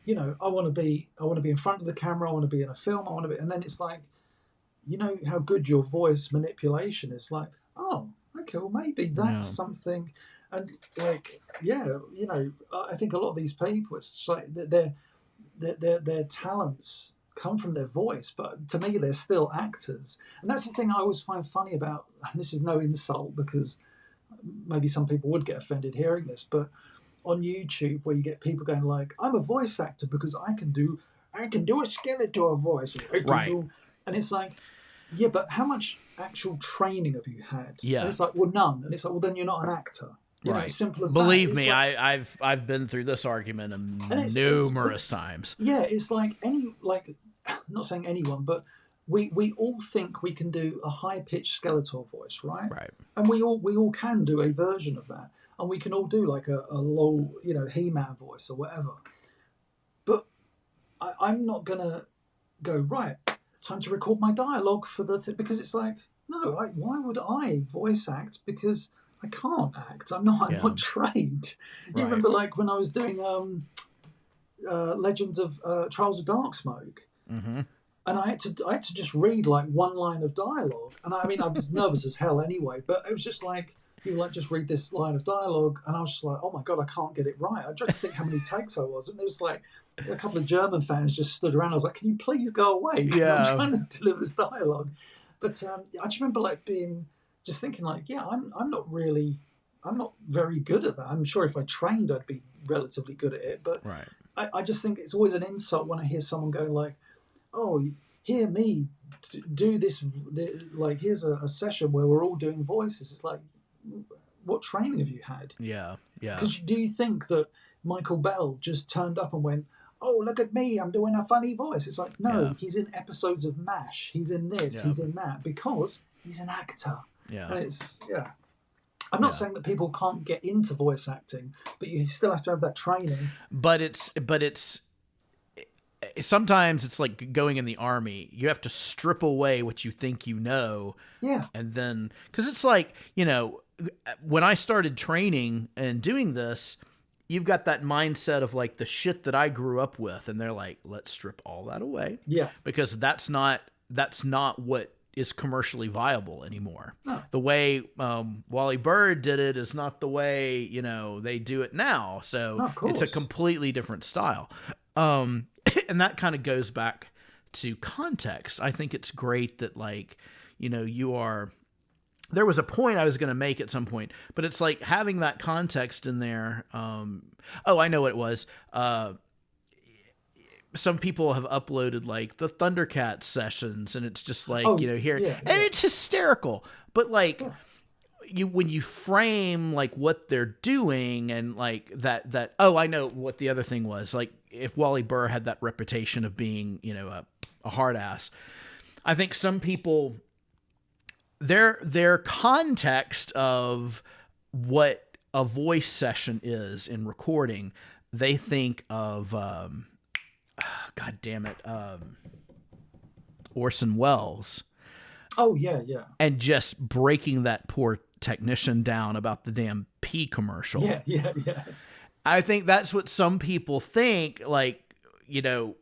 you know, I want to be in front of the camera, I want to be in a film, I want to be, and then it's like, you know how good your voice manipulation is. Like, oh, okay, well maybe that's something. And like, you know, I think a lot of these people, it's like their talents come from their voice, but to me they're still actors. And that's the thing I always find funny about, and this is no insult because maybe some people would get offended hearing this, but on YouTube where you get people going like, I'm a voice actor because I can do a Skeletor voice. And it's like, yeah, but how much actual training have you had? Yeah. And it's like, well, none. And it's like, well, then you're not an actor. You know, as simple as Believe that. me, like, I've been through this argument numerous times. Yeah, it's like I'm not saying anyone, but we all think we can do a high-pitched Skeletor voice, right? Right. And we all can do a version of that. And we can all do like a low, you know, He-Man voice or whatever. But I'm not going to go, right, time to record my dialogue for because it's like, no, why would I voice act? Because I can't act. I'm not trained. You remember like when I was doing Legends of Trials of Darksmoke, and I had to just read like one line of dialogue, and I mean I was nervous as hell anyway, but it was just like, you like, just read this line of dialogue, and I was just like, oh my god, I can't get it right. I tried to think how many takes I was, and there was like a couple of German fans just stood around. I was like, can you please go away? Yeah. I'm trying to deliver this dialogue. But I just remember like just thinking like, yeah, I'm not very good at that. I'm sure if I trained, I'd be relatively good at it. But I just think it's always an insult when I hear someone go like, oh, hear me do this, like, here's a session where we're all doing voices. It's like, what training have you had? Yeah. Because do you think that Michael Bell just turned up and went, oh, look at me, I'm doing a funny voice? It's like, no, he's in episodes of MASH. He's in this, he's in that, because he's an actor. Yeah. And it's, I'm not saying that people can't get into voice acting, but you still have to have that training. But it's sometimes it's like going in the army. You have to strip away what you think you know. Yeah. And then, because it's like, you know, when I started training and doing this, you've got that mindset of like the shit that I grew up with. And they're like, let's strip all that away. Yeah. Because that's not what is commercially viable anymore. No. The way Wally Bird did it is not the way, you know, they do it now. So it's a completely different style. And that kind of goes back to context. I think it's great that, like, you know, there was a point I was going to make at some point, but it's like having that context in there. I know what it was. Some people have uploaded like the Thundercats sessions, and it's just like, and it's hysterical, but like when you frame like what they're doing and like that, I know what the other thing was. Like, if Wally Burr had that reputation of being, you know, a hard ass, I think some people, their context of what a voice session is in recording, they think of, God damn it, Orson Welles. Oh, yeah. And just breaking that poor technician down about the damn pee commercial. Yeah. I think that's what some people think, like, you know,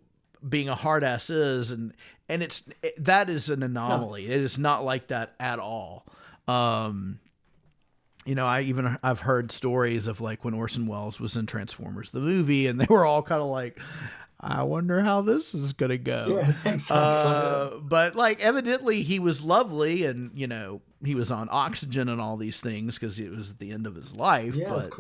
being a hard ass is, and that is an anomaly. No. It is not like that at all. You know, I've heard stories of like when Orson Welles was in Transformers the movie, and they were all kind of like, I wonder how this is going to go. Yeah, exactly. But like, evidently he was lovely, and, you know, he was on oxygen and all these things because it was at the end of his life. Yeah, but, of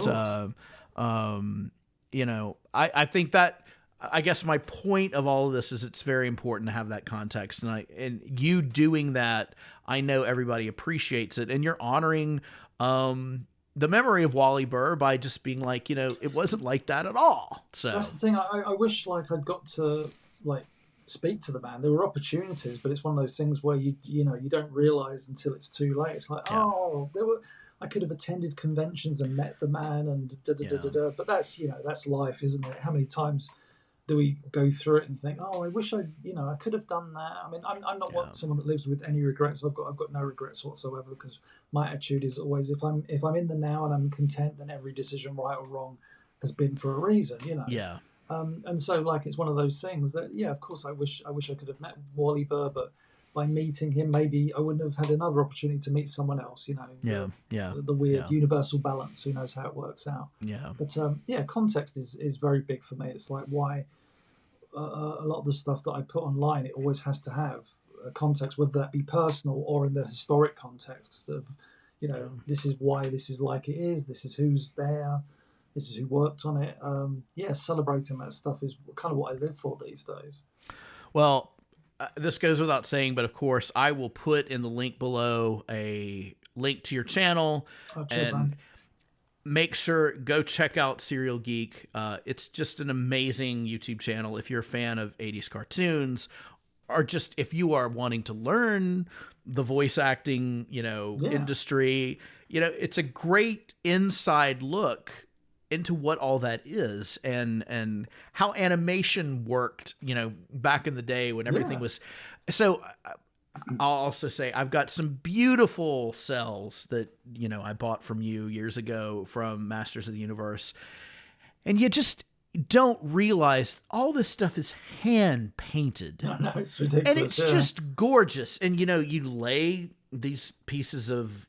course. You know, I think that, I guess my point of all of this is it's very important to have that context, and you doing that, I know everybody appreciates it, and you're honoring, the memory of Wally Burr by just being like, you know, it wasn't like that at all. So that's the thing. I wish like I'd got to like speak to the man. There were opportunities, but it's one of those things where you don't realize until it's too late. It's like, I could have attended conventions and met the man and but that's life, isn't it? How many times do we go through it and think, I wish I could have done that. I mean, I'm not someone that lives with any regrets. I've got no regrets whatsoever, because my attitude is always, if I'm in the now and I'm content, then every decision, right or wrong, has been for a reason, you know. Yeah. And so like it's one of those things that of course I wish I could have met Wally Burr, but by meeting him, maybe I wouldn't have had another opportunity to meet someone else, you know. The weird universal balance. Who knows how it works out? Yeah. But context is very big for me. It's like why. A lot of the stuff that I put online, it always has to have a context, whether that be personal or in the historic context of, you know, this is why this is like it is, this is who's there, this is who worked on it. Celebrating that stuff is kind of what I live for these days. Well, this goes without saying, but of course I will put in the link below a link to your channel, and make sure, go check out Serial Geek. It's just an amazing YouTube channel if you're a fan of 80s cartoons, or just if you are wanting to learn the voice acting, industry. You know, it's a great inside look into what all that is, and how animation worked, back in the day when everything was. So I'll also say I've got some beautiful cells that, I bought from you years ago from Masters of the Universe. And you just don't realize all this stuff is hand painted. No, it's ridiculous. And it's just gorgeous. And, you lay these pieces of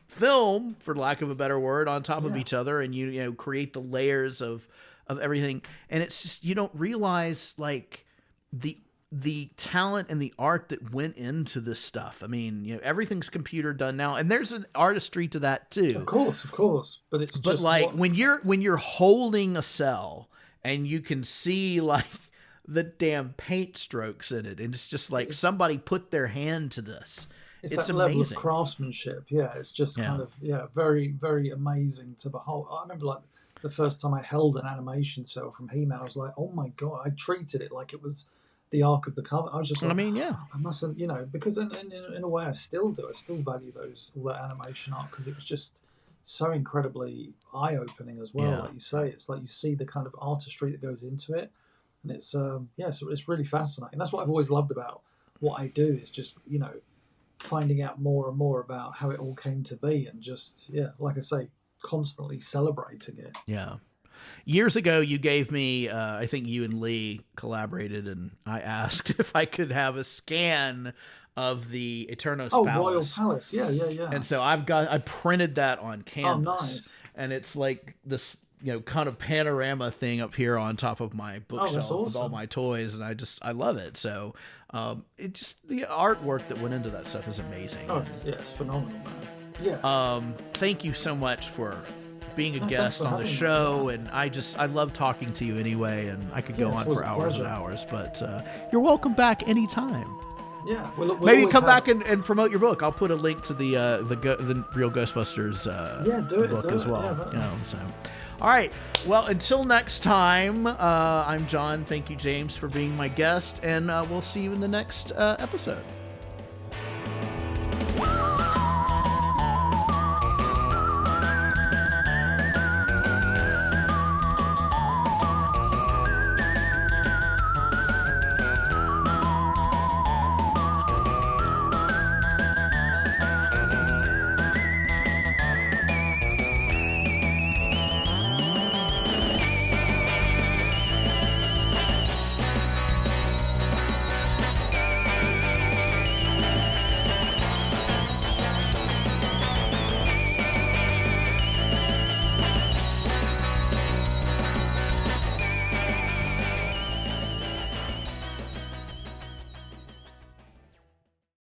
film, for lack of a better word, on top of each other, and you create the layers of everything. And it's just, you don't realize like the talent and the art that went into this stuff. I mean, everything's computer done now, and there's an artistry to that too. Of course, but it's just like when you're holding a cell and you can see like the damn paint strokes in it, and it's just like somebody put their hand to this. It's It's that level of amazing. craftsmanship. Yeah, it's just kind of very, very amazing to behold. I remember like the first time I held an animation cell from He-Man, I was like, oh my god! I treated it like it was the Ark of the Covenant. I was just like, I mustn't, because in a way I still do. I still value all that animation art because it was just so incredibly eye-opening as well. Like you say, it's like you see the kind of artistry that goes into it, and it's so it's really fascinating. That's what I've always loved about what I do is just finding out more and more about how it all came to be, and just like I say, constantly celebrating it. Yeah. Years ago, you gave me, I think you and Lee collaborated, and I asked if I could have a scan of the Eternos Palace. Royal Palace, yeah. And so I printed that on canvas. Oh, nice. And it's like this, kind of panorama thing up here on top of my bookshelf with all my toys, and I love it. So the artwork that went into that stuff is amazing. Oh, it's phenomenal, man. Yeah. Thank you so much for being a guest on the show, and I love talking to you anyway, and I could go on for hours and hours, but you're welcome back anytime. Yeah, maybe come back and promote your book. I'll put a link to the Real Ghostbusters book as well. So. All right. Well, until next time, I'm John. Thank you, James, for being my guest, and we'll see you in the next episode.